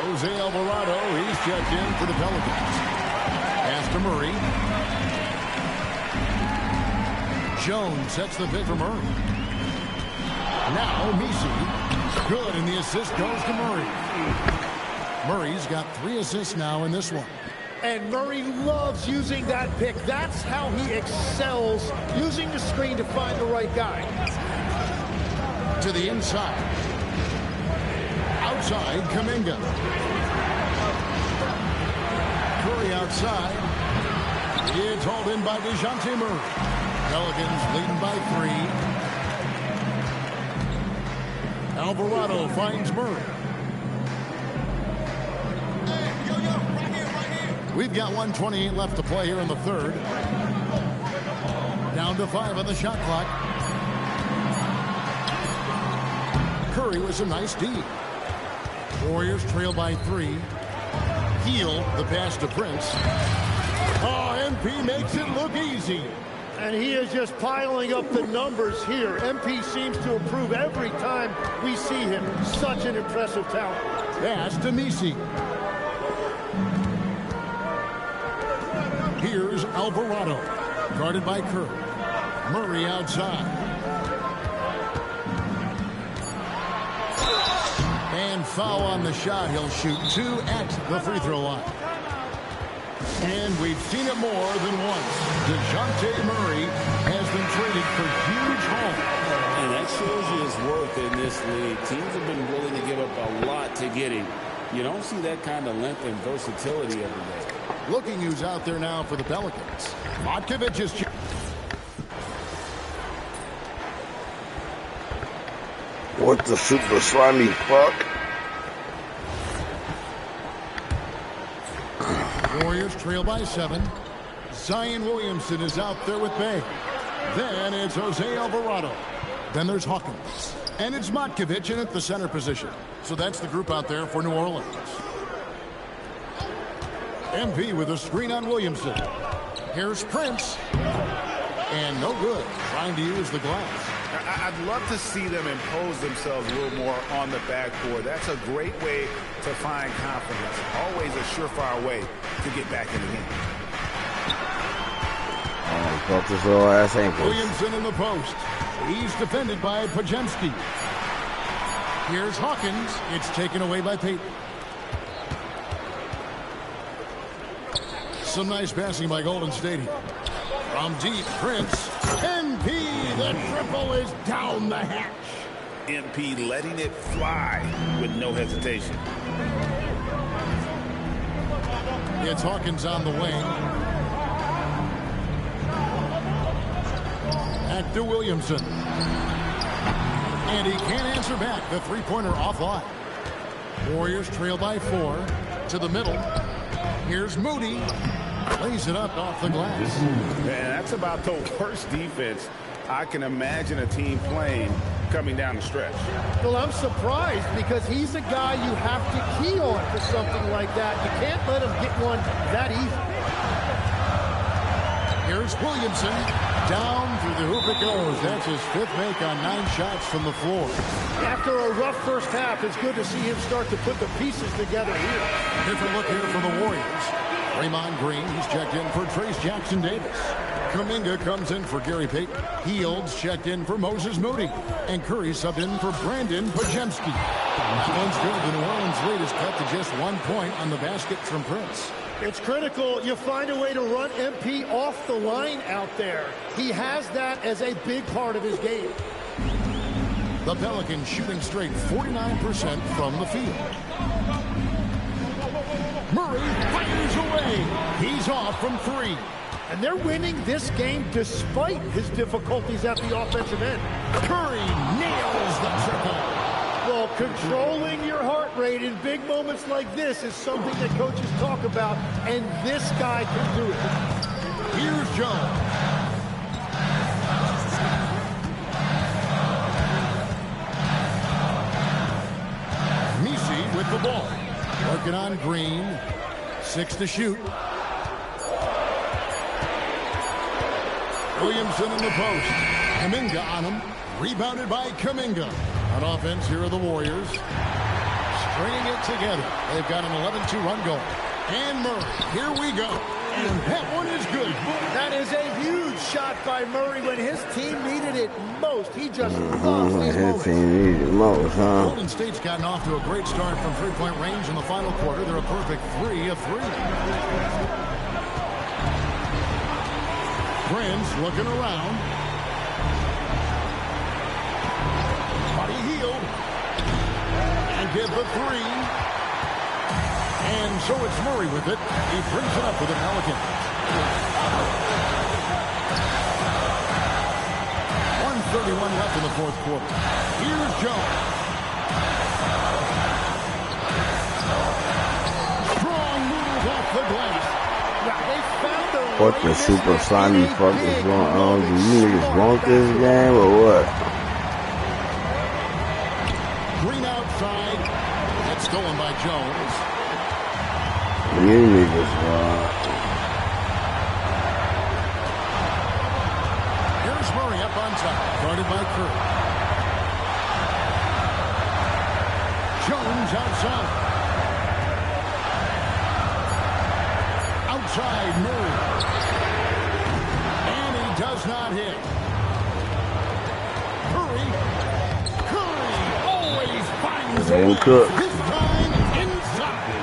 Jose Alvarado, he's checked in for the Pelicans. Pass to Murray. Jones sets the pick for Murray. Now Messi. Good, and the assist goes to Murray. Murray's got 3 assists now in this one. And Murray loves using that pick. That's how he excels, using the screen to find the right guy. To the inside. Outside, Kuminga. Curry outside. It's hauled in by DeJounte Murray. Pelicans leading by 3. Alvarado finds Murray. We've got 1:28 left to play here in the third. Down to 5 on the shot clock. Curry with some nice D. Warriors trail by 3. Heel the pass to Prince. Oh, MP makes it look easy. And he is just piling up the numbers here. MP seems to improve every time we see him. Such an impressive talent. Pass to Messi. Here's Alvarado. Guarded by Curry. Murray outside. And foul on the shot. He'll shoot 2 at the free throw line. And we've seen it more than once. DeJounte Murray has been traded for huge haul. And that shows you his worth in this league. Teams have been willing to give up a lot to get him. You don't see that kind of length and versatility every day. Looking who's out there now for the Pelicans. Matkovic is... What the super slimy fuck? Warriors trail by 7. Zion Williamson is out there with Bay. Then it's Jose Alvarado. Then there's Hawkins. And it's Matkovic in at the center position. So that's the group out there for New Orleans. MP with a screen on Williamson. Here's Prince. And no good. Trying to use the glass. I'd love to see them impose themselves a little more on the backboard. That's a great way to find confidence. Always a surefire way to get back in the game. Oh, felt his little ass ankles. Williamson in the post. He's defended by Podziemski. Here's Hawkins. It's taken away by Payton. Some nice passing by Golden State here. From deep, Prince. MP, the triple is down the hatch. MP letting it fly with no hesitation. It's Hawkins on the wing. Back to Williamson. And he can't answer back. The three-pointer offline. Warriors trail by 4. To the middle. Here's Moody. Lays it up off the glass. Man, that's about the worst defense I can imagine a team playing coming down the stretch. Well, I'm surprised because he's a guy you have to key on for something like that. You can't let him get one that easy. Here's Williamson. Down through the hoop it goes. That's his 5th make on 9 shots from the floor. After a rough first half, it's good to see him start to put the pieces together here. Different look here for the Warriors. Draymond Green, he's checked in for Trace Jackson-Davis. Kuminga comes in for Gary Payton. Hields checked in for Moses Moody. And Curry subbed in for Brandon Pajemski. That one's good. The New Orleans lead is cut to just 1 point on the basket from Prince. It's critical you find a way to run MP off the line out there. He has that as a big part of his game. The Pelicans shooting straight 49% from the field. Murray fires away. He's off from 3. And they're winning this game despite his difficulties at the offensive end. Curry nails the triple. Well, controlling your heart rate in big moments like this is something that coaches talk about, and this guy can do it. Here's Jones. Messi with the ball. Working on Green. 6 to shoot. Williamson in the post. Kuminga on him. Rebounded by Kuminga. On offense, here are the Warriors. Stringing it together. They've got an 11-2 run goal. And Murray. Here we go. And that one is good. That is a huge shot by Murray when his team needed it most. He just loves these moments. His team needed it most, huh? Golden State's gotten off to a great start from 3-point range in the final quarter. They're a perfect 3 of 3. Prince looking around. Body healed. And get the 3. And so it's Murray with it. He brings it up for the Pelicans. 1:31 left in the 4th quarter. Here's Jones. Strong move off the glass. What the super slimy fuck is going on? Do you niggas want this game or what? Green outside. That's stolen by Jones. You niggas want. Here's Murray up on top. Guarded by Curry. Jones outside. Outside Murray. And he does not hit. Curry always finds a way. This time inside.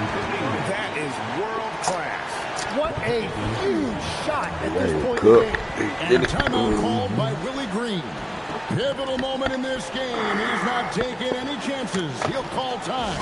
That is world class. What a huge shot at this point in the game. And timeout called by Willie Green. Pivotal moment in this game. He's not taking any chances. He'll call time.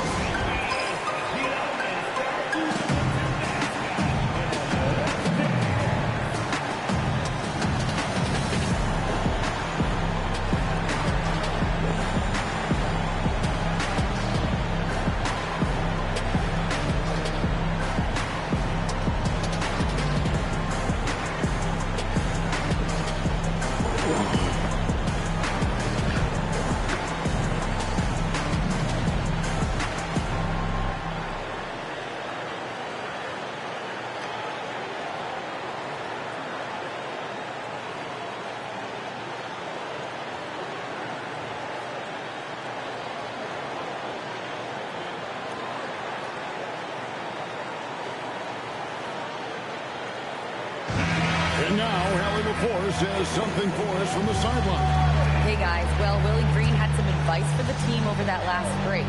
And now, Hallie McCoy says something for us from the sideline. Hey guys, well, Willie Green had some advice for the team over that last break.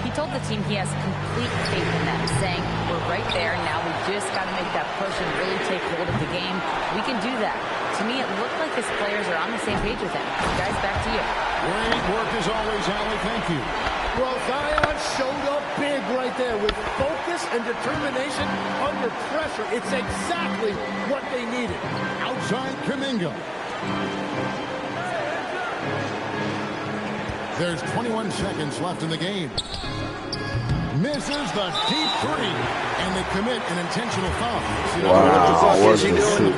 He told the team he has complete faith in them, saying, we're right there, now we just got to make that push and really take hold of the game. We can do that. To me, it looked like his players are on the same page with him. Guys, back to you. Great work as always, Hallie. Thank you. Well, Zion showed up big right there with focus and determination under pressure. It's exactly what they needed. Outside Kuminga. There's 21 seconds left in the game. Misses the deep 3, and they commit an intentional foul. Wow, what's the shoot?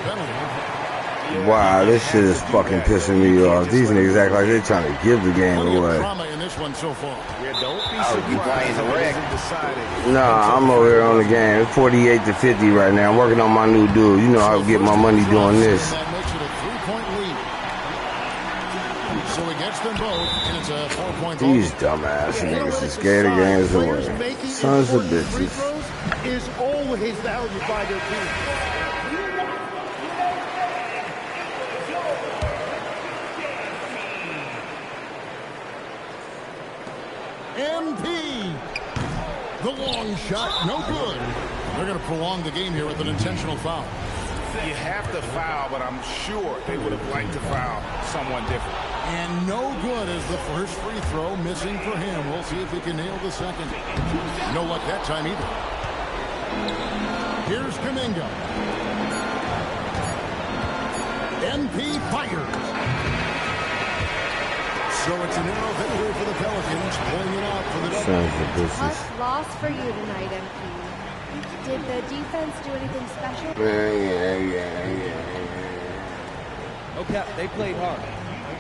Wow, this shit is fucking pissing me off. These niggas act like they're trying to give the game away. In this one so far. Yeah, don't be surprised if it isn't decided. Nah, I'm over here on the game. It's 48-50 right now. I'm working on my new dude. You know how I get my money doing this. That makes it a 3-point lead. So he gets them both, and it's a 4-point ball. These dumbass niggas are scared of games away. Sons of bitches. Is always valued by their team. MP. The long shot, no good. They're going to prolong the game here with an intentional foul. You have to foul, but I'm sure they would have liked to foul someone different. And no good as the first free throw missing for him. We'll see if he can nail the second. No luck that time either. Here's Kuminga. MP fires. So it's a narrow victory for the Pelicans, pulling it out for the double. Tough loss for you tonight, MP. Did the defense do anything special? No cap, they played hard. I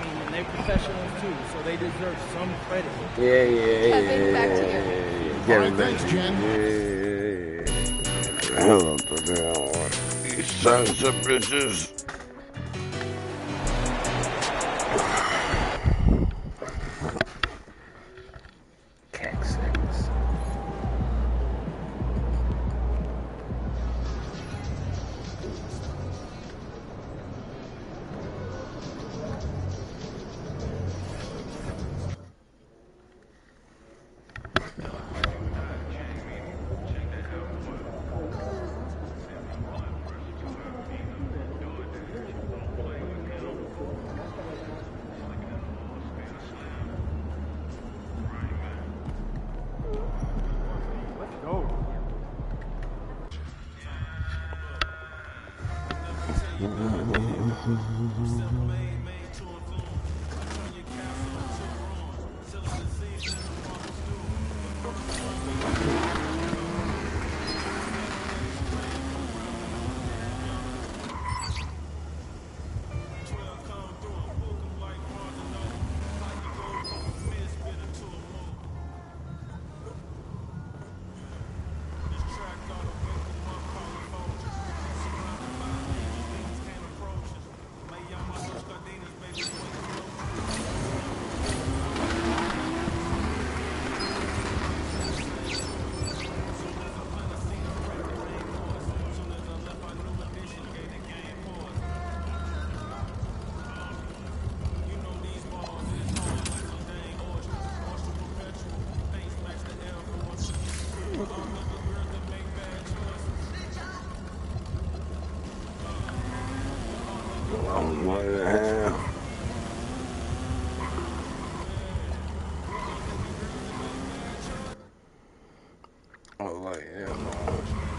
mean, and they're professionals too, so they deserve some credit. Kevin, back to you. All right, thanks, Jen. These sons of bitches.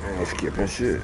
I ain't skipping shit.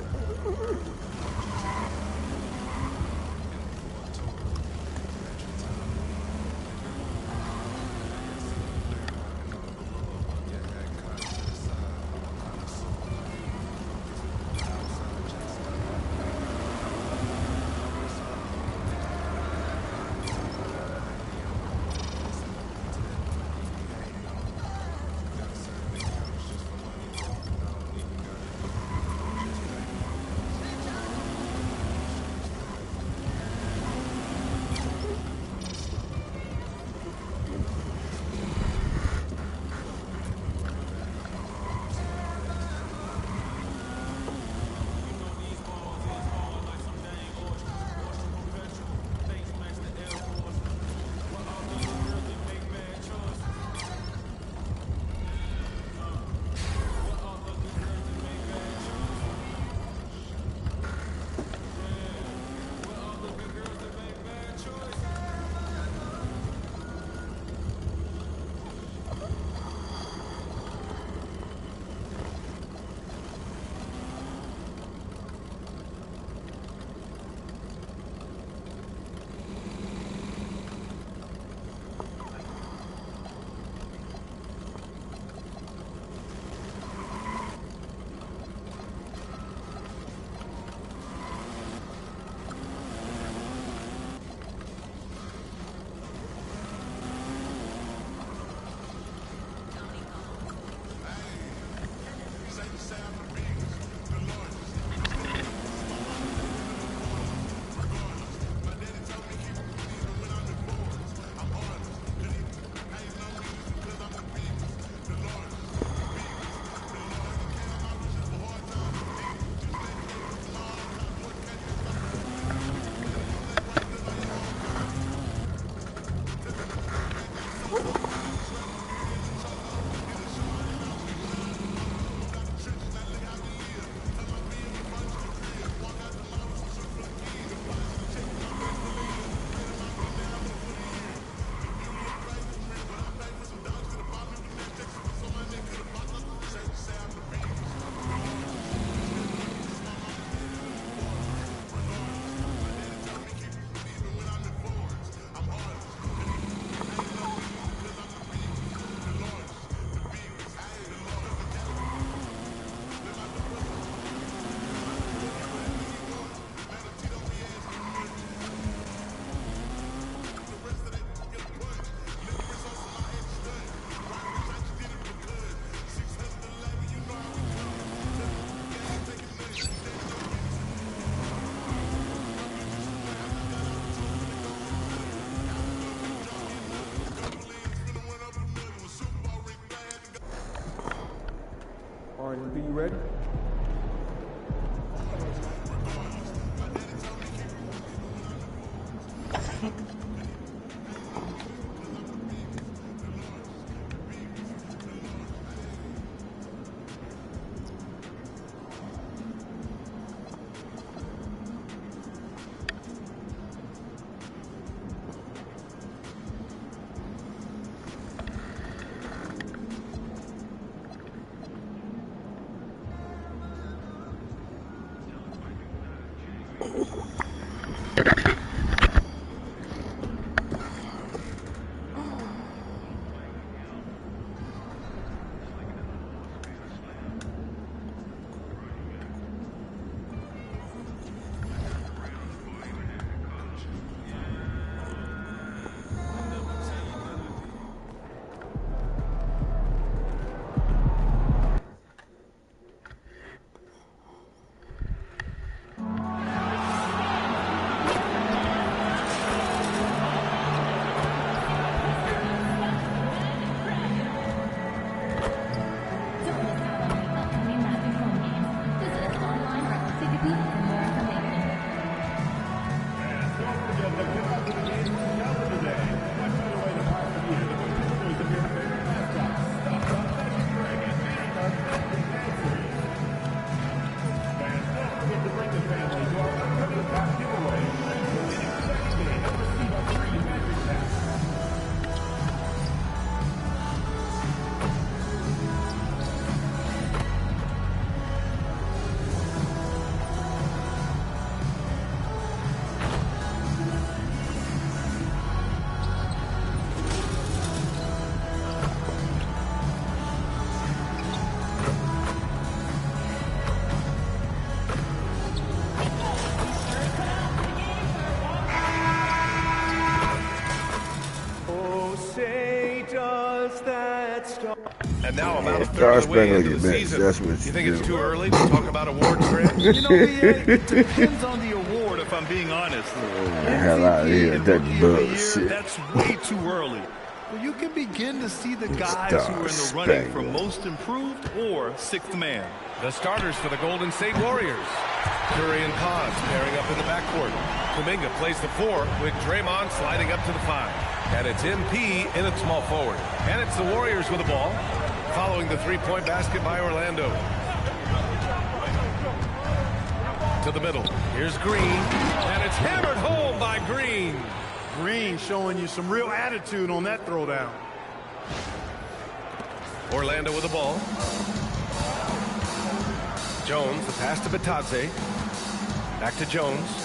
And now about a third of the way into the season. That's what you think it's too early to talk about awards, Grant? You know, it depends on the award, if I'm being honest. Hell out of here, that bullshit. That's way too early. Well, you can begin to see the guys who are in the running for most improved or sixth man. The starters for the Golden State Warriors. Curry and Pons pairing up in the backcourt. Kuminga plays the 4 with Draymond sliding up to the 5. And it's MP in at small forward. And it's the Warriors with the ball, following the three-point basket by Orlando. To the middle. Here's Green. And it's hammered home by Green. Green showing you some real attitude on that throwdown. Orlando with the ball. Jones, the pass to Bitadze. Back to Jones.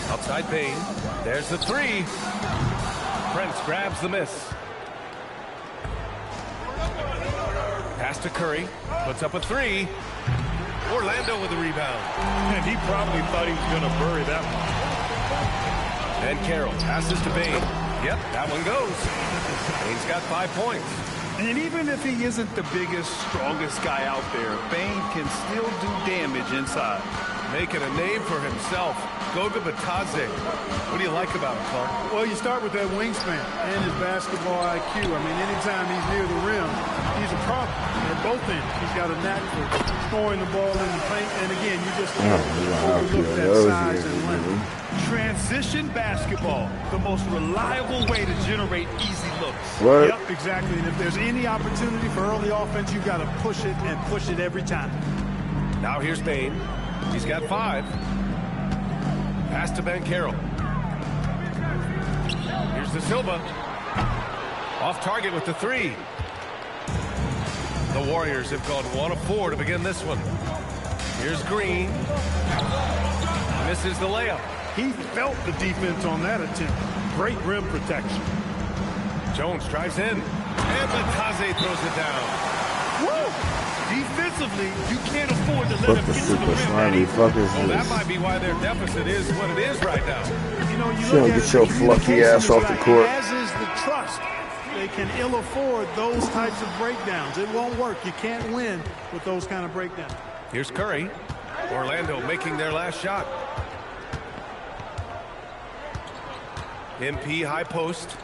Outside Payne. There's the 3. Prince grabs the miss. Pass to Curry. Puts up a 3. Orlando with the rebound. And he probably thought he was going to bury that one. And Carroll passes to Bane. Yep, that one goes. Bane's got 5 points. And even if he isn't the biggest, strongest guy out there, Bane can still do damage inside. Making a name for himself. Goga Bitadze. What do you like about him, Clark? Well, you start with that wingspan and his basketball IQ. I mean, anytime he's near the rim, he's a problem at both ends. He's got a knack for scoring the ball in the paint. And again, you just overlook that size and length. Transition basketball, the most reliable way to generate easy looks. What? Yep, exactly. And if there's any opportunity for early offense, you've got to push it and push it every time. Now here's Payne. He's got 5. Pass to Banchero. Here's the Silva. Off target with the 3. The Warriors have gone 1 of 4 to begin this one. Here's Green. Misses the layup. He felt the defense on that attempt. Great rim protection. Jones drives in. And Bitadze throws it down. Woo! Defensively, you can't afford to let him get to the rim. Well, that might be why their deficit is what it is right now. You know, you look get your fluffy ass off the court. As is the trust. They can ill afford those types of breakdowns. It won't work. You can't win with those kind of breakdowns. Here's Curry. Orlando making their last shot. MP high post.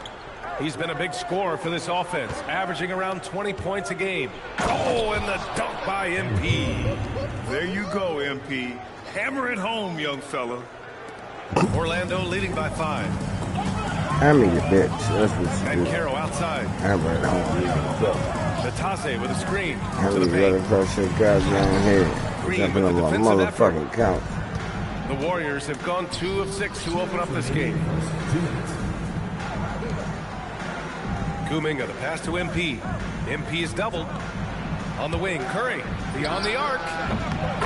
He's been a big scorer for this offense, averaging around 20 points a game. Oh, and the dunk by MP. There you go, MP. Hammer it home, young fella. Orlando leading by 5. Hammer your bitch. That's what you And do. Carroll outside. Hammer it home. Bitadze with a screen. Hammer To the your paint. across your goddamn head. Green Jumping with the on my defensive motherfucking couch. The Warriors have gone 2 of 6 to open up this game. Kuminga, the pass to MP. MP is doubled. On the wing, Curry, beyond the arc.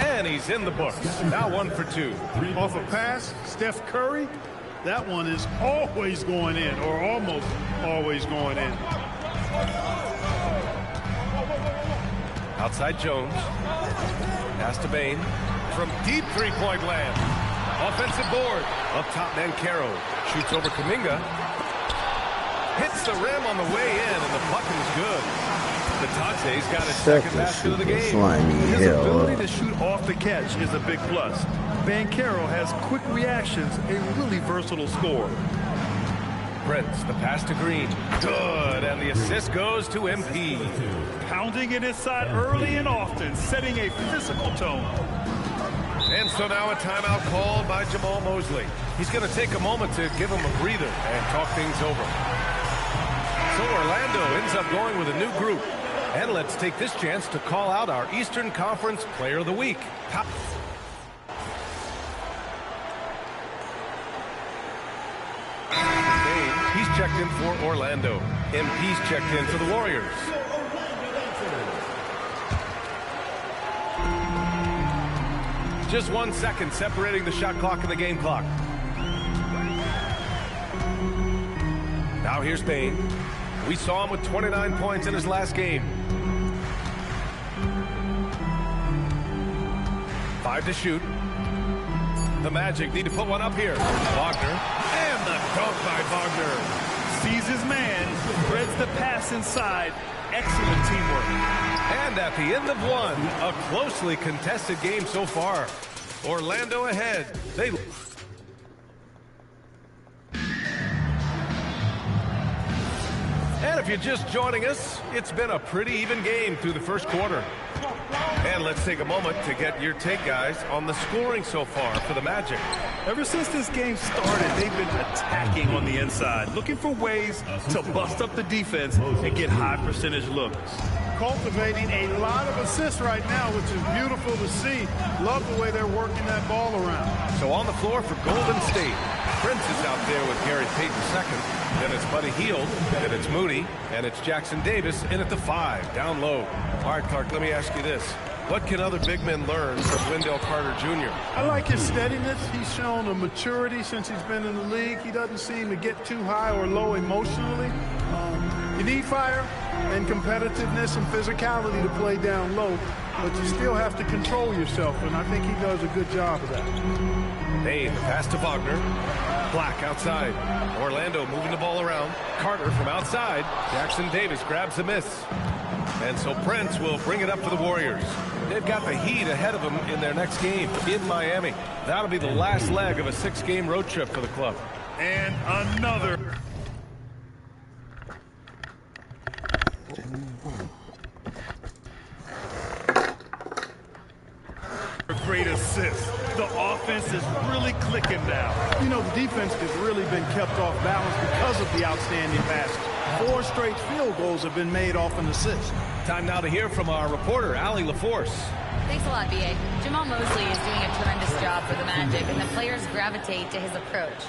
And he's in the books. Now 1 for 2. Off a pass, Steph Curry, that one is always going in, or almost always going in. Outside Jones. Pass to Bane. From deep three-point land. Offensive board. Up top, Banchero. Shoots over Kuminga. Hits the rim on the way in, and the bucket is good. Bitadze's got his second basket of the game. His ability to shoot off the catch is a big plus. Banchero has quick reactions, a really versatile scorer. Prince, the pass to Green. Good, and the assist goes to MP. Pounding it inside early and often, setting a physical tone. And so now a timeout called by Jamal Mosley. He's going to take a moment to give him a breather and talk things over. So Orlando ends up going with a new group. And let's take this chance to call out our Eastern Conference Player of the Week. He's checked in for Orlando. MP's checked in for the Warriors. Just 1 second separating the shot clock and the game clock. Now here's Payne. We saw him with 29 points in his last game. 5 to shoot. The Magic need to put one up here. Wagner. And the Caught by Wagner. Sees his man, threads the pass inside. Excellent teamwork. And at the end of one, a closely contested game so far. Orlando ahead. And if you're just joining us, it's been a pretty even game through the first quarter. And let's take a moment to get your take, guys, on the scoring so far for the Magic. Ever since this game started, they've been attacking on the inside, looking for ways to bust up the defense and get high percentage looks. Cultivating a lot of assists right now, which is beautiful to see. Love the way they're working that ball around. So on the floor for Golden State, Prince is out there with Gary Payton second. Then it's Buddy Hield, then it's Moody, and it's Jackson Davis in at the 5, down low. All right, Clark, let me ask you this. What can other big men learn from Wendell Carter Jr.? I like his steadiness. He's shown a maturity since he's been in the league. He doesn't seem to get too high or low emotionally. You need fire and competitiveness and physicality to play down low, but you still have to control yourself, and I think he does a good job of that. Payne, pass to Wagner. Black outside. Orlando moving the ball around. Carter from outside. Jackson Davis grabs the miss. And so Prince will bring it up for the Warriors. They've got the Heat ahead of them in their next game in Miami. That'll be the last leg of a 6-game road trip for the club. And another. Great assist. The offense is really clicking now. You know, the defense has really been kept off balance because of the outstanding passes. 4 straight field goals have been made off an assist. Time now to hear from our reporter, Allie LaForce. Thanks a lot, B.A. Jamal Mosley is doing a tremendous job for the Magic, and the players gravitate to his approach.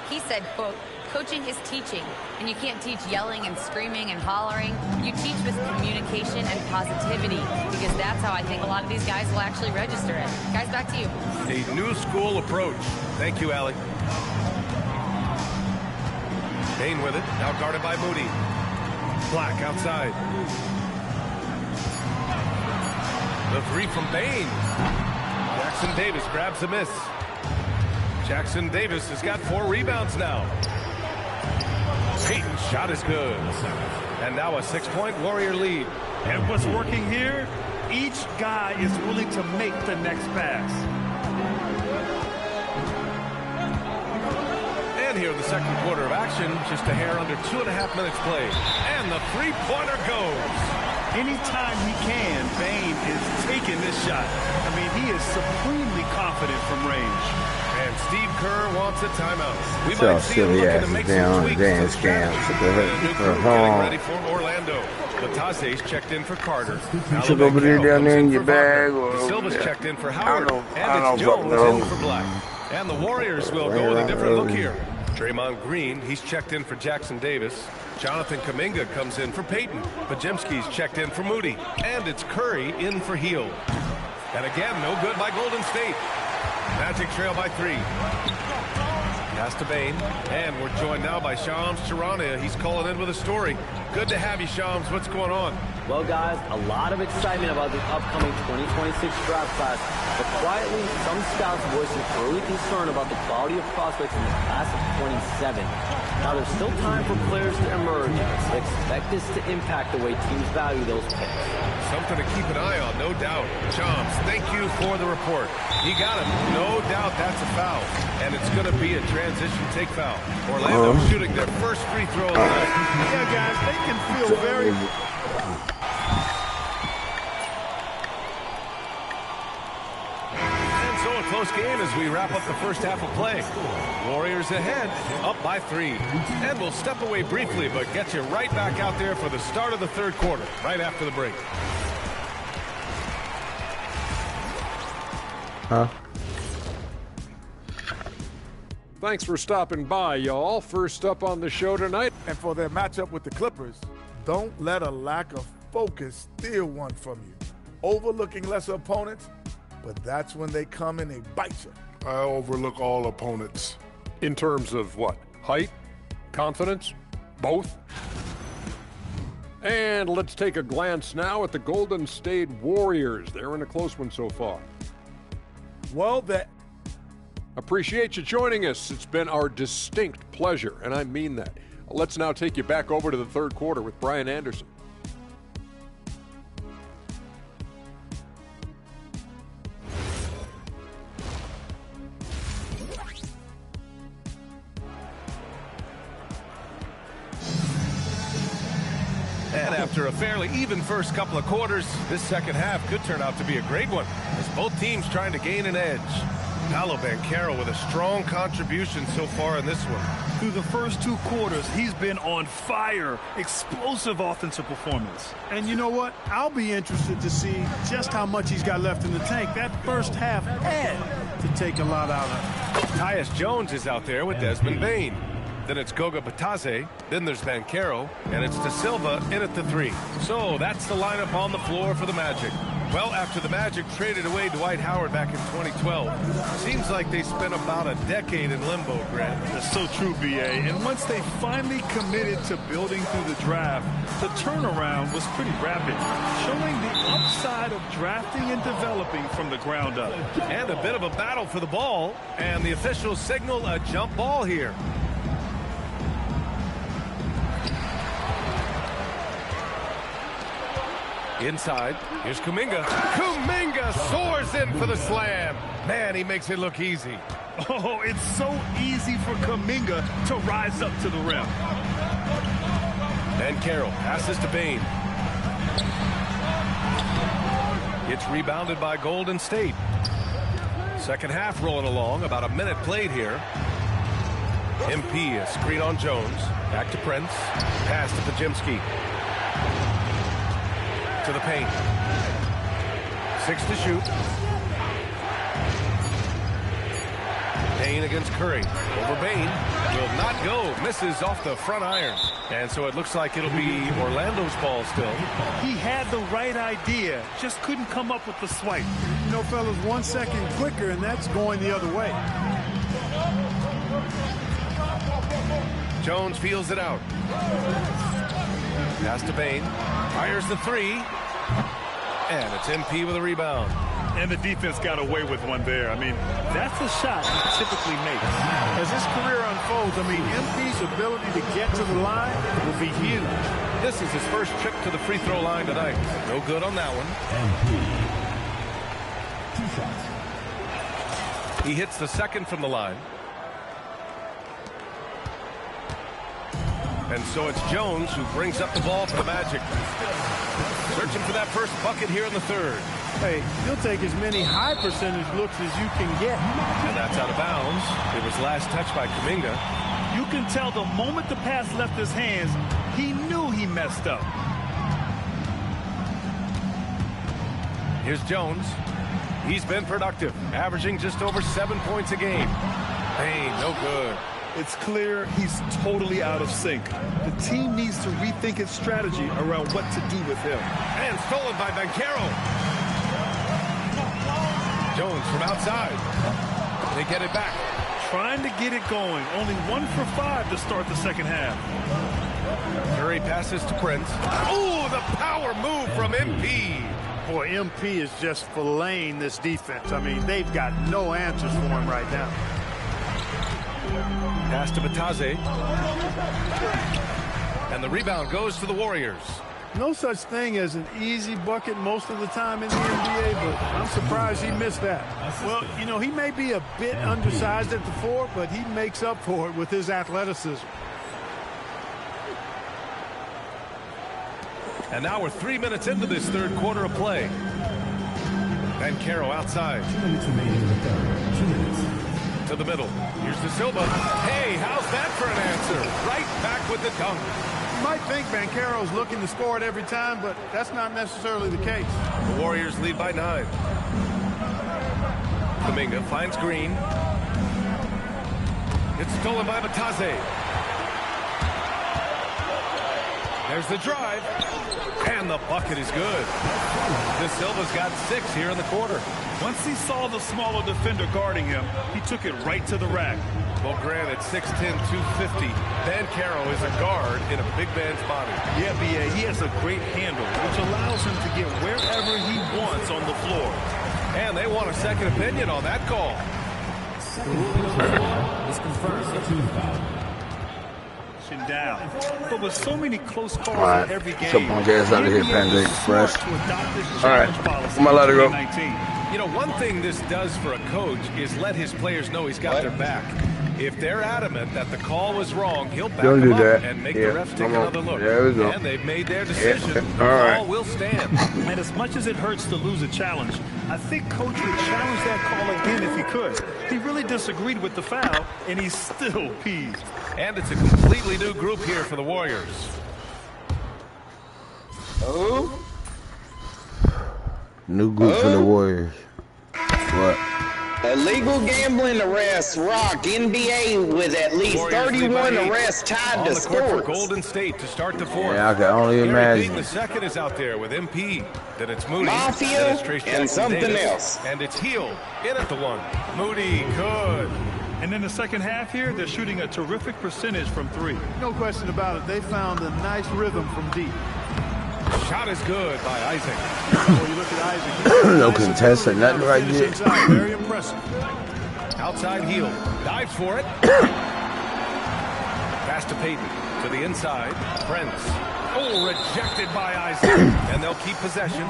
He said, quote, coaching is teaching, and you can't teach yelling and screaming and hollering. You teach with communication and positivity, because that's how I think a lot of these guys will actually register it. Guys, back to you. A new school approach. Thank you, Allie. Payne with it, now guarded by Moody. Black outside. The 3 from Payne. Jackson Davis grabs the miss. Jackson Davis has got 4 rebounds now. Payton's shot is good. And now a 6-point Warrior lead. And what's working here? Each guy is willing to make the next pass. And here in the second quarter of action, just a hair under 2.5 minutes played. And the 3-pointer goes. Anytime he can, Bane is taking this shot. I mean, he is supremely confident from range. And Steve Kerr wants a timeout. We So might see him looking to make some tweaks to scams. getting ready for Orlando. Latase's checked in for Carter. You should go over there down there in your bag. Silva's checked in for Howard. And it's Jones in for Black. And the Warriors will go with a different look here. Draymond Green, he's checked in for Jackson Davis. Jonathan Kuminga comes in for Payton. Podziemski's checked in for Moody. And it's Curry in for Hield. And again, no good by Golden State. Magic trail by 3. Pass to Bane. And we're joined now by Shams Charania. He's calling in with a story. Good to have you, Shams. What's going on? Well, guys, a lot of excitement about the upcoming 2026 draft class, but quietly, some scouts voicing early concern about the quality of prospects in the class of 27. Now, there's still time for players to emerge. Expect this to impact the way teams value those picks. Something to keep an eye on, no doubt. Shams, thank you for the report. You got him. No doubt that's a foul. And it's going to be a transition take foul. Orlando shooting their first free throw of the night. Yeah, guys, they can feel very... And so a close game as we wrap up the first half of play. Warriors ahead, up by 3. And we'll step away briefly, but get you right back out there for the start of the third quarter, right after the break. Thanks for stopping by, y'all. First up on the show tonight. And for their matchup with the Clippers, don't let a lack of focus steal one from you. Overlooking lesser opponents, but that's when they come and they bite you. I overlook all opponents. In terms of what? Height? Confidence? Both? And let's take a glance now at the Golden State Warriors. They're in a close one so far. Well, Appreciate you joining us. It's been our distinct pleasure, and I mean that. Let's now take you back over to the third quarter with Brian Anderson. And after a fairly even first couple of quarters, this second half could turn out to be a great one, as both teams trying to gain an edge. Paolo Banchero with a strong contribution so far in this one. Through the first 2 quarters, he's been on fire. Explosive offensive performance. And you know what? I'll be interested to see just how much he's got left in the tank. That first half had to take a lot out of it. Tyus Jones is out there with Desmond Bane. Then it's Goga Bitadze, then there's Banchero, and it's De Silva in at the 3. So that's the lineup on the floor for the Magic. Well, after the Magic traded away Dwight Howard back in 2012, seems like they spent about a decade in limbo, Grant. That's so true, B.A. And once they finally committed to building through the draft, the turnaround was pretty rapid, showing the upside of drafting and developing from the ground up. And a bit of a battle for the ball, and the officials signal a jump ball here. Inside, here's Kuminga. Kuminga soars in for the slam. Man, he makes it look easy. Oh, it's so easy for Kuminga to rise up to the rim. Banchero passes to Bane. It's rebounded by Golden State. Second half rolling along, about a minute played here. MP, a screen on Jones. Back to Prince. Pass to Podziemski. To the paint. 6 to shoot. Bane against Curry. Over Bane. Will not go. Misses off the front iron. And so it looks like it'll be Orlando's ball still. He had the right idea. Just couldn't come up with the swipe. You know, fellas, 1 second quicker, and that's going the other way. Jones feels it out. Pass to Bane. Fires the 3. And it's MP with a rebound. And the defense got away with one there. I mean, that's a shot he typically makes. As his career unfolds, I mean, MP's ability to get to the line will be huge. This is his first trip to the free throw line tonight. No good on that one. MP. 2 shots. He hits the second from the line. And so it's Jones who brings up the ball for the Magic. Searching for that first bucket here in the third. Hey, you'll take as many high percentage looks as you can get. And that's out of bounds. It was last touched by Kuminga. You can tell the moment the pass left his hands, he knew he messed up. Here's Jones. He's been productive, averaging just over 7 points a game. Hey, no good. It's clear he's totally out of sync. The team needs to rethink its strategy around what to do with him. And stolen by Banchero. Jones from outside. They get it back. Trying to get it going. Only 1 for 5 to start the second half. Curry passes to Prince. Oh, the power move from MP. Boy, MP is just filleting this defense. I mean, they've got no answers for him right now. Pass to Bitadze. And the rebound goes to the Warriors. No such thing as an easy bucket most of the time in the NBA, but I'm surprised he missed that. Well, you know, he may be a bit undersized at the 4, but he makes up for it with his athleticism. And now we're 3 minutes into this third quarter of play. Banchero outside. 2 minutes remaining in the third. 2 minutes. To the middle. Here's De Silva. Hey, how's that for an answer? Right back with the dunk. You might think Banchero's looking to score it every time, but that's not necessarily the case. The Warriors lead by 9. Kuminga finds Green. It's stolen by Bitadze. There's the drive. And the bucket is good. De Silva's got 6 here in the quarter. Once he saw the smaller defender guarding him, he took it right to the rack. Well, granted, 6'10", 250. Banchero is a guard in a big man's body. Yeah, B.A., he has a great handle, which allows him to get wherever he wants on the floor. And they want a second opinion on that call. The ruling of the foul is confirmed. Team foul. Down. But with so many close calls right. in every game, Some punk ass out of here, Panda Express. All right, I'm gonna let it go. You know, one thing this does for a coach is let his players know he's got their back. If they're adamant that the call was wrong, he'll back them up and make the refs take another look. There we go. And they've made their decision. Yeah. The All right. call will stand. And as much as it hurts to lose a challenge, I think Coach would challenge that call again if he could. He really disagreed with the foul, and he's still peeved. And it's a completely new group here for the Warriors. Oh? New group for the Warriors. What? Illegal gambling arrests rock NBA with at least 31 arrests tied to scores. For scores. Golden State to start the fourth. Yeah, I can only imagine. The second is out there with MP. Then it's Moody. Mafia then it's Trace and something Davis, else. And it's Heel in at the one. Moody good. And in the second half here, they're shooting a terrific percentage from three. No question about it. They found a nice rhythm from deep. Shot is good by Isaac. Well, you look at Isaac. No contest or nothing right there. Very impressive. Outside Heel. Dives for it. Pass to Payton. To the inside. Prince. Oh, rejected by Isaac. And they'll keep possession.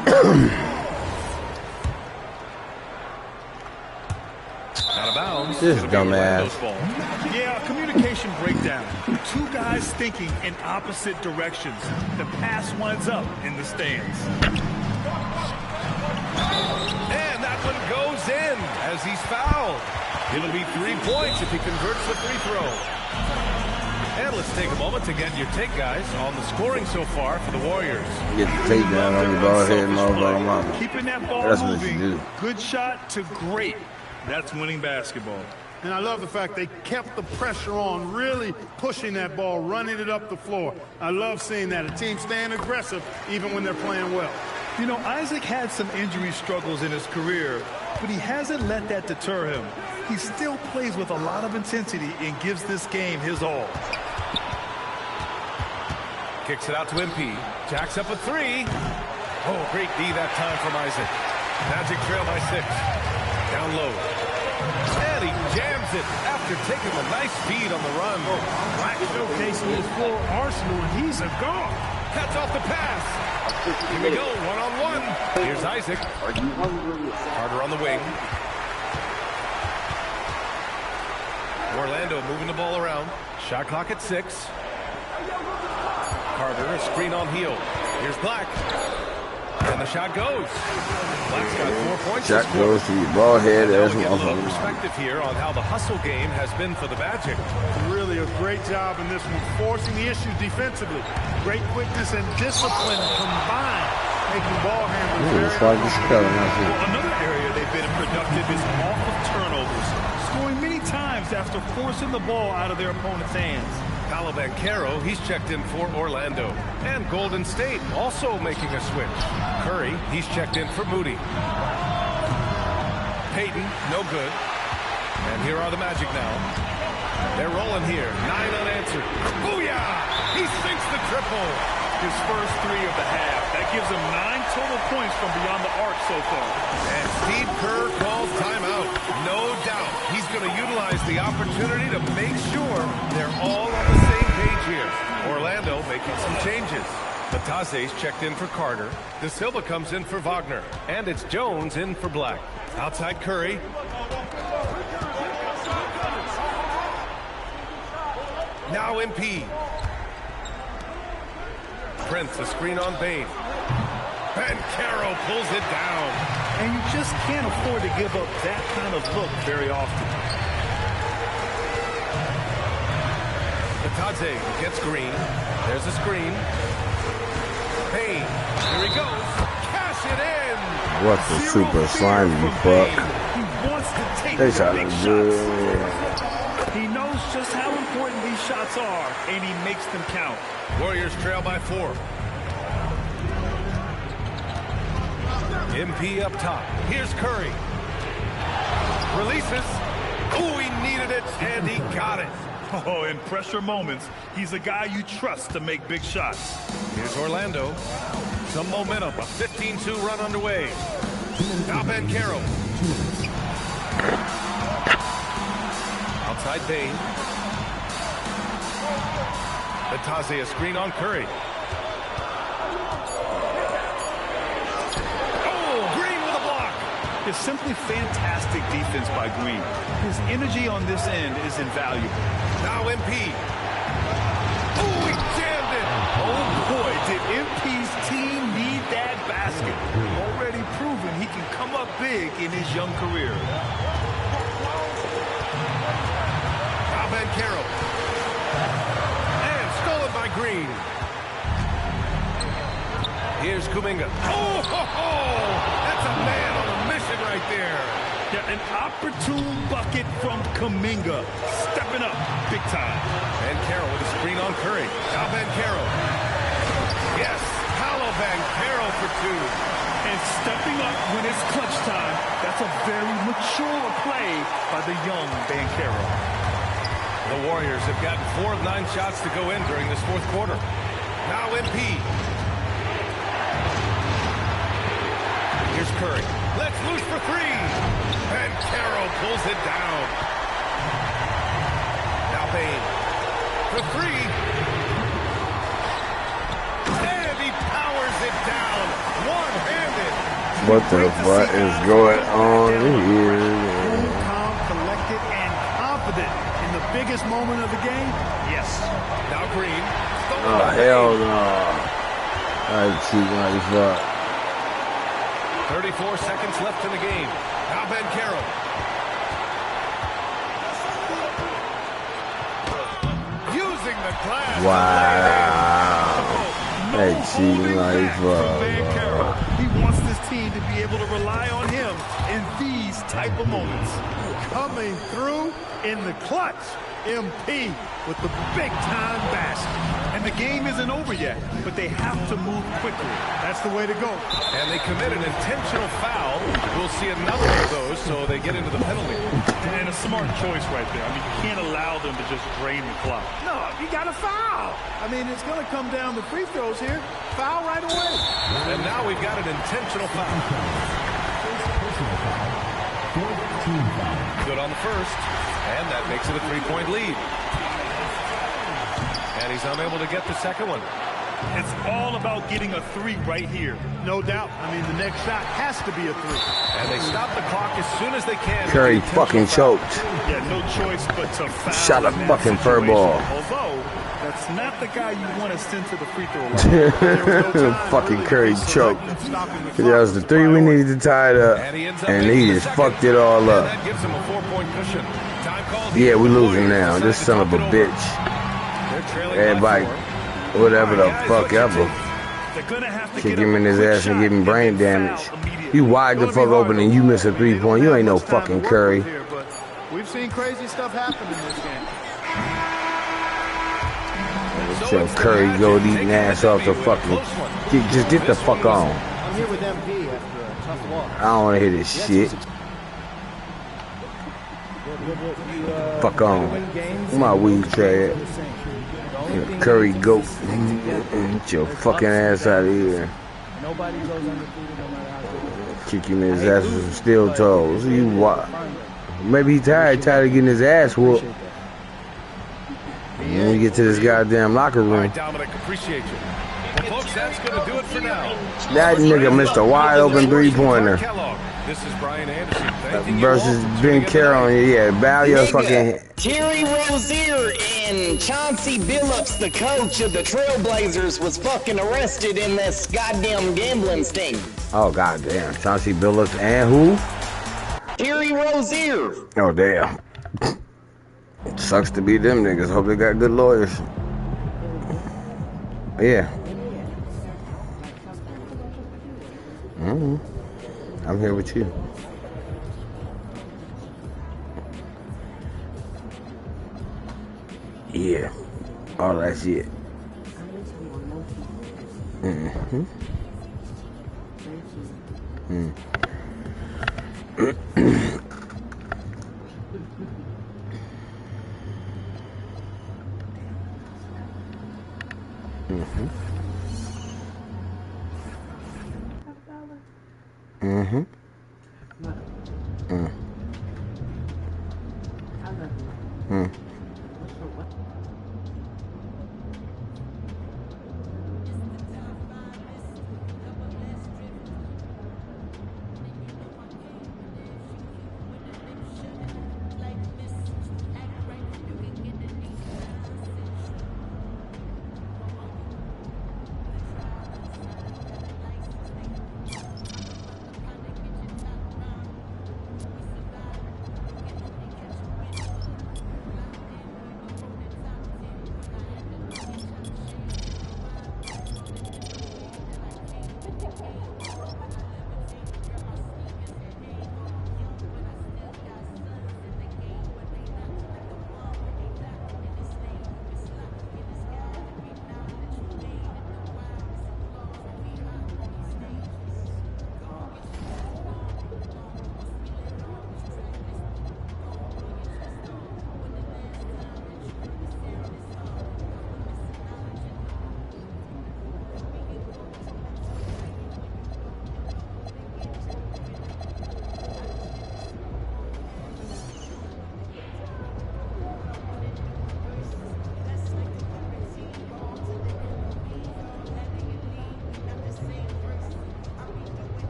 Out of bounds. This dumbass. Yeah, communication breakdown. Two guys thinking in opposite directions. The pass winds up in the stands. And that one goes in as he's fouled. It'll be 3 points if he converts the free throw. And let's take a moment to get your take, guys, on the scoring so far for the Warriors. Get the takedown on your ball head, motherfucker, mama. Keeping that ball That's what moving. you do. Good shot to great. That's winning basketball. And I love the fact they kept the pressure on, really pushing that ball, running it up the floor. I love seeing that. A team staying aggressive even when they're playing well. You know, Isaac had some injury struggles in his career, but he hasn't let that deter him. He still plays with a lot of intensity and gives this game his all. Kicks it out to MP. Jacks up a three. Oh, great D that time from Isaac. Magic trail by 6. Down low. And he jams it after taking a nice speed on the run. Black showcasing his full arsenal, and he's a guard. Cuts off the pass. Here we go, one-on-one. Here's Isaac. Carter on the wing. Orlando moving the ball around. Shot clock at 6. Carter, a screen on Heel. Here's Black. And the shot goes. Black's got 4 points. Shot goes to your ball head. That's Get a little motherfucker. perspective here on how the hustle game has been for the Magic. Really a great job in this one, forcing the issue defensively. Great quickness and discipline combined, making ball handlers very Another area they've been productive is off of turnovers, scoring many times after forcing the ball out of their opponent's hands. Paolo Banchero, he's checked in for Orlando. And Golden State also making a switch. Curry, he's checked in for Moody. Payton, no good. And here are the Magic now. They're rolling here. 9 unanswered. Booyah! He sinks the triple. His first 3 of the half. That gives him 9 total points from beyond the arc so far. And Steve Kerr calls timeout. No doubt he's going to utilize the opportunity to make sure they're all on the same page here. Orlando making some changes. Batase's checked in for Carter. De Silva comes in for Wagner. And it's Jones in for Black. Outside Curry. Now MP. Prince, a screen on Bane. Banchero pulls it down. And you just can't afford to give up that kind of look very often. Batadze gets Green. There's a screen. Payne, here he goes. Cash it in. What the super slimy fuck. He wants to take They the shot big him shots. good. He knows just how important these shots are, and he makes them count. Warriors trail by 4. MP up top. Here's Curry. Releases. Oh, he needed it, and he got it. Oh, in pressure moments, he's a guy you trust to make big shots. Here's Orlando. Some momentum. A 15-2 run underway. Now Banchero. Outside Payne. Batazzi, a screen on Curry. It's simply fantastic defense by Green. His energy on this end is invaluable. Now MP. Oh, he jammed it. Oh, boy, did MP's team need that basket. Already proven he can come up big in his young career. Now Banchero. And stolen by Green. Here's Kuminga. Oh, ho, ho. That's a man on a mission right there. Yeah, an opportune bucket from Kuminga. Stepping up big time. Banchero with a screen on Curry. Now Banchero. Yes, Paolo Banchero for two. And stepping up when it's clutch time. That's a very mature play by the young Banchero. The Warriors have gotten 4 of 9 shots to go in during this fourth quarter. Now MP. Here's Curry. Let's loose for three. And Carroll pulls it down. Now Payne. For three. And he powers it down. One-handed. What the fuck is going on here? Calm, collected, and confident in the biggest moment of the game? Yes. Now Green. Oh, hell no. I cheat like fuck. 34 seconds left in the game. Now Banchero. Using the glass. Wow. Hey, cheating like fuck. He wants this team to be able to rely on him in these type of moments. Coming through in the clutch. MP with the big-time basket. And the game isn't over yet, but they have to move quickly. That's the way to go. And they commit an intentional foul. We'll see another one of those, so they get into the penalty. And a smart choice right there. I mean, you can't allow them to just drain the clock. No, you got to foul. I mean, it's going to come down to free throws here. Foul right away. And now we've got an intentional foul. Good on the first. And that makes it a 3-point lead. And he's unable to get the second one. It's all about getting a three right here. No doubt. I mean, the next shot has to be a three. And they stop the clock as soon as they can. Curry fucking choked. Yeah, no choice but to foul. Shot a fucking fur ball. Although, that's not the guy you want to send to the free throw line. Fucking Curry choked. That was the three we needed to tie it up. And he just fucked it all up. That gives him a 4-point cushion. Yeah, we losing now. This son of a bitch. Everybody, whatever the fuck ever. Kick him in his ass and give him brain damage. You wide the fuck open and you miss a 3-point. You ain't no fucking Curry. We've seen crazy stuff happen in this game. Tell Curry go eating ass off the fucking. Just get the fuck on. I'm here with MP after a tough loss. I don't want to hear this shit. Fuck on. My weed tray. Curry goat. Get your fucking ass out of here. Kick him in his ass with some steel toes. You what? Maybe he's tired of getting his ass whooped. When we get to this goddamn locker room. All right, Dominic, appreciate you. Well, folks, that's going to do it for now. That nigga missed a wide open 3-pointer. This is Brian Anderson. Versus Ben Carroll. Yeah, bow your fucking. Terry Rozier and Chauncey Billups, the coach of the Trailblazers, was fucking arrested in this goddamn gambling sting. Oh, goddamn. Chauncey Billups and who? Terry Rozier. Oh, damn. Sucks to be them niggas. Hope they got good lawyers. Yeah. I'm here with you. Yeah. All that shit.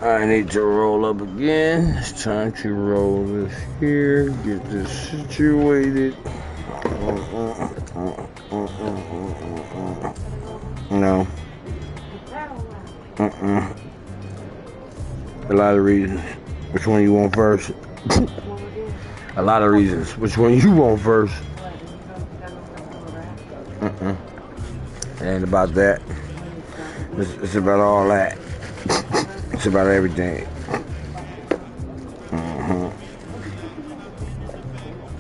I need to roll up again. It's time to roll this here. Get this situated. No. A lot of reasons. Which one you want first? A lot of reasons. Which one you want first? It ain't about that. It's about all that. It's about everything.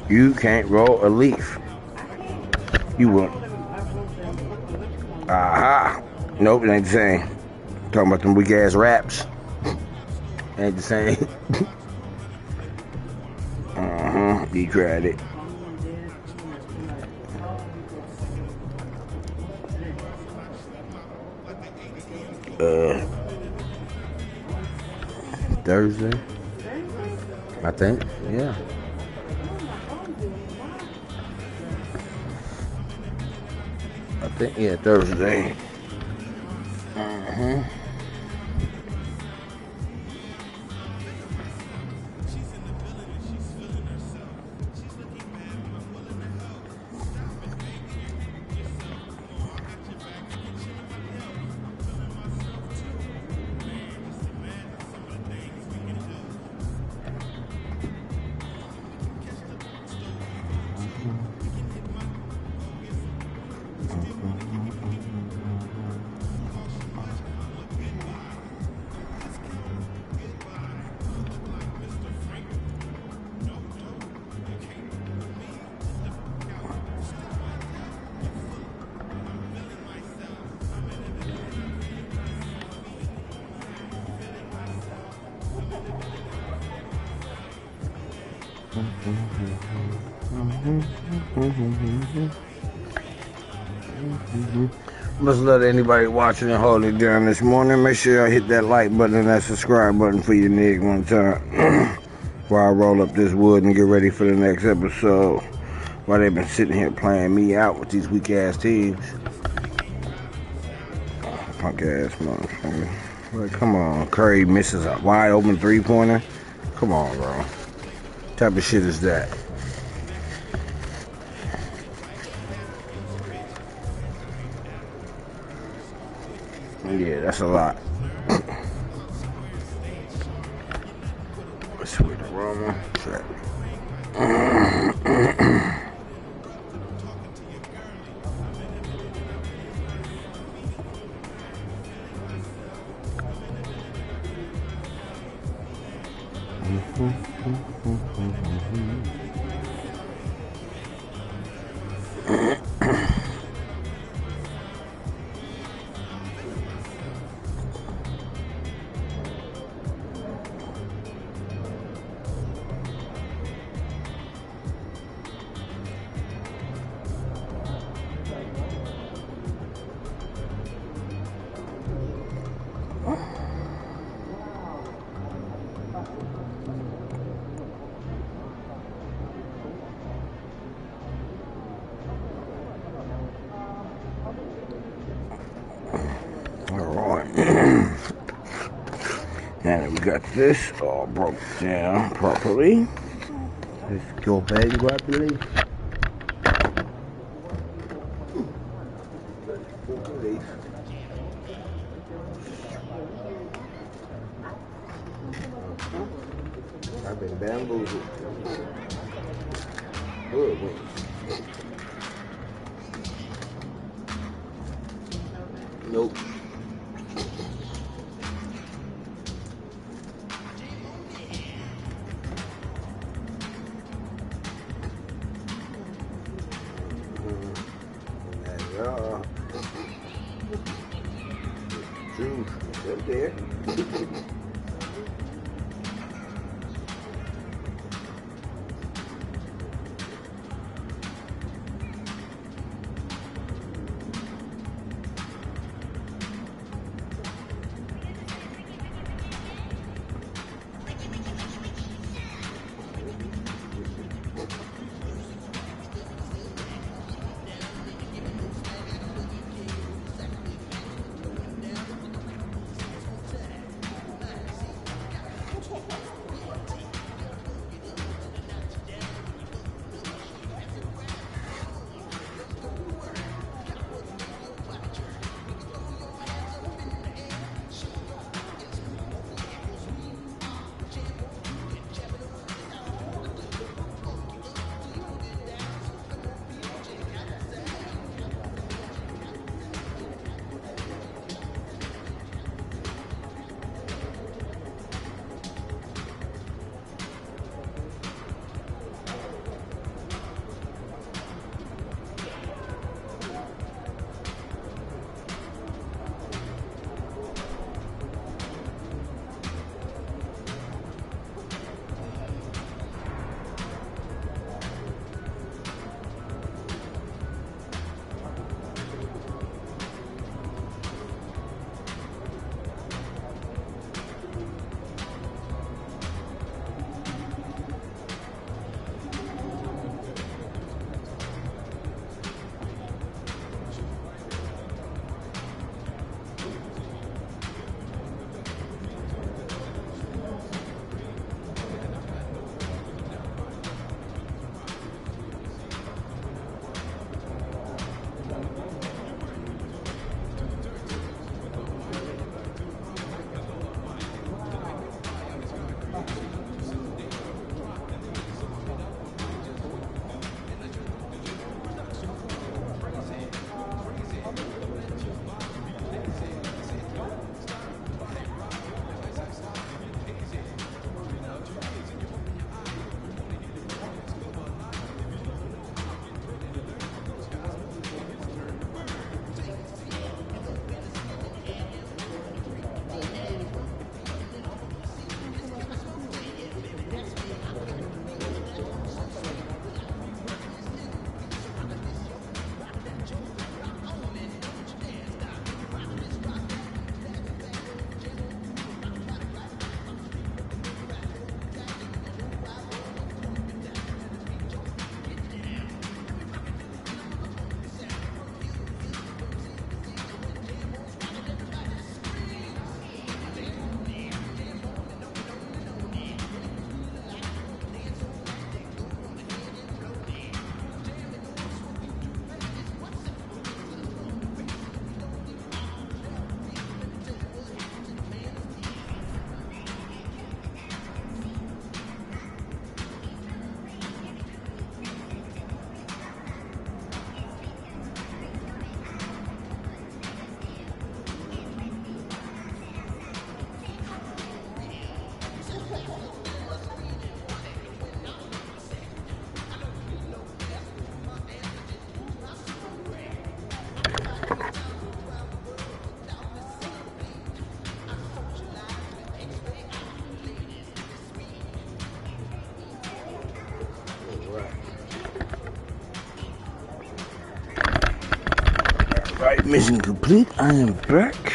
You can't roll a leaf. You won't. Aha. Nope, it ain't the same. Talking about them weak ass raps. Ain't the same. You tried it. Thursday, I think. Yeah. I think, yeah, Thursday. Must let anybody watching and holding it down this morning. Make sure y'all hit that like button and that subscribe button for your nig one time. While I roll up this wood and get ready for the next episode. While they've been sitting here playing me out with these weak ass teams. Punk ass motherfucker. Like, come on, Curry misses a wide open 3-pointer. Come on, bro. What type of shit is that? Yeah, that's a lot. Sweet aroma. Check. Now that we got this all broke down properly, let's go back properly. I've been bamboozled. Nope. True, up there. Mission complete. I am back.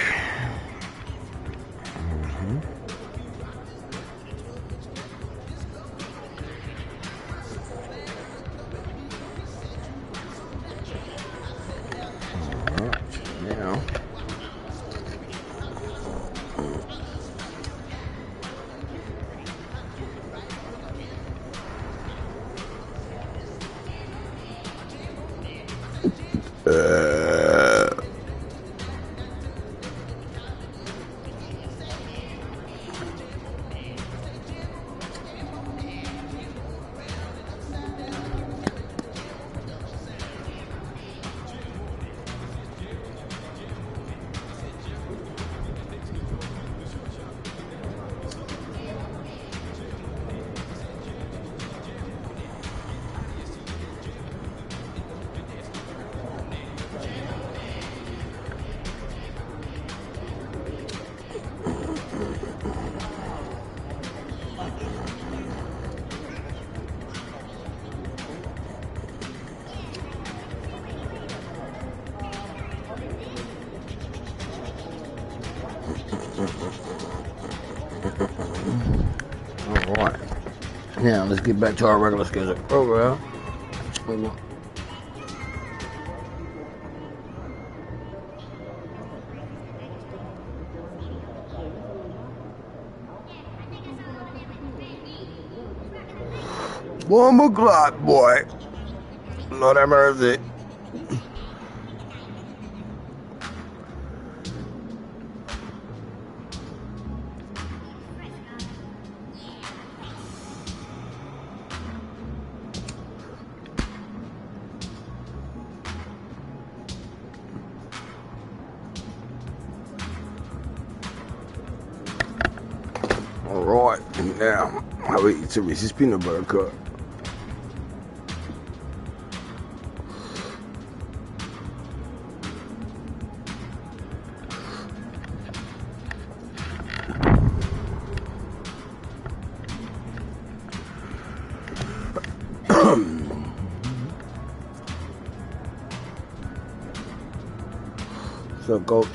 Alright. Now let's get back to our regular schedule program. One more Glock, boy. Lord have mercy. Alright, now I'll eat some Reese's peanut butter cup. What's up, Coach?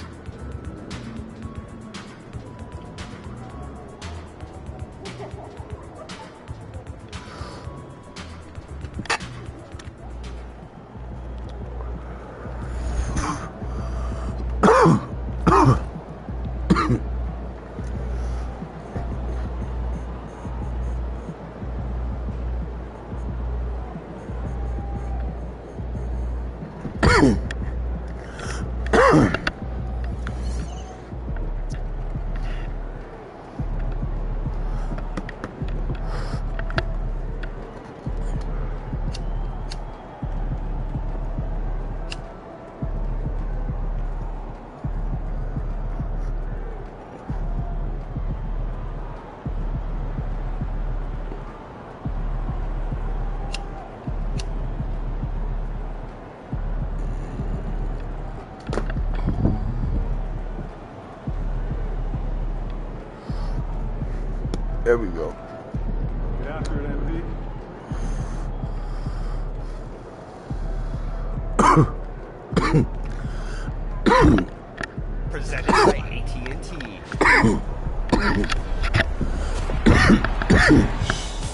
There we go. Get after it, MP. Presented by AT&T.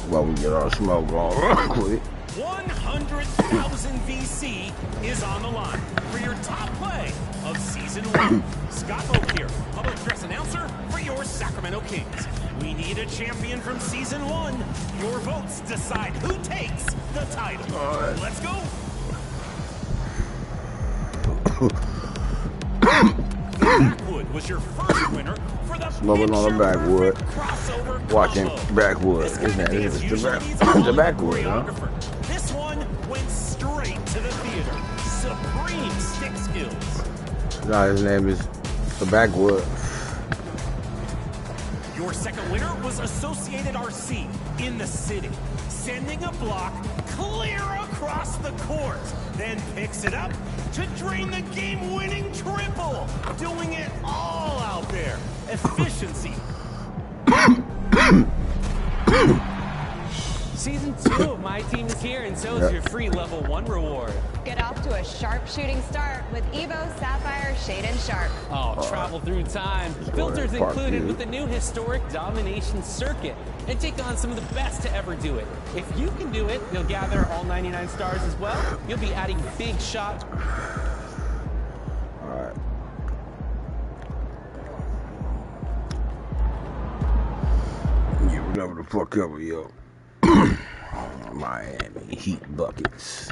While we get our smoke on real quick. 100,000 VC is on the line for your top play of Season 1. Scott Oak here, public address announcer for your Sacramento Kings. We need a champion from Season 1. Your votes decide who takes the title. Let's go. The Backwood was your first winner for the Smoking on the Backwood. Watching Backwood. It's the Backwood, huh? This one went straight to the theater. Supreme stick skills. No, his name is the Backwood. Your second winner was Associated RC in the city, sending a block clear across the court, then picks it up to drain the game-winning triple, doing it all out there. Efficiency. Season 2 of my team is here, and so is your free level 1 reward. Get off off to a sharp shooting start with Evo, Sapphire, Shade, and Sharp. Oh, travel through time. Filters included with the new historic Domination Circuit. And take on some of the best to ever do it. If you can do it, you'll gather all 99 stars as well. You'll be adding big shots. All right. Yeah, whatever the fuck ever, yo. Miami Heat buckets.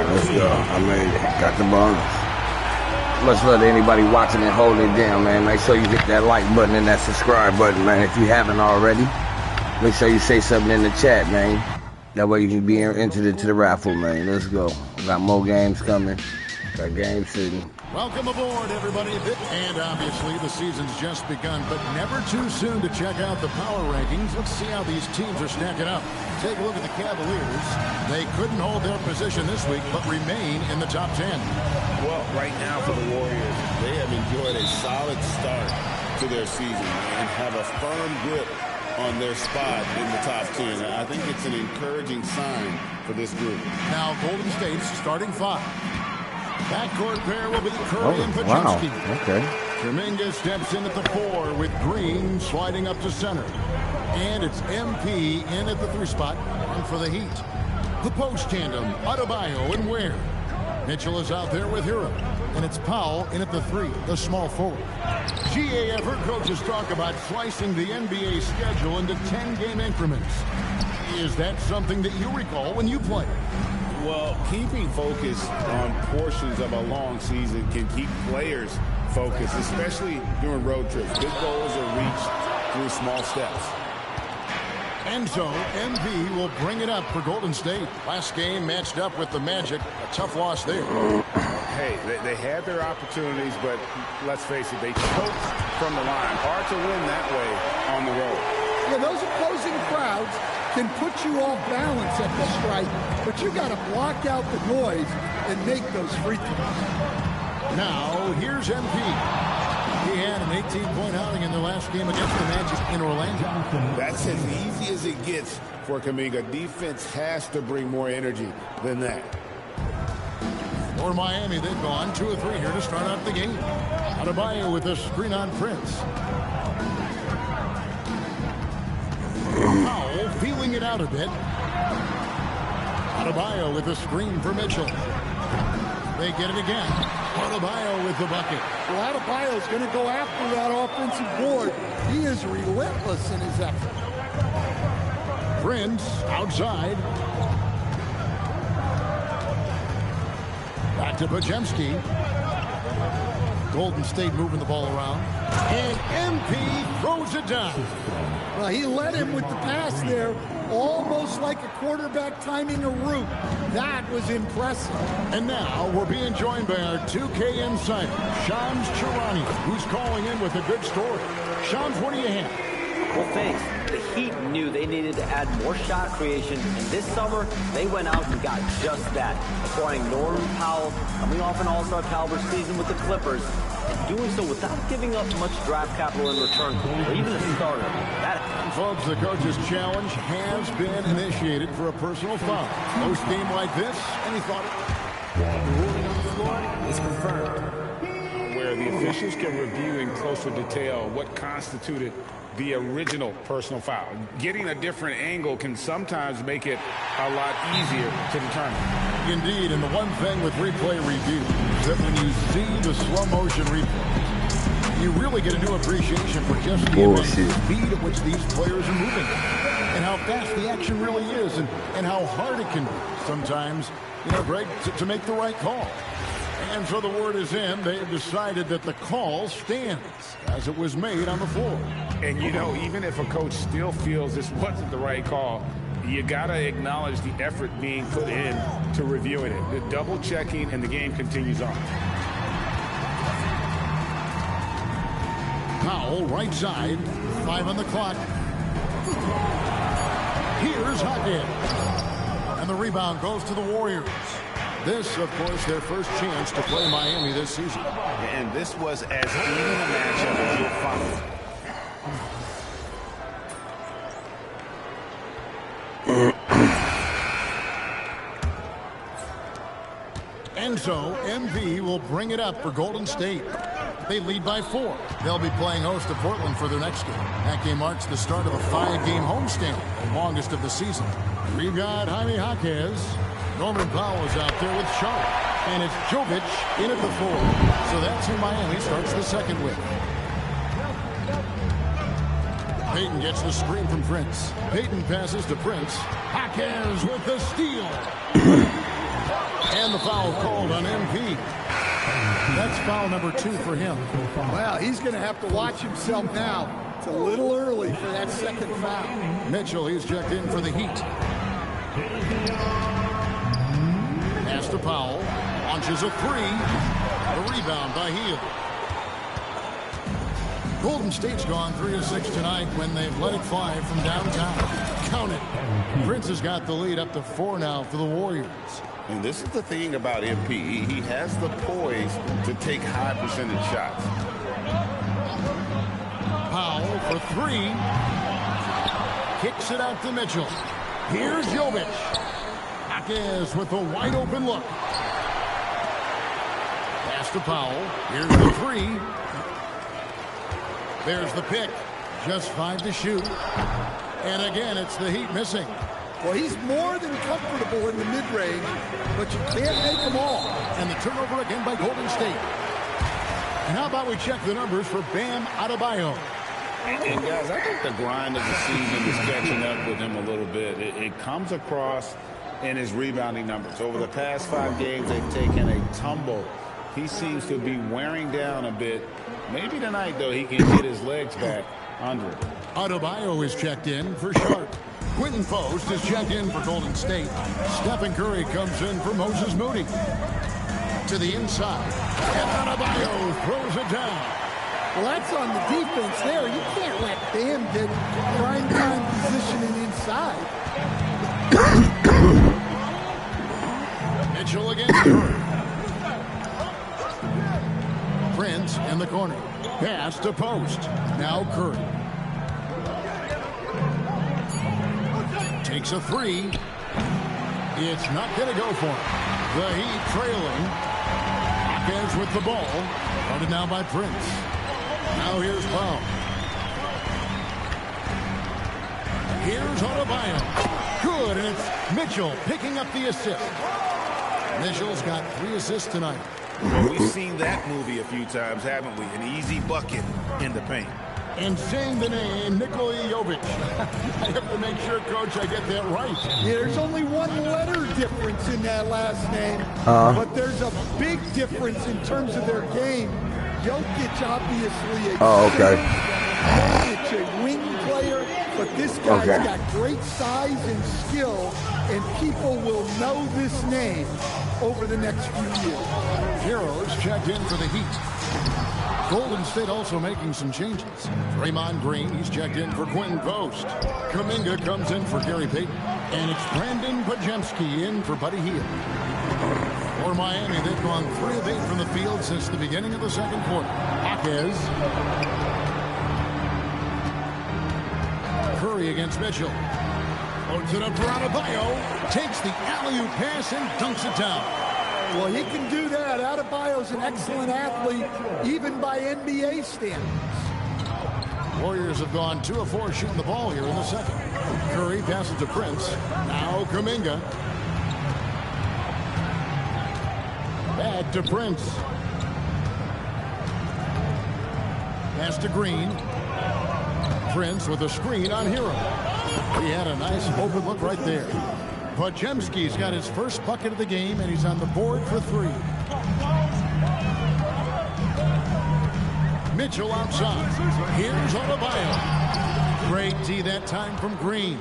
Let's go. I made it. Got the bonus. Much love to anybody watching and holding it down, man. Make sure you hit that like button and that subscribe button, man. If you haven't already, make sure you say something in the chat, man. That way you can be entered into the raffle, man. Let's go. Got more games coming. Got games sitting. Welcome aboard, everybody. And obviously, the season's just begun, but never too soon to check out the power rankings. Let's see how these teams are stacking up. Take a look at the Cavaliers. They couldn't hold their position this week, but remain in the top 10. Well, right now for the Warriors, they have enjoyed a solid start to their season and have a firm grip on their spot in the top 10. I think it's an encouraging sign for this group. Now, Golden State's starting 5. Backcourt pair will be Curry and Pajemski. Wow. Okay. Kuminga steps in at the 4 with Green sliding up to center. And it's MP in at the 3 spot and for the Heat. The post tandem, Adebayo and Ware. Mitchell is out there with Hero. And it's Powell in at the 3, the small forward. G.A. Ever coaches talk about slicing the NBA schedule into 10-game increments. Is that something that you recall when you played? Well, keeping focus on portions of a long season can keep players focused, especially during road trips. Big goals are reached through small steps. And so, MP will bring it up for Golden State. Last game matched up with the Magic. A tough loss there. Hey, they had their opportunities, but let's face it, they choked from the line. Hard to win that way on the road. Yeah, those opposing crowds can put you off balance at the stripe, but you got to block out the noise and make those free throws. Now, here's MP. He had an 18-point outing in the last game against the Magic in Orlando. That's as easy as it gets for Kuminga. Defense has to bring more energy than that. For Miami, they've gone 2 of 3 here to start out the game. Adebayo with a screen on Prince. Powell feeling it out a bit. Adebayo with a screen for Mitchell. They get it again. Adebayo with the bucket. Well, Adebayo's going to go after that offensive board. He is relentless in his effort. Prince outside. Back to Pajemski. Golden State moving the ball around. And MP throws it down. Well, he led him with the pass there, almost like a quarterback timing a route. That was impressive. And now we're being joined by our 2K insider, Shams Charania, who's calling in with a good story. Shams, what do you have? Well, thanks. The Heat knew they needed to add more shot creation, and this summer, they went out and got just that, acquiring Norman Powell, coming off an all-star caliber season with the Clippers, and doing so without giving up much draft capital in return, or even a starter. Folks, the coach's challenge has been initiated for a personal foul. Post game like this, any thought? The ruling on the floor is confirmed. Where where the officials can review in closer detail what constituted the original personal foul. Getting a different angle can sometimes make it a lot easier to determine. Indeed, and the one thing with replay review is that when you see the slow motion replay, you really get a new appreciation for just the immense speed at which these players are moving and how fast the action really is and how hard it can be sometimes, Greg, to make the right call. And so the word is in. They have decided that the call stands as it was made on the floor. And, even if a coach still feels this wasn't the right call, you got to acknowledge the effort being put in to reviewing it. The double checking and the game continues on. Powell, right side, 5 on the clock. Here's Hawkins. And the rebound goes to the Warriors. This, of course, their first chance to play Miami this season. And this was as even a matchup as you'll find. And so, MV will bring it up for Golden State. They lead by 4. They'll be playing host to Portland for their next game. That game marks the start of a 5-game homestand, the longest of the season. We've got Jaime Jaquez. Norman Powell is out there with Sharp. And it's Jovic in at the 4. So that's who Miami starts the second with. Payton gets the screen from Prince. Payton passes to Prince. Jaquez with the steal. And the foul called on MP. That's foul number 2 for him. Well, he's going to have to watch himself now. It's a little early for that second foul. Mitchell, he's checked in for the Heat. Pass to Powell. Launches a 3. The rebound by Hield. Golden State's gone 3 of 6 tonight when they've let it fly from downtown. Count it. Prince has got the lead up to 4 now for the Warriors. And this is the thing about MP. He has the poise to take high percentage shots. Powell for 3. Kicks it out to Mitchell. Here's Jovic. Jaquez with a wide open look. Pass to Powell. Here's the 3. There's the pick. Just 5 to shoot. And again, it's the Heat missing. Well, he's more than comfortable in the mid-range, but you can't make them all. And the turnover again by Golden State. And how about we check the numbers for Bam Adebayo? And guys, I think the grind of the season is catching up with him a little bit. It comes across in his rebounding numbers. Over the past 5 games, they've taken a tumble. He seems to be wearing down a bit. Maybe tonight, though, he can get his legs back under it. Adebayo is checked in for Sharp. Quentin Post is checked in for Golden State. Stephen Curry comes in for Moses Moody. To the inside. And Adebayo throws it down. Well, that's on the defense there. You can't let Bam get prime time positioning inside. Mitchell against Curry. Prince in the corner. Pass to Post. Now Curry. Takes a 3. It's not going to go for him. The Heat trailing. Jaquez with the ball. Guarded now by Prince. Now here's Powell. Here's Adebayo. Good, and it's Mitchell picking up the assist. Mitchell's got 3 assists tonight. Well, we've seen that movie a few times, haven't we? An easy bucket in the paint. And saying the name, Nikola Jovic. I have to make sure, Coach, I get that right. Yeah, there's only 1 letter difference in that last name, but there's a big difference in terms of their game. Jokic, obviously, a wing player, but this guy's got great size and skill, and people will know this name over the next few years. Heroes checked in for the Heat. Golden State also making some changes. Draymond Green, he's checked in for Quentin Post. Kuminga comes in for Gary Payton. And it's Brandon Podziemski in for Buddy Hield. For Miami, they've gone 3 of 8 from the field since the beginning of the second quarter. Jaquez. Curry against Mitchell. Loads it up for Adebayo. Takes the alley-oop pass and dunks it down. Well, he can do that. Adebayo's an excellent athlete, even by NBA standards. Warriors have gone 2 of 4 shooting the ball here in the second. Curry passes to Prince. Now Kuminga. Back to Prince. Pass to Green. Prince with a screen on Hero. He had a nice open look right there. Podziemski's got his first bucket of the game, and he's on the board for 3. Mitchell outside. Here's Adebayo. Great D that time from Green.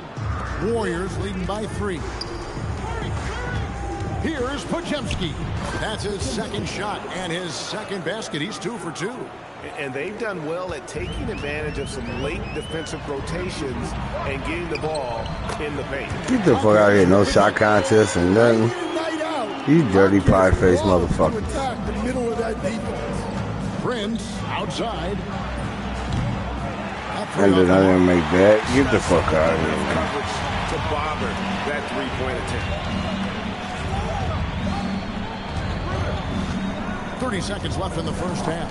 Warriors leading by 3. Here's Podziemski. That's his second shot and his second basket. He's 2 for 2. And they've done well at taking advantage of some late defensive rotations and getting the ball in the paint. Get the fuck out of here. No shot contest and nothing. You dirty pie-faced motherfucker. Attack the middle of that defense. Prince outside. And then I didn't make that. Get the fuck out of here, man. To bother that three-point attempt. 30 seconds left in the first half.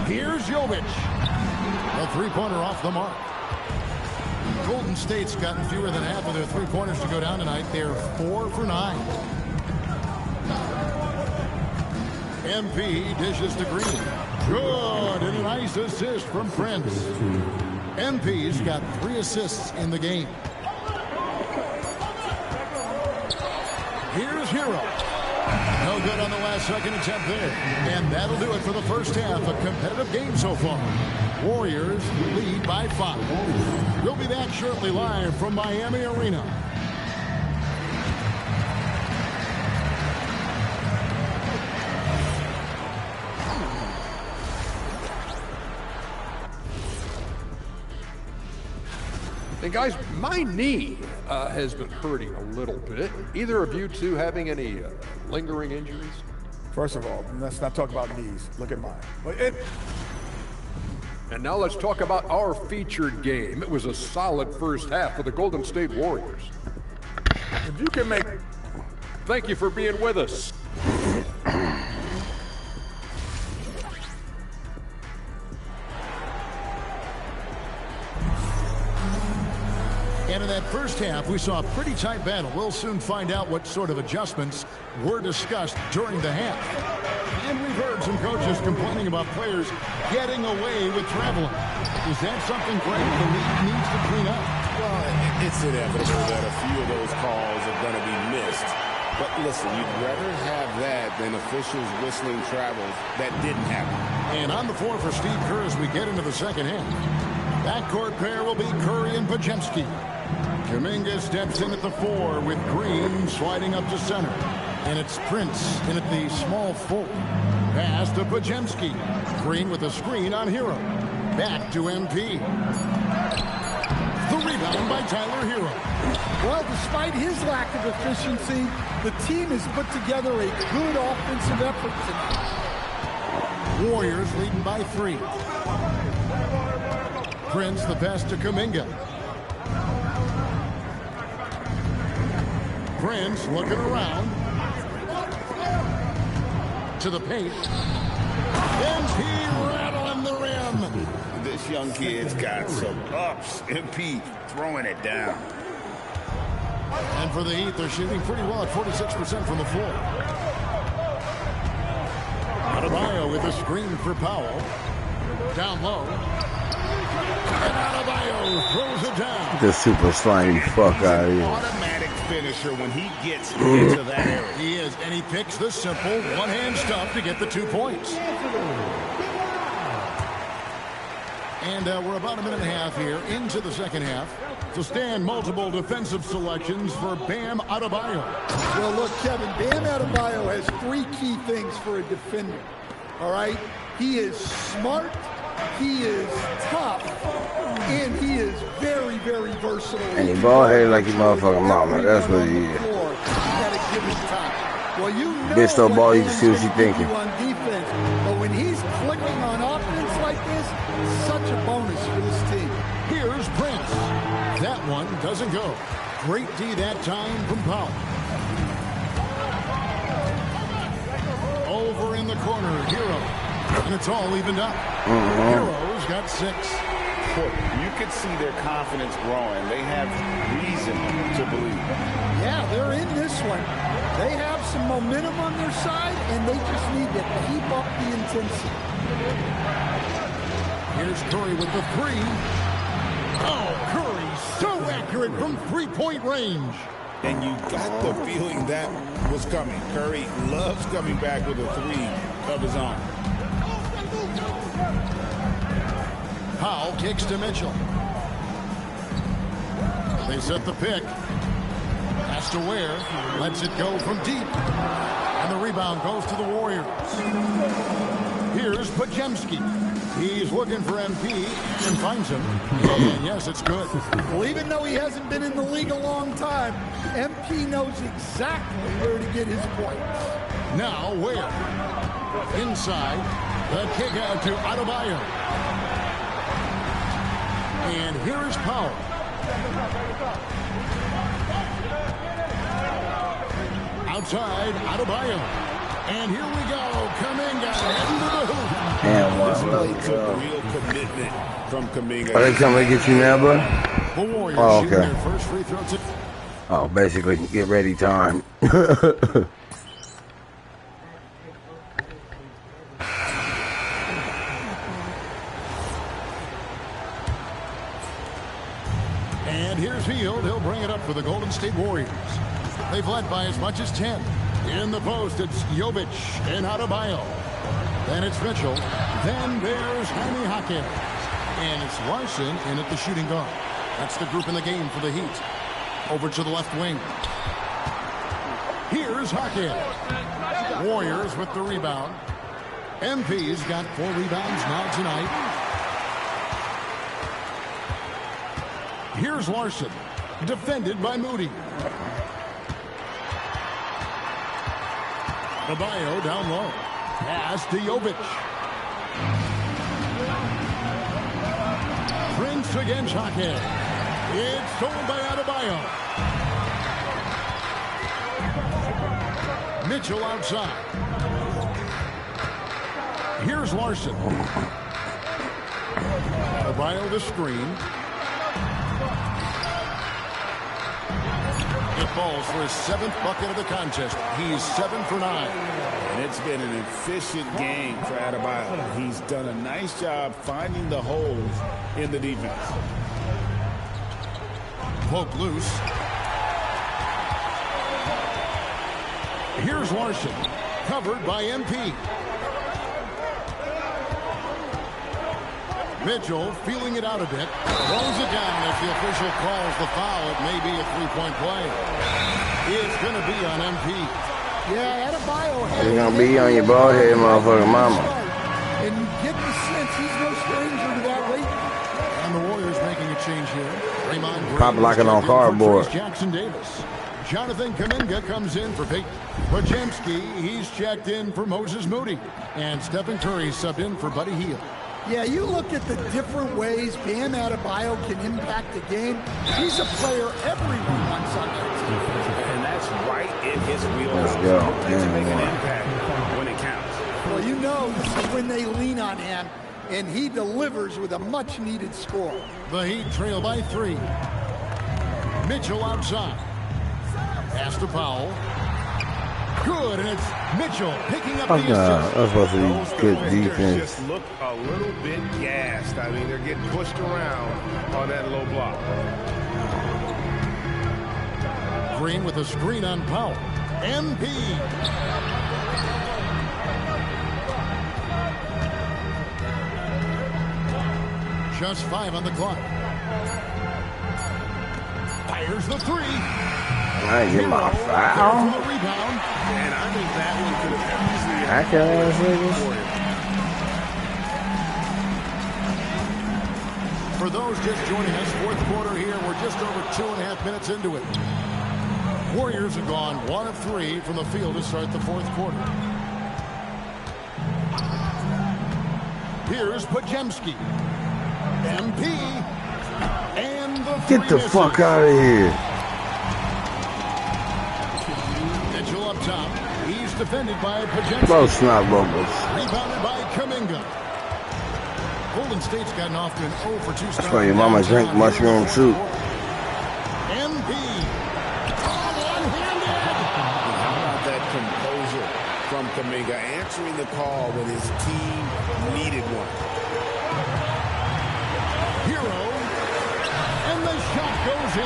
Here's Jovic. A three-pointer off the mark. Golden State's gotten fewer than half of their three-pointers to go down tonight. They're 4 for 9. MP dishes to Green. Good, and a nice assist from Prince. MP's got 3 assists in the game. Here's Hero. No good on the last second attempt there. And that'll do it for the first half. A competitive game so far. Warriors lead by 5. We'll be back shortly live from Miami Arena. And guys, my knee has been hurting a little bit. Either of you two having any lingering injuries? First of all, let's not talk about knees. Look at mine. And now let's talk about our featured game. It was a solid first half for the Golden State Warriors. If you can make... Thank you for being with us. And in that first half, we saw a pretty tight battle. We'll soon find out what sort of adjustments were discussed during the half. And we've heard some coaches complaining about players getting away with traveling. Is that something, Frank, the league needs to clean up? Well, it's inevitable that a few of those calls are going to be missed. But listen, you'd rather have that than officials whistling travels that didn't happen. And on the floor for Steve Kerr as we get into the second half. Backcourt pair will be Curry and Podziemski. Kuminga steps in at the 4 with Green sliding up to center. And it's Prince in at the small forward. Pass to Podziemski. Green with a screen on Hero. Back to MP. The rebound by Tyler Hero. Well, despite his lack of efficiency, the team has put together a good offensive effort tonight. Warriors leading by 3. Prince the pass to Kuminga. Prince looking around. To the paint. MP rattling the rim. This young kid's got some ups. MP throwing it down. And for the Heat, they're shooting pretty well at 46% from the floor. Adebayo with a screen for Powell. Down low. And Adebayo throws it down. The super slimy fuck out of here. Automatic finisher when he gets into that area. He is, and he picks the simple one-hand stuff to get the 2 points. And we're about a minute and a half here into the second half. To stand multiple defensive selections for Bam Adebayo. Well, look, Kevin, Bam Adebayo has 3 key things for a defender. All right? He is smart, he is tough, and he is very, very versatile. And he ball headed like your motherfucking mama. That's what he is. Well, you know bitch don't ball, you can see what she's thinking. On defense, but when he's clicking on offense like this, such a bonus for this team. Here's Prince. That one doesn't go. Great D that time from Powell. Over in the corner, Hero. And it's all evened up. Hero's got 6. You can see their confidence growing. They have reason to believe. Yeah, they're in this one. They have some momentum on their side, and they just need to keep up the intensity. Here's Curry with the 3. Oh, Curry so accurate from 3-point range. And you got the feeling that was coming. Curry loves coming back with a 3 of his own. Powell kicks to Mitchell. They set the pick. Pass to Ware. Lets it go from deep. And the rebound goes to the Warriors. Here's Podziemski. He's looking for MP and finds him. And yes, it's good. Well, even though he hasn't been in the league a long time, MP knows exactly where to get his points. Now Ware. Inside. The kick out to Adebayo. And here is Powell. Outside, Adebayo. And here we go. Kuminga into the hoop. Damn, real commitment from Kuminga. Are they coming to get you now, bud? The Warriors Oh, shooting okay. their first free throw. Oh, basically, get ready time. And here's Hield. He'll bring it up for the Golden State Warriors. They've led by as much as 10. In the post, it's Jovic and Adebayo. Then it's Mitchell. Then there's Jaime Jaquez. And it's Larson in at the shooting guard. That's the group in the game for the Heat. Over to the left wing. Here's Jaquez. Warriors with the rebound. MP's got 4 rebounds now tonight. Here's Larson, defended by Moody. Adebayo down low. Pass to Jovic. Prince against Jaquez. It's stolen by Adebayo. Mitchell outside. Here's Larson. Adebayo the screen. It falls for his 7th bucket of the contest. He's 7 for 9. And it's been an efficient game for Adebayo. He's done a nice job finding the holes in the defense. Poke loose. Here's Larson, covered by MP. Mitchell feeling it out a bit. Throws it down. If the official calls the foul, it may be a 3-point play. It's going to be on MP. Yeah, Adebayo. It's going to be on your bald head, motherfucking mama. And you get the sense he's no stranger to that rate. And the Warriors making a change here. Draymond Green Pop locking on cardboard. Jackson Davis. Jonathan Kuminga comes in for Peyton. Podziemski, he's checked in for Moses Moody. And Stephen Curry subbed in for Buddy Hield. Yeah, you look at the different ways Bam Adebayo can impact the game. He's a player everyone wants on their team. And that's right in his Let's wheelhouse. go. To make an impact when it counts. Well, you know this is when they lean on him, and he delivers with a much-needed score. The Heat trail by 3. Mitchell outside. Pass to Powell. Good, and it's Mitchell picking up the assist. That's supposed to be good defense. Just look a little bit gassed. I mean, they're getting pushed around on that low block. Green with a screen on Powell. MP. Just 5 on the clock. Fires the 3. I get my foul. For the rebound. And I think that one could have easily I can't For those just joining us, 4th quarter here. We're just over 2.5 minutes into it. Warriors have gone 1 of 3 from the field to start the 4th quarter. Here's Podziemski. MP. And the Get the fuck out of here. Mitchell up top. He's defended by Pajenski. Both snot vocals. Rebounded by Kuminga. Golden State's gotten off to an 0 for 2 start. That's why your mama drink mushroom soup. MP. How about that composure from Kuminga, answering the call when his team needed one. Hero. And the shot goes in.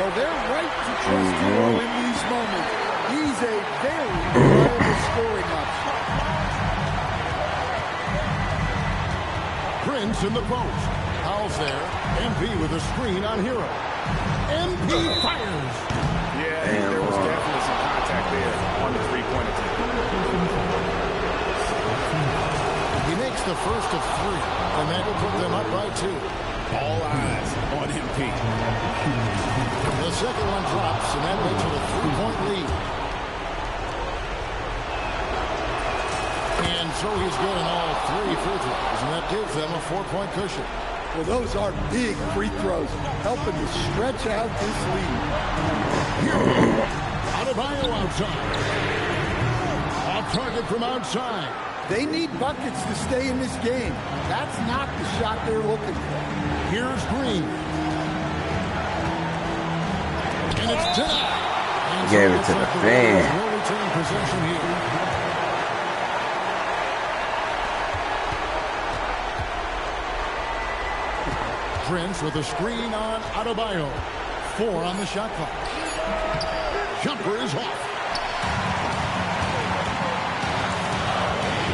Well, they're right to trust Hero in these moments. He's a very reliable scoring option. Prince in the post. Howell's there. MP with a screen on Hero. MP fires. Yeah, there was definitely some contact there on the three-point attempt. He makes the first of 3, and that will put them up by 2. All eyes on MP. The second one drops, and that makes it a 3-point lead. And so he's good in all 3 free throws, and that gives them a 4-point cushion. Well, those are big free throws, helping to stretch out this lead. Adebayo outside. Off target from outside. They need buckets to stay in this game. That's not the shot they're looking for. Here's Green. And it's denied. Gave it to the fan. No return possession here. Prince with a screen on Adebayo. 4 on the shot clock. Jumper is off.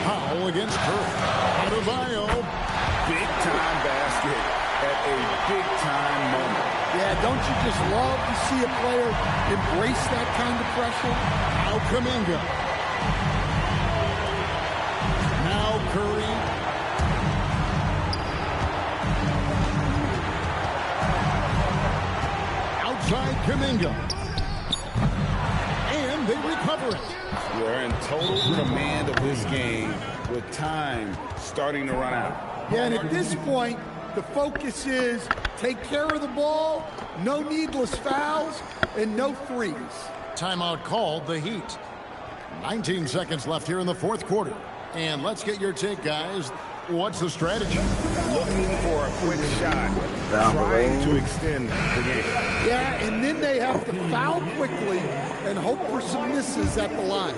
Howell against Curry. Adebayo. Big time basket at a big time moment. Yeah, don't you just love to see a player embrace that kind of pressure? Now Kuminga. Now Curry. Outside Kuminga. And they recover it. We're in total command of this game with time starting to run out. Yeah, and at this point, the focus is take care of the ball, no needless fouls, and no threes. Timeout called, the Heat. 19 seconds left here in the 4th quarter. And let's get your take, guys. What's the strategy? Looking for a quick shot, trying to extend the game. Yeah, and then they have to foul quickly and hope for some misses at the line.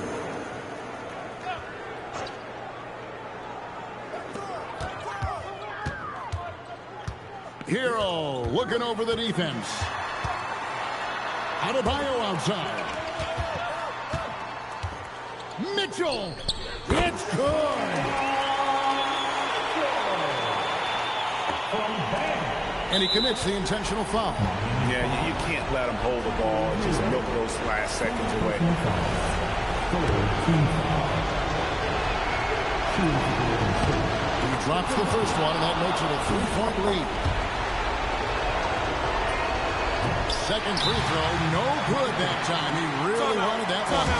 Hero looking over the defense. Adebayo outside. Mitchell. It's good. And he commits the intentional foul. Yeah, you can't let him hold the ball and just milk those last seconds away. He drops the first one, and that makes it a 3-point lead. Second free throw, no good that time. He really wanted that one.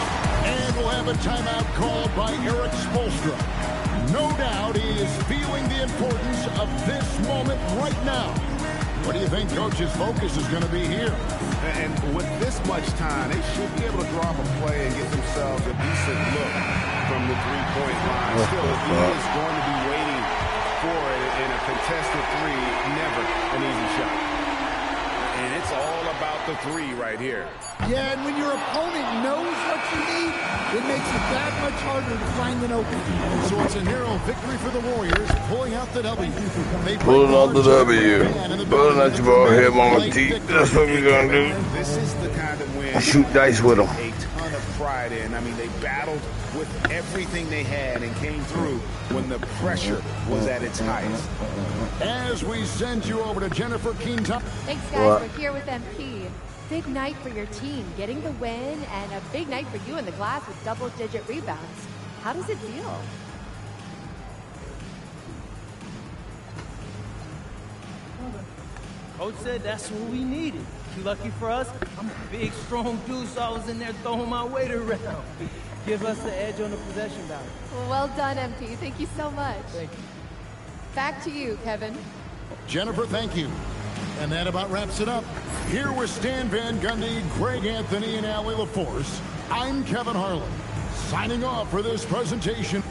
And we'll have a timeout called by Eric Spoelstra. No doubt he is feeling the importance of this moment right now. What do you think Coach's focus is going to be here? And with this much time, they should be able to drop a play and get themselves a decent look from the three-point line. Still, he is going to be waiting for it in a contested three. Never an easy shot. And it's all about the three right here. Yeah, and when your opponent knows what you need, it makes it that much harder to find an opening. So it's a Hero victory for the Warriors, pulling out the W. Pulling out the W. Pulling out your ball head, mama teeth. That's what we're going to do. This is the kind of win. Shoot dice with them. A ton of pride in. I mean, they battled with everything they had and came through when the pressure was at its highest. As we send you over to Jennifer Keentop. Thanks, guys. We're here with MP. Big night for your team, getting the win, and a big night for you in the glass with double-digit rebounds. How does it feel? Coach said that's what we needed. Lucky for us, I'm a big, strong dude, so I was in there throwing my weight around. Give us the edge on the possession battle. Well done, MP. Thank you so much. Thank you. Back to you, Kevin. Jennifer, thank you. And that about wraps it up. Here with Stan Van Gundy, Greg Anthony, and Allie LaForce, I'm Kevin Harlan. Signing off for this presentation.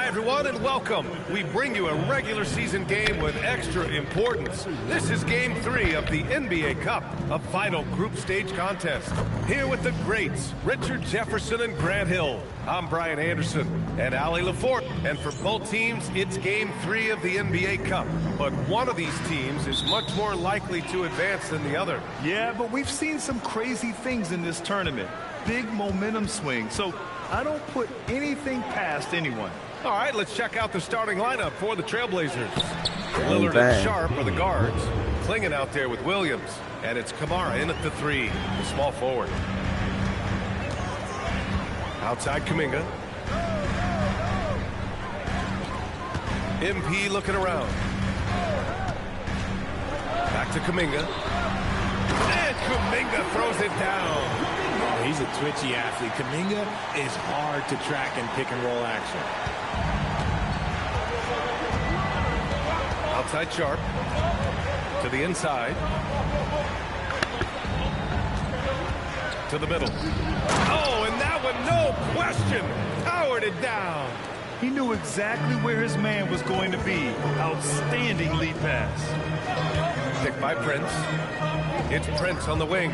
everyone, and welcome. We bring you a regular season game with extra importance. This is Game 3 of the NBA Cup, a final group stage contest. Here with the greats, Richard Jefferson and Grant Hill. I'm Brian Anderson and Allie LaForte. And for both teams, it's Game 3 of the NBA Cup. But one of these teams is much more likely to advance than the other. Yeah, but we've seen some crazy things in this tournament. Big momentum swing. So I don't put anything past anyone. All right, let's check out the starting lineup for the Trailblazers. Lillard and Sharp are the guards. Clingan out there with Williams. And it's Kamara in at the 3, the small forward. Outside Kuminga. MP looking around. Back to Kuminga. And Kuminga throws it down. Oh, he's a twitchy athlete. Kuminga is hard to track in pick and roll action. Outside Sharp. To the inside. To the middle. Oh, and that one, no question, powered it down. He knew exactly where his man was going to be. Outstanding lead pass. Picked by Prince. It's Prince on the wing.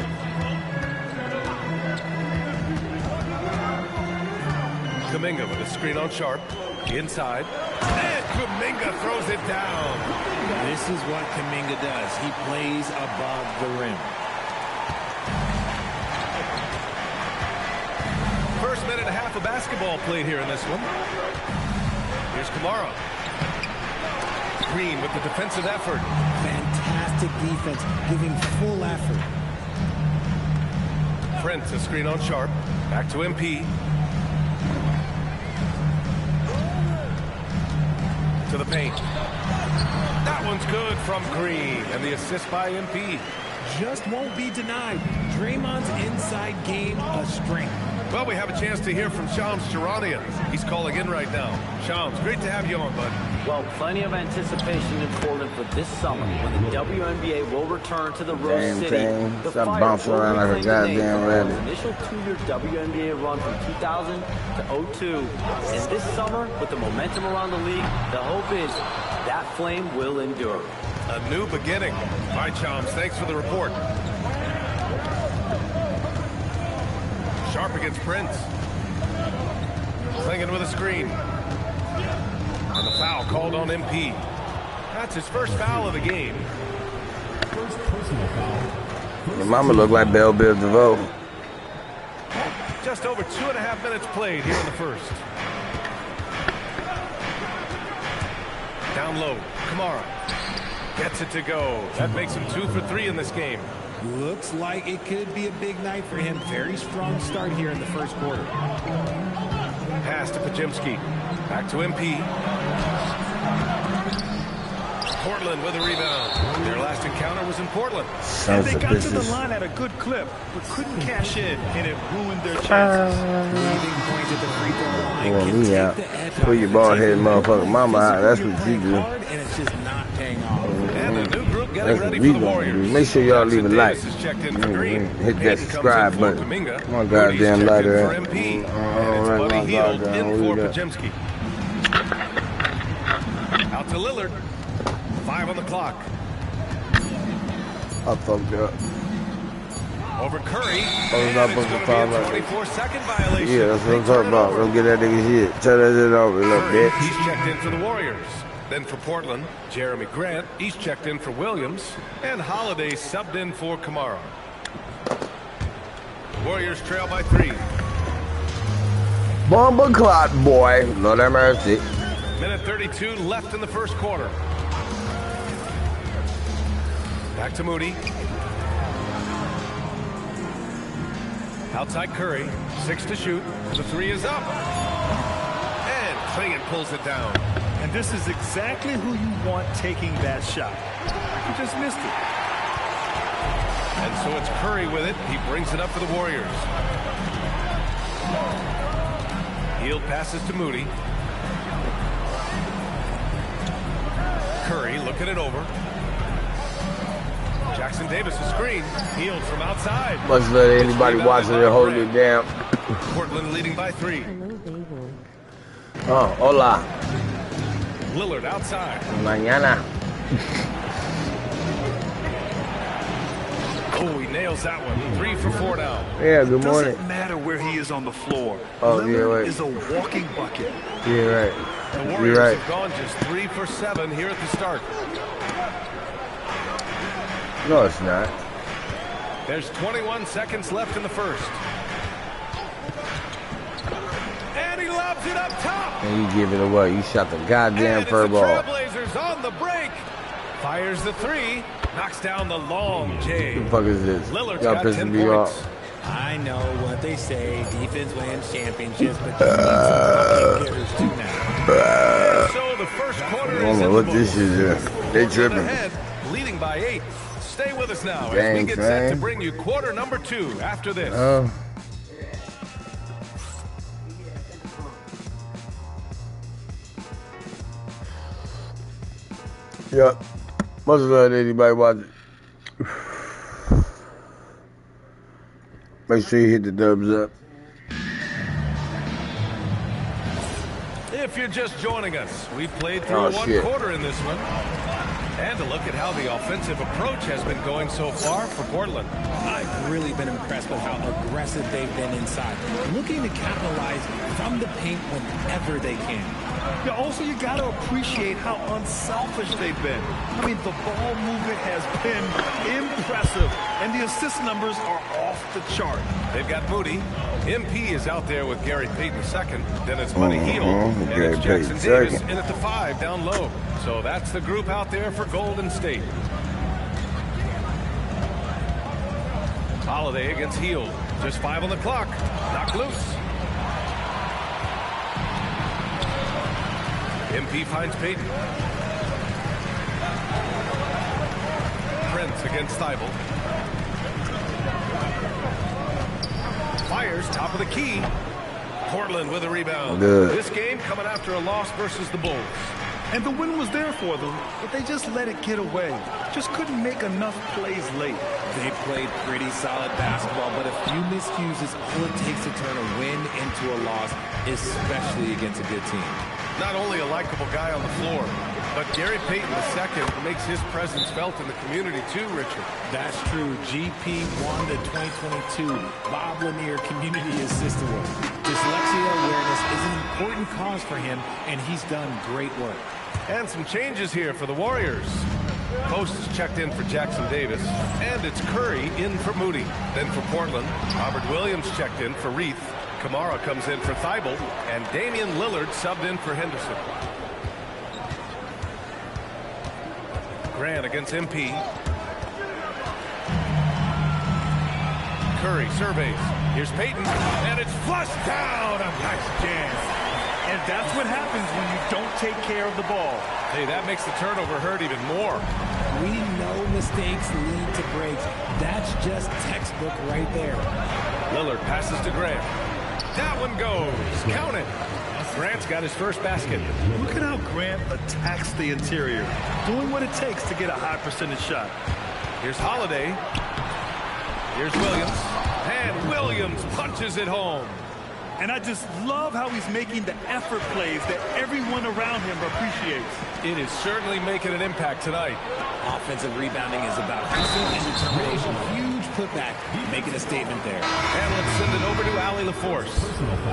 Kuminga with a screen on Sharp. Inside. And Kuminga throws it down. This is what Kuminga does. He plays above the rim. First minute and a half of basketball played here in this one. Here's Kamara. Green with the defensive effort. Fantastic defense, giving full effort. Prince, a screen on Sharp. Back to MP. To the paint. That one's good from Green. And the assist by MP. Just won't be denied. Draymond's inside game a strength. Well, we have a chance to hear from Shams Charania. He's calling in right now. Shams, great to have you on, bud. Well, plenty of anticipation in Portland for this summer when the WNBA will return to the Rose City. The Stop bouncing around like a goddamn rabbit. Initial 2-year WNBA run from 2000 to 02. And this summer, with the momentum around the league, the hope is that flame will endure. A new beginning. All right, Shams, thanks for the report. Sharp against Prince. Clinging with a screen. And the foul called on MP. That's his first foul of the game. First personal foul. Your mama look like Belle Biv DeVoe. Just over 2.5 minutes played here in the first. Down low, Kamara. Gets it to go. That makes him 2 for 3 in this game. Looks like it could be a big night for him. Very strong start here in the first quarter. Pass to Podziemski. Back to MP. Portland with a rebound. Their last encounter was in Portland. And they got to the line at a good clip, but couldn't cash in, and it ruined their chances. Leaving point at the free throw line. Well, me out. Pull your bald headed motherfucker mama out. That's what you do. And it's just not paying off. And a new group getting That's ready what we for the Warriors. do. Make sure y'all leave a like. Hit that subscribe button. My goddamn lighter. Buddy Hield in for Podziemski. Out to Lillard. 5 on the clock. I fucked up. Over Curry. And it's going to be a 24-second violation. Yeah, that's what I'm talking about. Don't get that nigga shit. Tell that shit over, little bitch. He's checked in for the Warriors. Then for Portland, Jeremy Grant. He's checked in for Williams. And Holiday subbed in for Kamara. Warriors trail by 3. Bomba clot, boy. Lord have mercy. Minute 32 left in the first quarter. Back to Moody. Outside Curry. 6 to shoot. The 3 is up. And Clingan pulls it down. And this is exactly who you want taking that shot. You just missed it. And so it's Curry with it. He brings it up for the Warriors. Hield passes to Moody. Curry looking it over. Jackson Davis a screen. Hield from outside. Must let anybody watching it hold it down. Portland leading by 3. Oh, hola. Lillard outside. Mañana. Oh, he nails that one. 3 for 4 now. Yeah, good morning. Doesn't matter where he is on the floor. Oh, Lillard yeah, right. is a walking bucket. Yeah, right. The Warriors You're right. have gone just 3 for 7 here at the start. No, it's not. There's 21 seconds left in the first. And he lobs it up top. And you give it away. You shot the goddamn And fur it's the ball. Trailblazers on the break. Fires the 3. Knocks down the long J. What the fuck is this? Lillard's Y'all got 10 pissing me points. off. I know what they say. Defense wins championships, but you need some bucket getters too now. So the first quarter I don't know what this is. They tripping. ahead, leading by 8. Stay with us now as Dang, we get set to man. bring you quarter number 2 after this. Yep. Much love to anybody watching. Make sure you hit the dubs up. If you're just joining us, we've played through one quarter in this one. And to look at how the offensive approach has been going so far for Portland. I've really been impressed with how aggressive they've been inside, looking to capitalize from the paint whenever they can. Yeah, also, you got to appreciate how unselfish they've been. I mean, the ball movement has been impressive, and the assist numbers are off the chart. They've got Moody. MP is out there with Gary Payton second. Then it's Buddy Hield. And it's Jackson Davis in at the 5 down low. So that's the group out there for Golden State. Holiday against Hield. Just 5 on the clock. Knocked loose. MP finds Payton. Prince against Thibault. Fires top of the key. Portland with a rebound. Good. This game coming after a loss versus the Bulls. And the win was there for them, but they just let it get away. Just couldn't make enough plays late. They played pretty solid basketball, but a few miscues is all it takes to turn a win into a loss, especially against a good team. Not only a likable guy on the floor, but Gary Payton II makes his presence felt in the community too, Richard. That's true. GP won the 2022 Bob Lanier Community Assist Award. Dyslexia awareness is an important cause for him, and he's done great work. And some changes here for the Warriors. Post is checked in for Jackson Davis, and it's Curry in for Moody. Then for Portland, Robert Williams checked in for Reith. Kamara comes in for Thibault, and Damian Lillard subbed in for Henderson. Grant against MP. Curry surveys. Here's Payton, and it's flushed down. A nice jam. And that's what happens when you don't take care of the ball. Hey, that makes the turnover hurt even more. We know mistakes lead to breaks. That's just textbook right there. Lillard passes to Grant. That one goes. Count it. Grant's got his first basket. Look at how Grant attacks the interior, doing what it takes to get a high percentage shot. Here's Holiday. Here's Williams. And Williams punches it home. And I just love how he's making the effort plays that everyone around him appreciates. It is certainly making an impact tonight. Offensive rebounding is about hustle and determination. Huge putback, making a statement there. And let's send it over to Allie LaForce.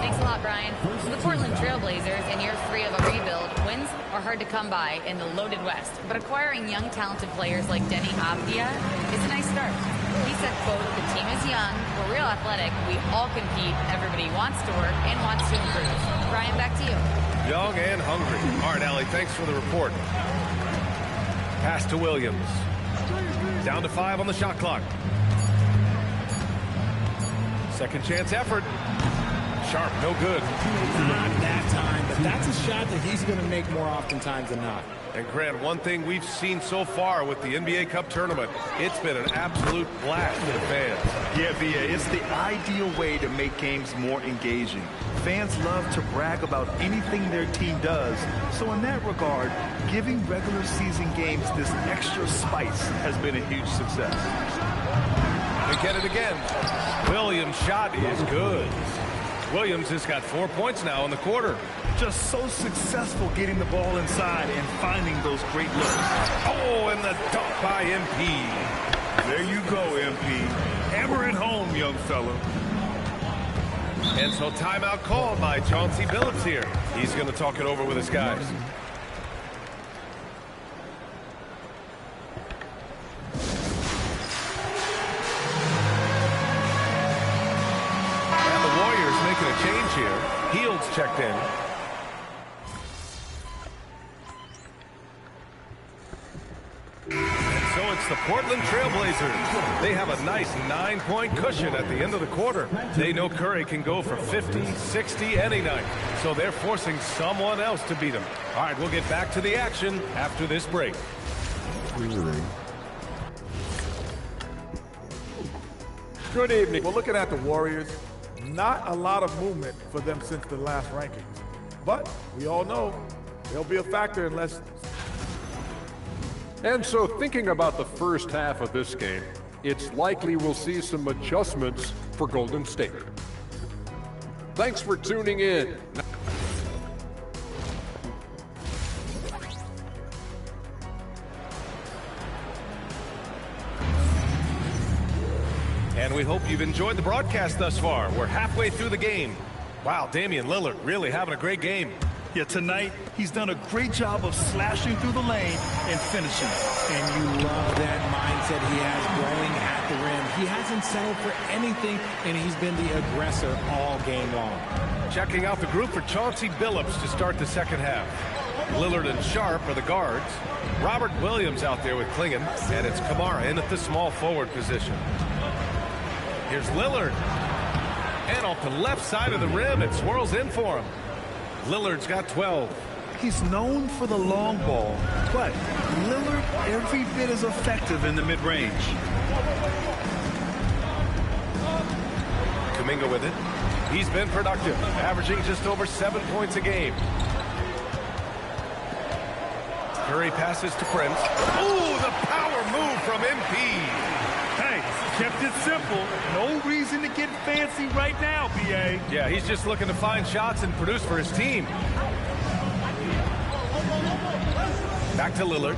Thanks a lot, Brian. For the Portland Trailblazers, in year 3 of a rebuild, wins are hard to come by in the loaded West. But acquiring young, talented players like Denny Avdia is a nice start. He said, quote, "The team is young, we're real athletic, we all compete, everybody wants to work and wants to improve." Brian, back to you. Young and hungry. All right, Allie, thanks for the report. Pass to Williams. Down to 5 on the shot clock. Second chance effort. Sharp, no good. Not that time, but that's a shot that he's going to make more oftentimes than not. And Grant, one thing we've seen so far with the NBA Cup tournament, it's been an absolute blast for the fans. Yeah, VA, it's the ideal way to make games more engaging. Fans love to brag about anything their team does. So in that regard, giving regular season games this extra spice has been a huge success. We get it again. Williams' shot is good. Williams has got 4 points now in the quarter. Just so successful getting the ball inside and finding those great looks. Oh, and the dunk by MP. There you go, MP. Hammer it home, young fella. And so timeout called by Chauncey Billups here. He's going to talk it over with his guys. And the Warriors making a change here. Hield's checked in. And so it's the Portland Trailblazers. They have a nice 9-point cushion at the end of the quarter. They know Curry can go for 50, 60 any night. So they're forcing someone else to beat him. All right, we'll get back to the action after this break. Good evening. We're looking at the Warriors. Not a lot of movement for them since the last rankings. But we all know they'll be a factor unless... And so thinking about the first half of this game, it's likely we'll see some adjustments for Golden State. Thanks for tuning in. And we hope you've enjoyed the broadcast thus far. We're halfway through the game. Wow, Damian Lillard really having a great game. Yet tonight, he's done a great job of slashing through the lane and finishing. And you love that mindset he has going at the rim. He hasn't settled for anything, and he's been the aggressor all game long. Checking out the group for Chauncey Billups to start the second half. Lillard and Sharp are the guards. Robert Williams out there with Klingon, and it's Kamara in at the small forward position. Here's Lillard. And off the left side of the rim, it swirls in for him. Lillard's got 12. He's known for the long ball, but Lillard every bit as effective in the mid-range. Kuminga with it. He's been productive, averaging just over 7 points a game. Curry passes to Prince. Ooh, the power move from MP. Hey, kept it simple. No reason to get fancy right now, B.A. Yeah, he's just looking to find shots and produce for his team. Back to Lillard.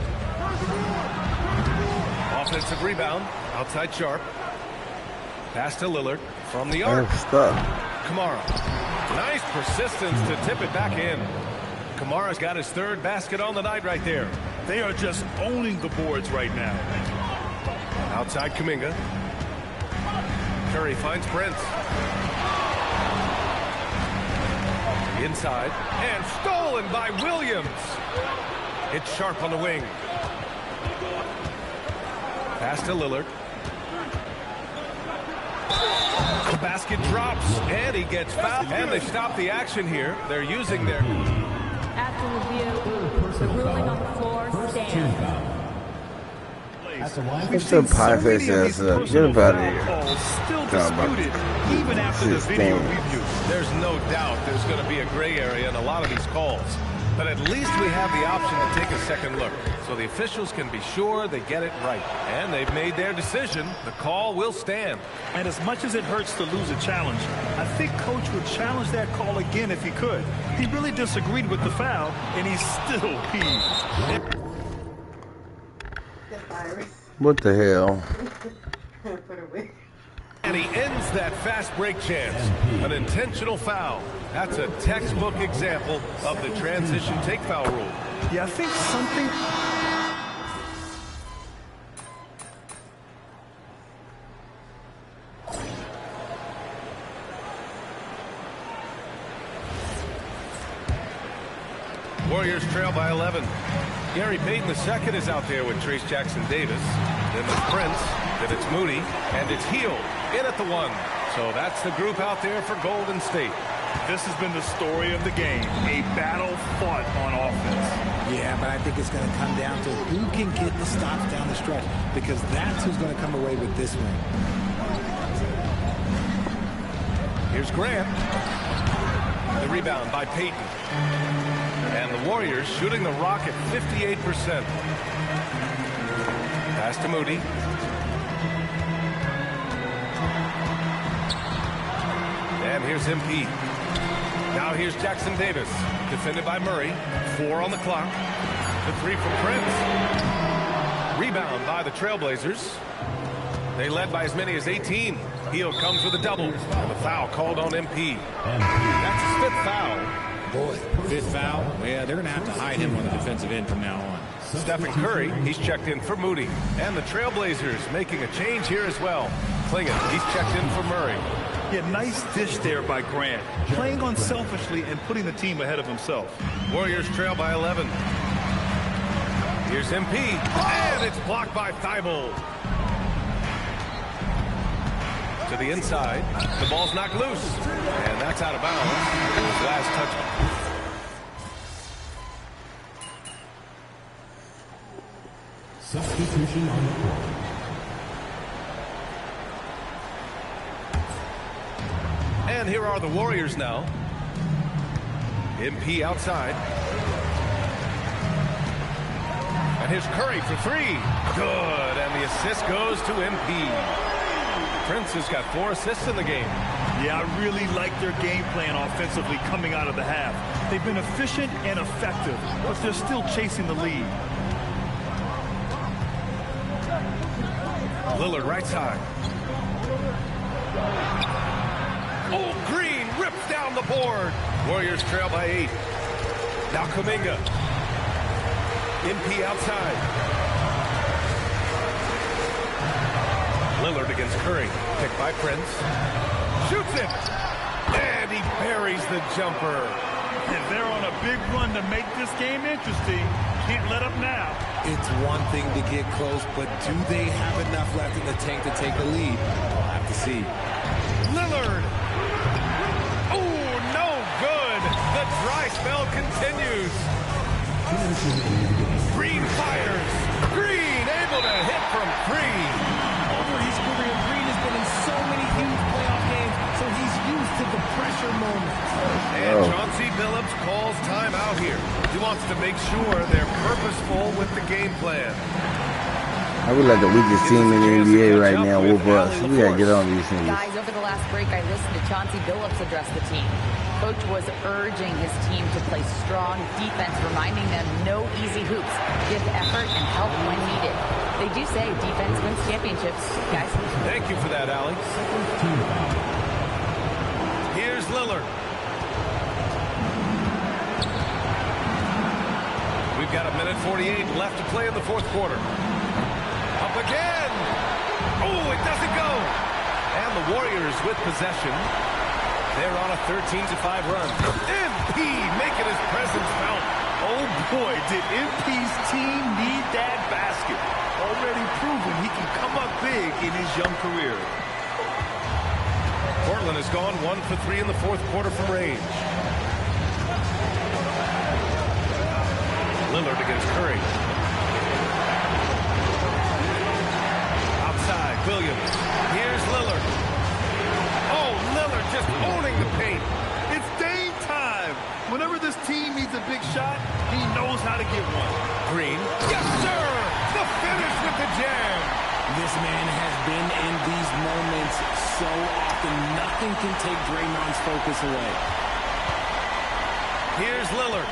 Offensive rebound. Outside Sharp. Pass to Lillard from the arc. Kamara. Nice persistence to tip it back in. Kamara's got his third basket on the night right there. They are just owning the boards right now. Outside Kuminga. Curry finds Prince. Inside. And stolen by Williams. It's Sharp on the wing. Pass to Lillard. The basket drops, and he gets fouled. And they stop the action here. They're using their... After review, the ruling on the floor stands. What's the pie face ass up? Get about here. Still disputed, even after the video review. There's no doubt there's going to be a gray area in a lot of these calls. But at least we have the option to take a second look, so the officials can be sure they get it right. And they've made their decision. The call will stand. And as much as it hurts to lose a challenge, I think Coach would challenge that call again if he could. He really disagreed with the foul, and he's still peeved. What the hell? And he ends that fast break chance. An intentional foul. That's a textbook example of the transition take foul rule. Yeah, I think something... Warriors trail by 11. Gary Payton II is out there with Trace Jackson-Davis. Then it's Prince. Then it's Moody. And it's Hield in at the 1. So that's the group out there for Golden State. This has been the story of the game. A battle fought on offense. Yeah, but I think it's going to come down to who can get the stops down the stretch, because that's who's going to come away with this win. Here's Grant. The rebound by Payton. And the Warriors shooting the rock at 58%. Pass to Moody. And here's MP. Now here's Jackson-Davis. Defended by Murray. 4 on the clock. The 3 from Prince. Rebound by the Trailblazers. They led by as many as 18. Hield comes with a double. And the foul called on MP. That's his 5th foul. Boy, 5th foul. Yeah, they're going to have to hide him on the defensive end from now on. Stephen Curry, he's checked in for Moody. And the Trailblazers making a change here as well. Klingon, he's checked in for Murray. Yeah, nice dish there by Grant. Playing unselfishly and putting the team ahead of himself. Warriors trail by 11. Here's MP. And it's blocked by Thibault. To the inside. The ball's knocked loose. And that's out of bounds. Last touch. Substitution on the court. And here are the Warriors now. MP outside. And here's Curry for 3. Good. And the assist goes to MP. Prince has got 4 assists in the game. Yeah, I really like their game plan offensively coming out of the half. They've been efficient and effective, but they're still chasing the lead. Lillard right side. Oh, Green rips down the board. Warriors trail by 8. Now Kuminga. MP outside. Lillard against Curry. Picked by Prince. Shoots it. And he buries the jumper. And they're on a big run to make this game interesting. Can't let up now. It's one thing to get close, but do they have enough left in the tank to take the lead? We'll have to see. Lillard. Oh, no good. The dry spell continues. Green fires. Green able to hit from three. Over his career, Green has been in so many huge playoff games, so he's used to the pressure moments. And Chauncey Billups calls timeout here. He wants to make sure they're purposeful with the game plan. I would like the weakest team in the NBA right now whoop us. We gotta get on these things. Guys, over the last break, I listened to Chauncey Billups address the team. Coach was urging his team to play strong defense, reminding them no easy hoops, give effort and help when needed. They do say defense wins championships, guys. Thank you for that, Alex. Here's Lillard. We've got 1:48 left to play in the fourth quarter. Up again. Oh, it doesn't go. And the Warriors with possession. They're on a 13-5 run. MP making his presence felt. Oh boy, did MP's team need that basket. Already proven he can come up big in his young career. Portland has gone 1 for 3 in the fourth quarter from range. Lillard against Curry. Outside, Williams. Here's Lillard. Oh, Lillard just owning the paint. It's Dame time. Whenever this team needs a big shot, he knows how to get one. Green. Yes, sir! The finish with the jam. This man has been in these moments so often. Nothing can take Draymond's focus away. Here's Lillard.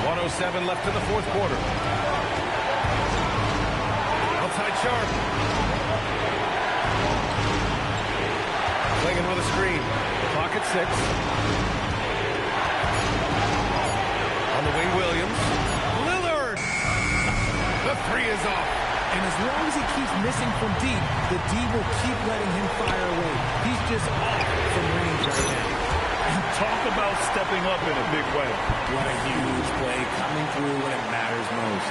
1:07 left in the fourth quarter. Outside Sharp. Flinging with a screen. Clock at 6. On the wing, Williams. Lillard! The three is off. And as long as he keeps missing from deep, the D will keep letting him fire away. He's just off from range right now. Talk about stepping up in a big way. What a huge play, coming through when it matters most.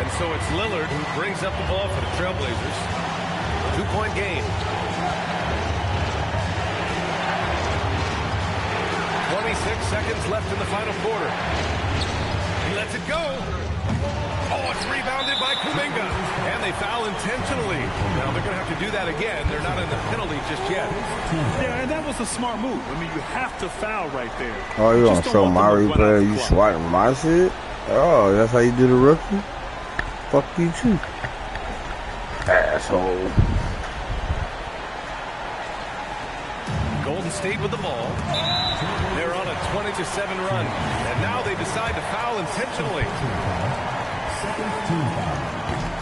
And so it's Lillard who brings up the ball for the Trailblazers. 2-point game. 26 seconds left in the final quarter. He lets it go. Oh, it's rebounded by Kuminga. And they foul intentionally. Now, they're going to have to do that again. They're not in the penalty just yet. Yeah, and that was a smart move. I mean, you have to foul right there. Oh, you gonna show my replay? You swatting my shit? Oh, that's how you do the rookie? Fuck you too. Asshole. Golden State with the ball. They're on a 20-7 run. And now they decide to foul intentionally.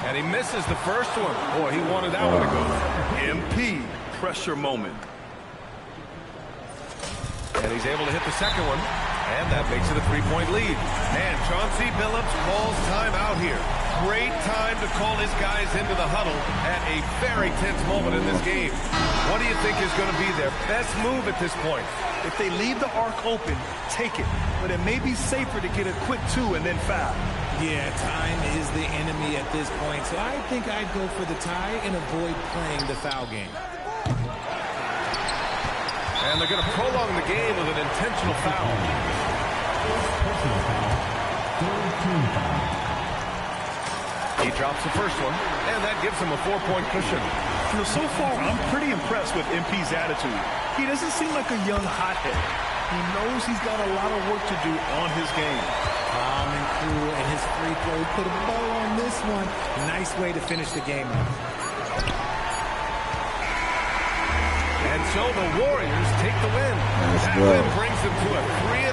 And he misses the first one. Boy, he wanted that one to go. MP, pressure moment. And he's able to hit the second one. And that makes it a 3-point lead. And Chauncey Billups calls timeout here. Great time to call his guys into the huddle at a very tense moment in this game. What do you think is going to be their best move at this point? If they leave the arc open, take it. But it may be safer to get a quick 2 and then foul. Yeah, time is the enemy at this point, so I think I'd go for the tie and avoid playing the foul game. And they're going to prolong the game with an intentional foul. He drops the first one, and that gives him a 4-point cushion. You know, so far, I'm pretty impressed with MP's attitude. He doesn't seem like a young hothead. He knows he's got a lot of work to do on his game. Calm and cool, and his free throw put a bow on this one. Nice way to finish the game off. And so the Warriors take the win. That win brings them to a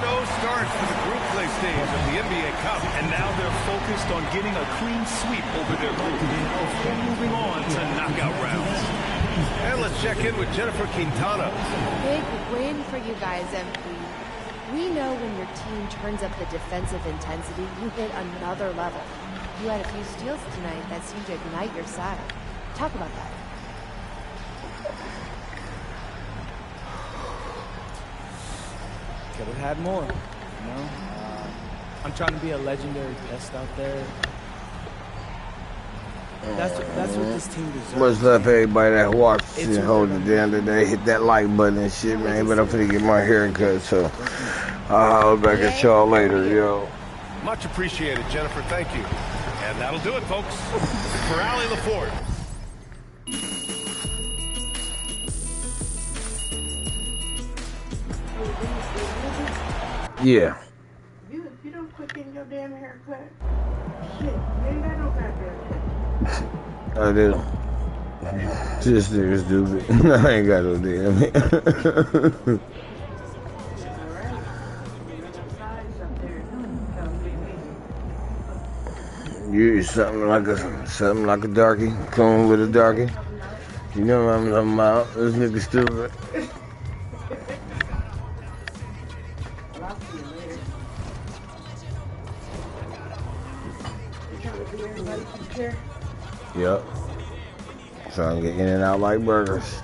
3-0 start for the group play stage of the NBA Cup. And now they're focused on getting a clean sweep over their group before moving on to knockout rounds. And let's check in with Jennifer Quintana. Big win for you guys, MP. We know when your team turns up the defensive intensity, you hit another level. You had a few steals tonight that seemed to ignite your side. Talk about that. Could have had more, you know? I'm trying to be a legendary pest out there. That's what this team deserves. Much love for everybody that watched and hold it down today. Hit that like button and shit, man. But I'm finna get my hair cut, so I'll holler back at y'all later, yo. Much appreciated, Jennifer. Thank you. And that'll do it, folks. For Allie LaForge. Yeah. You don't quit getting your damn haircut. Shit, you ain't got no goddamn hair. I do. This nigga stupid. I ain't got no damn hair. You something like a darkie, comb with a darkie. You know what I'm talking about? This nigga stupid. Yep. So I can get in and out like burgers.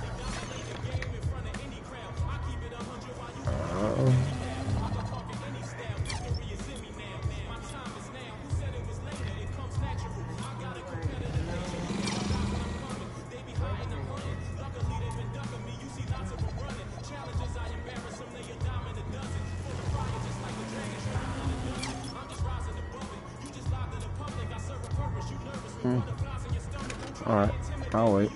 All right, I'll wait.